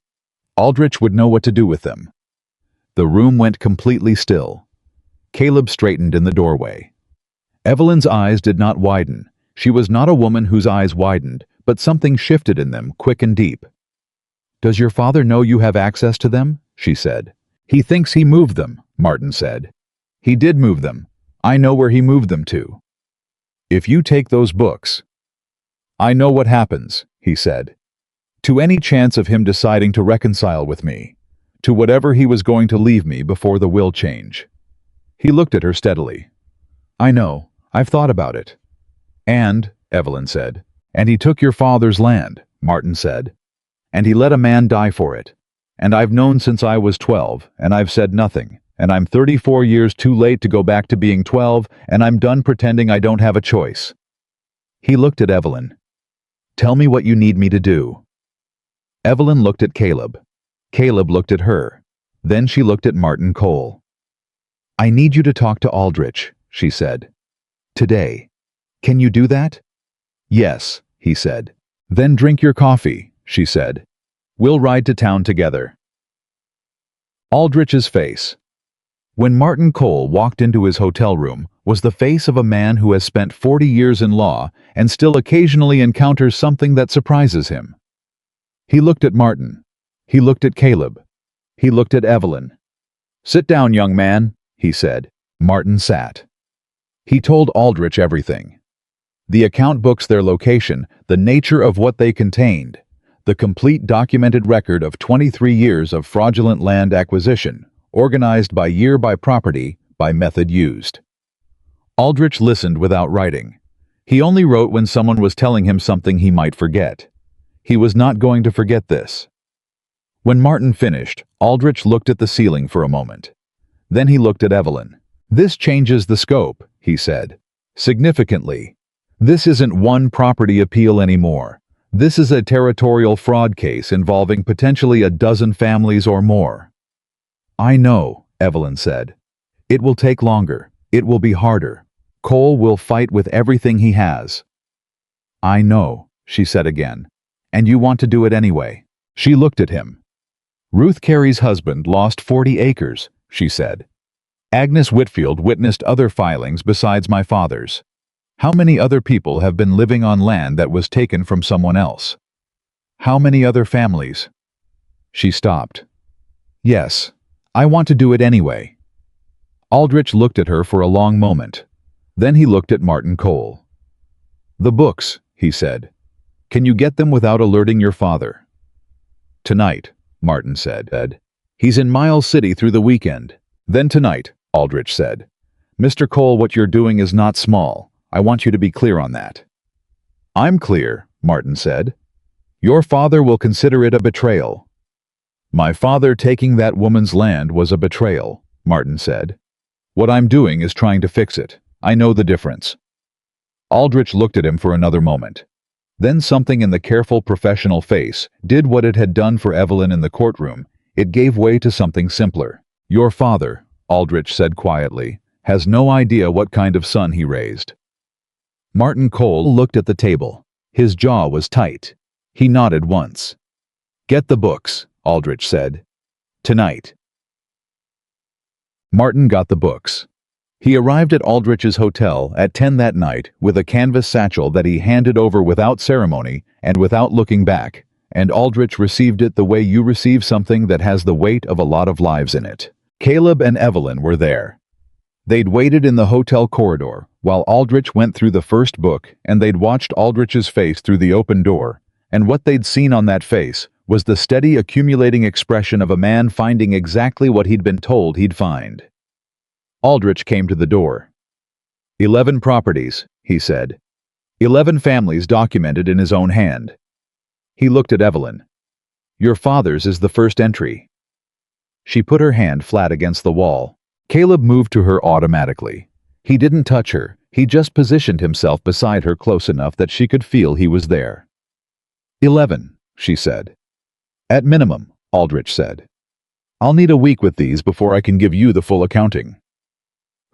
Aldrich would know what to do with them. The room went completely still. Caleb straightened in the doorway. Evelyn's eyes did not widen. She was not a woman whose eyes widened, but something shifted in them, quick and deep. Does your father know you have access to them? She said. He thinks he moved them, Martin said. He did move them. I know where he moved them to. If you take those books... I know what happens, he said. To any chance of him deciding to reconcile with me. To whatever he was going to leave me before the will change. He looked at her steadily. I know. I've thought about it. And, Evelyn said, and he took your father's land, Martin said. And he let a man die for it. And I've known since I was 12, and I've said nothing. And I'm 34 years too late to go back to being 12, and I'm done pretending I don't have a choice. He looked at Evelyn. Tell me what you need me to do. Evelyn looked at Caleb. Caleb looked at her. Then she looked at Martin Cole. I need you to talk to Aldrich, she said. Today. Can you do that? Yes, he said. Then drink your coffee, she said. We'll ride to town together. Aldrich's face. When Martin Cole walked into his hotel room, was the face of a man who has spent 40 years in law and still occasionally encounters something that surprises him. He looked at Martin. He looked at Caleb. He looked at Evelyn. Sit down, young man, he said. Martin sat. He told Aldrich everything. The account books, their location, the nature of what they contained, the complete documented record of 23 years of fraudulent land acquisition, organized by year, by property, by method used. Aldrich listened without writing. He only wrote when someone was telling him something he might forget. He was not going to forget this. When Martin finished, Aldrich looked at the ceiling for a moment. Then he looked at Evelyn. This changes the scope, he said. Significantly. This isn't one property appeal anymore. This is a territorial fraud case involving potentially a dozen families or more. I know, Evelyn said. It will take longer. It will be harder. Cole will fight with everything he has. I know, she said again. And you want to do it anyway. She looked at him. Ruth Carey's husband lost 40 acres, she said. Agnes Whitfield witnessed other filings besides my father's. How many other people have been living on land that was taken from someone else? How many other families? She stopped. Yes, I want to do it anyway. Aldrich looked at her for a long moment. Then he looked at Martin Cole. The books, he said. Can you get them without alerting your father? Tonight, Martin said. He's in Miles City through the weekend. Then tonight, Aldrich said. Mr. Cole, what you're doing is not small. I want you to be clear on that. I'm clear, Martin said. Your father will consider it a betrayal. My father taking that woman's land was a betrayal, Martin said. What I'm doing is trying to fix it. I know the difference. Aldrich looked at him for another moment. Then something in the careful professional face did what it had done for Evelyn in the courtroom. It gave way to something simpler. Your father, Aldrich said quietly, has no idea what kind of son he raised. Martin Cole looked at the table. His jaw was tight. He nodded once. Get the books, Aldrich said. Tonight. Martin got the books. He arrived at Aldrich's hotel at 10 that night with a canvas satchel that he handed over without ceremony and without looking back, and Aldrich received it the way you receive something that has the weight of a lot of lives in it. Caleb and Evelyn were there. They'd waited in the hotel corridor while Aldrich went through the first book, and they'd watched Aldrich's face through the open door, and what they'd seen on that face was the steady accumulating expression of a man finding exactly what he'd been told he'd find. Aldrich came to the door. 11 properties, he said. 11 families documented in his own hand. He looked at Evelyn. Your father's is the first entry. She put her hand flat against the wall. Caleb moved to her automatically. He didn't touch her, he just positioned himself beside her close enough that she could feel he was there. 11, she said. At minimum, Aldrich said. I'll need a week with these before I can give you the full accounting.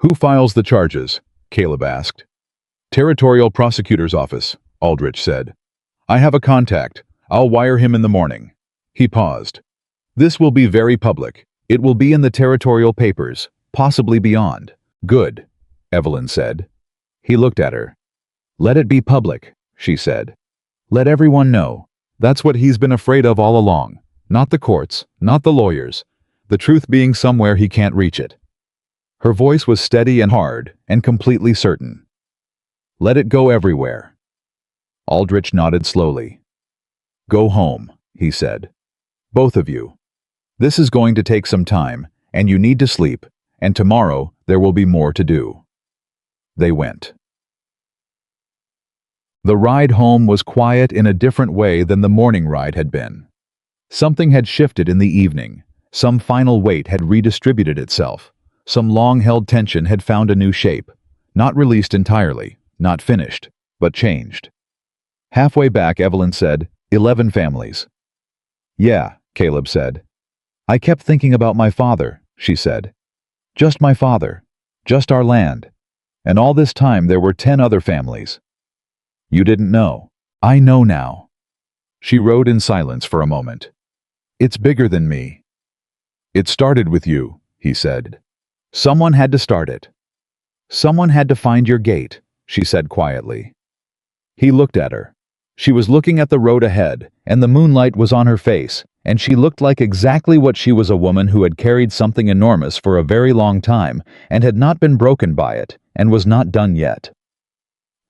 Who files the charges? Caleb asked. Territorial Prosecutor's Office, Aldrich said. I have a contact. I'll wire him in the morning. He paused. This will be very public. It will be in the territorial papers, possibly beyond. Good, Evelyn said. He looked at her. Let it be public, she said. Let everyone know. That's what he's been afraid of all along. Not the courts, not the lawyers. The truth being somewhere he can't reach it. Her voice was steady and hard, and completely certain. Let it go everywhere. Aldrich nodded slowly. Go home, he said. Both of you. This is going to take some time, and you need to sleep, and tomorrow there will be more to do. They went. The ride home was quiet in a different way than the morning ride had been. Something had shifted in the evening. Some final weight had redistributed itself. Some long-held tension had found a new shape. Not released entirely, not finished, but changed. Halfway back, Evelyn said, 11 families. Yeah, Caleb said. I kept thinking about my father, she said. Just my father. Just our land. And all this time there were 10 other families. You didn't know. I know now. She rode in silence for a moment. It's bigger than me. It started with you, he said. Someone had to start it. Someone had to find your gate, she said quietly. He looked at her. She was looking at the road ahead, and the moonlight was on her face, and she looked like exactly what she was, a woman who had carried something enormous for a very long time and had not been broken by it and was not done yet.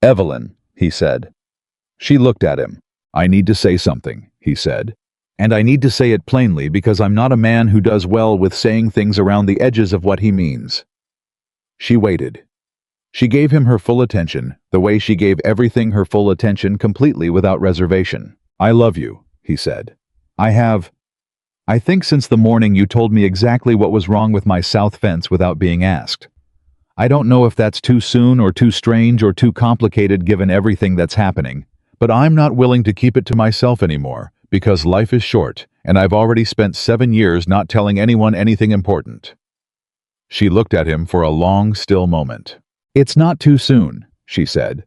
Evelyn, he said. She looked at him. I need to say something, he said. And I need to say it plainly because I'm not a man who does well with saying things around the edges of what he means. She waited. She gave him her full attention, the way she gave everything her full attention, completely without reservation. I love you, he said. I think since the morning you told me exactly what was wrong with my south fence without being asked. I don't know if that's too soon or too strange or too complicated given everything that's happening, but I'm not willing to keep it to myself anymore. Because life is short, and I've already spent 7 years not telling anyone anything important. She looked at him for a long, still moment. It's not too soon, she said.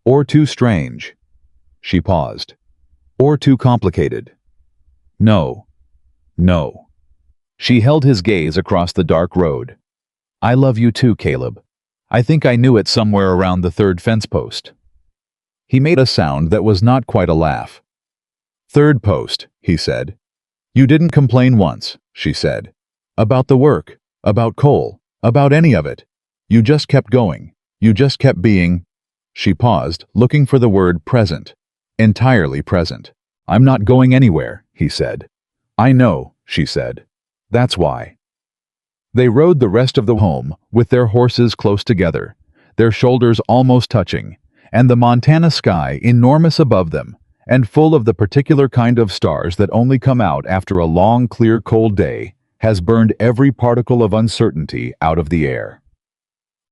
Or too strange. She paused. Or too complicated. No. No. She held his gaze across the dark road. I love you too, Caleb. I think I knew it somewhere around the 3rd fence post. He made a sound that was not quite a laugh. 3rd post, he said. You didn't complain once, she said. About the work, about Cole, about any of it. You just kept going. You just kept being. She paused, looking for the word present. Entirely present. I'm not going anywhere, he said. I know, she said. That's why. They rode the rest of the home, with their horses close together, their shoulders almost touching, and the Montana sky enormous above them, and full of the particular kind of stars that only come out after a long, clear, cold day, has burned every particle of uncertainty out of the air.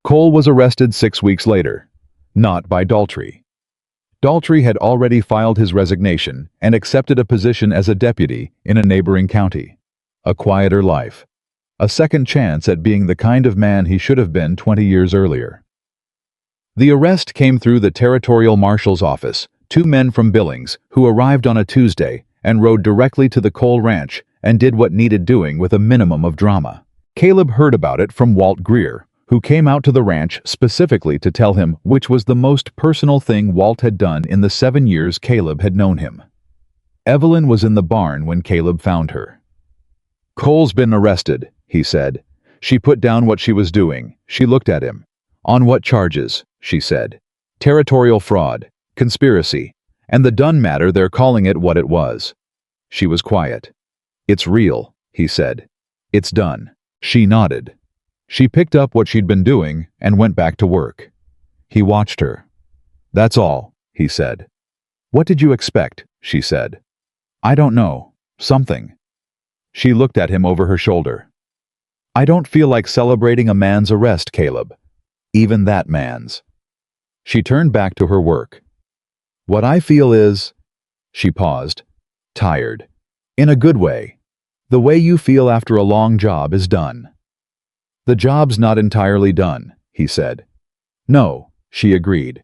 Cole was arrested 6 weeks later, not by Daltrey. Daltrey had already filed his resignation and accepted a position as a deputy in a neighboring county. A quieter life. A second chance at being the kind of man he should have been 20 years earlier. The arrest came through the territorial marshal's office, 2 men from Billings who arrived on a Tuesday and rode directly to the Cole ranch and did what needed doing with a minimum of drama. Caleb heard about it from Walt Greer, who came out to the ranch specifically to tell him which was the most personal thing Walt had done in the 7 years Caleb had known him. Evelyn was in the barn when Caleb found her. "Cole's been arrested," he said. She put down what she was doing. She looked at him. "On what charges?" she said. "Territorial fraud, conspiracy, and the done matter, they're calling it what it was." She was quiet. "It's real," he said. "It's done." She nodded. She picked up what she'd been doing and went back to work. He watched her. "That's all," he said. "What did you expect?" she said. "I don't know. Something." She looked at him over her shoulder. "I don't feel like celebrating a man's arrest, Caleb. Even that man's." She turned back to her work. "What I feel is—" She paused. "Tired. In a good way. The way you feel after a long job is done." "The job's not entirely done," he said. "No," she agreed.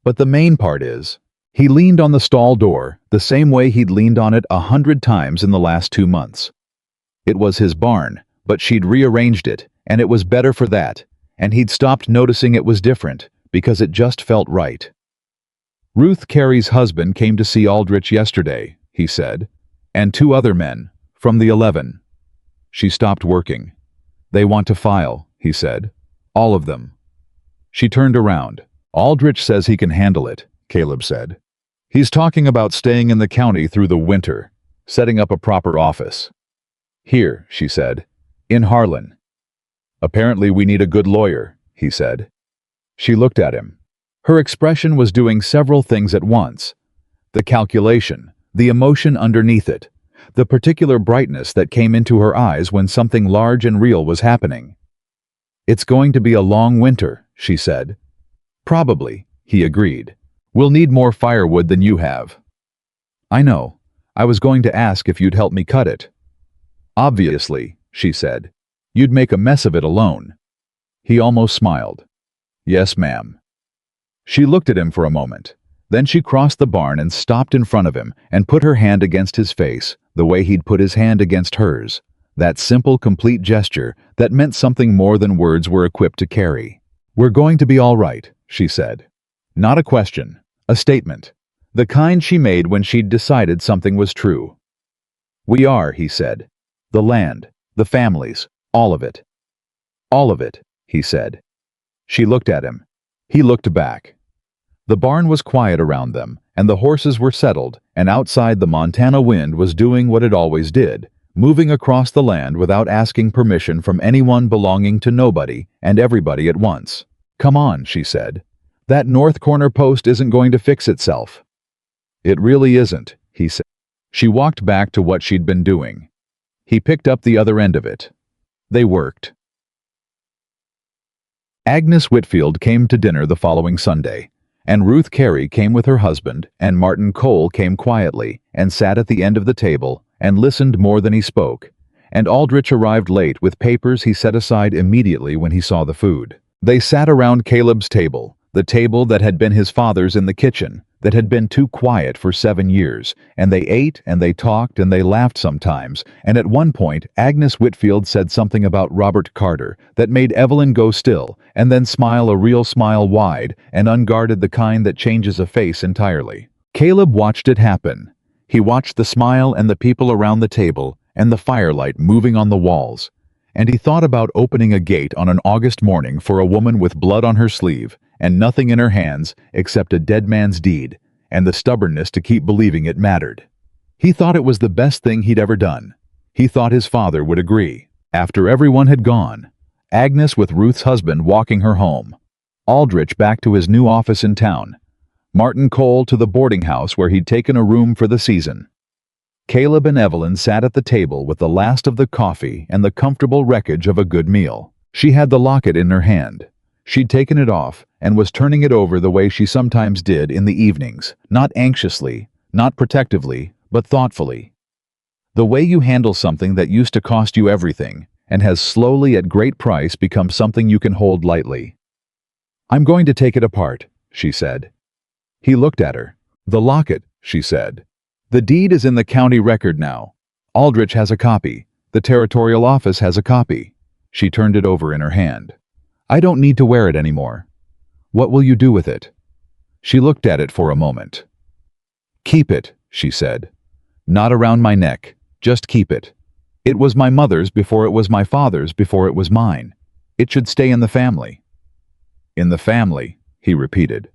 "But the main part is—" He leaned on the stall door, the same way he'd leaned on it 100 times in the last 2 months. It was his barn, but she'd rearranged it, and it was better for that, and he'd stopped noticing it was different, because it just felt right. "Ruth Carey's husband came to see Aldrich yesterday," he said, "and 2 other men, from the 11. She stopped working. "They want to file," he said. "All of them." She turned around. "Aldrich says he can handle it," Caleb said. "He's talking about staying in the county through the winter, setting up a proper office." "Here," she said, "in Harlan." "Apparently we need a good lawyer," he said. She looked at him. Her expression was doing several things at once. The calculation, the emotion underneath it, the particular brightness that came into her eyes when something large and real was happening. "It's going to be a long winter," she said. "Probably," he agreed. "We'll need more firewood than you have." "I know. I was going to ask if you'd help me cut it." "Obviously," she said. "You'd make a mess of it alone." He almost smiled. "Yes, ma'am." She looked at him for a moment. Then she crossed the barn and stopped in front of him and put her hand against his face, the way he'd put his hand against hers. That simple, complete gesture that meant something more than words were equipped to carry. "We're going to be all right," she said. Not a question, a statement. The kind she made when she'd decided something was true. "We are," he said. "The land, the families, all of it." "All of it," he said. She looked at him. He looked back. The barn was quiet around them, and the horses were settled, and outside the Montana wind was doing what it always did, moving across the land without asking permission from anyone belonging to nobody and everybody at once. "Come on," she said. "That north corner post isn't going to fix itself." "It really isn't," he said. She walked back to what she'd been doing. He picked up the other end of it. They worked. Agnes Whitfield came to dinner the following Sunday, and Ruth Carey came with her husband, and Martin Cole came quietly and sat at the end of the table and listened more than he spoke, and Aldrich arrived late with papers he set aside immediately when he saw the food. They sat around Caleb's table, the table that had been his father's in the kitchen, that had been too quiet for 7 years, and they ate and they talked and they laughed sometimes, and at one point Agnes Whitfield said something about Robert Carter that made Evelyn go still and then smile a real smile wide and unguarded, the kind that changes a face entirely. Caleb watched it happen. He watched the smile and the people around the table and the firelight moving on the walls, and he thought about opening a gate on an August morning for a woman with blood on her sleeve and nothing in her hands except a dead man's deed, and the stubbornness to keep believing it mattered. He thought it was the best thing he'd ever done. He thought his father would agree. After everyone had gone, Agnes with Ruth's husband walking her home, Aldrich back to his new office in town, Martin Cole to the boarding house where he'd taken a room for the season. Caleb and Evelyn sat at the table with the last of the coffee and the comfortable wreckage of a good meal. She had the locket in her hand. She'd taken it off and was turning it over the way she sometimes did in the evenings, not anxiously, not protectively, but thoughtfully. The way you handle something that used to cost you everything and has slowly at great price become something you can hold lightly. "I'm going to take it apart," she said. He looked at her. "The locket," she said. "The deed is in the county record now. Aldrich has a copy. The territorial office has a copy. She turned it over in her hand. I don't need to wear it anymore. What will you do with it? She looked at it for a moment. Keep it, she said. Not around my neck, just keep it. It was my mother's before it was my father's before it was mine. It should stay in the family. In the family, he repeated.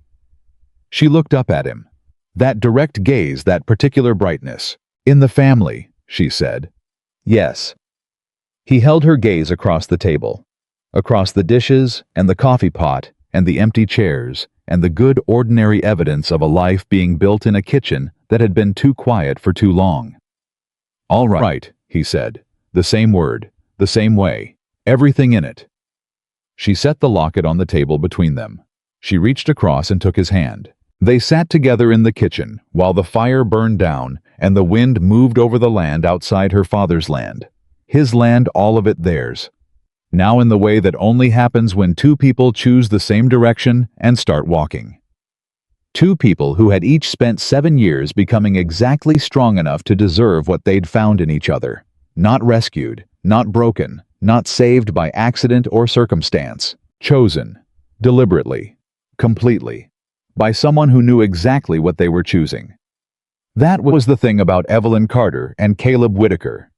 She looked up at him. That direct gaze, that particular brightness. In the family, she said. Yes. He held her gaze across the table, across the dishes and the coffee pot and the empty chairs and the good ordinary evidence of a life being built in a kitchen that had been too quiet for too long. All right, he said, the same word, the same way, everything in it. She set the locket on the table between them. She reached across and took his hand. They sat together in the kitchen while the fire burned down and the wind moved over the land outside her father's land. His land, all of it theirs. Now in the way that only happens when two people choose the same direction and start walking. Two people who had each spent 7 years becoming exactly strong enough to deserve what they'd found in each other. Not rescued, not broken, not saved by accident or circumstance. Chosen, deliberately, completely, by someone who knew exactly what they were choosing. That was the thing about Evelyn Carter and Caleb Whitaker.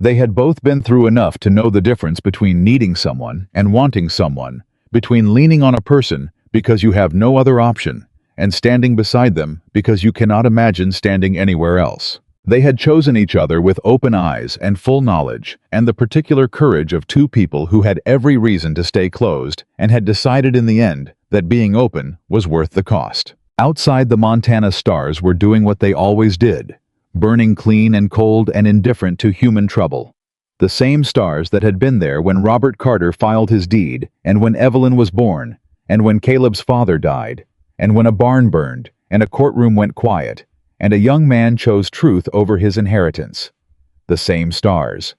They had both been through enough to know the difference between needing someone and wanting someone, between leaning on a person because you have no other option, and standing beside them because you cannot imagine standing anywhere else. They had chosen each other with open eyes and full knowledge, and the particular courage of two people who had every reason to stay closed and had decided in the end that being open was worth the cost. Outside, the Montana stars were doing what they always did, burning clean and cold and indifferent to human trouble. The same stars that had been there when Robert Carter filed his deed, and when Evelyn was born, and when Caleb's father died, and when a barn burned, and a courtroom went quiet, and a young man chose truth over his inheritance. The same stars.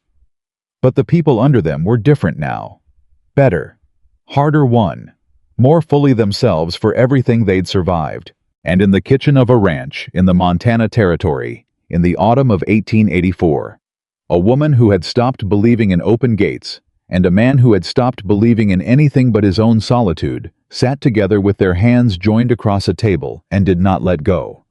But the people under them were different now. Better. Harder won. More fully themselves for everything they'd survived. And in the kitchen of a ranch in the Montana Territory, in the autumn of 1884, a woman who had stopped believing in open gates, and a man who had stopped believing in anything but his own solitude, sat together with their hands joined across a table and did not let go.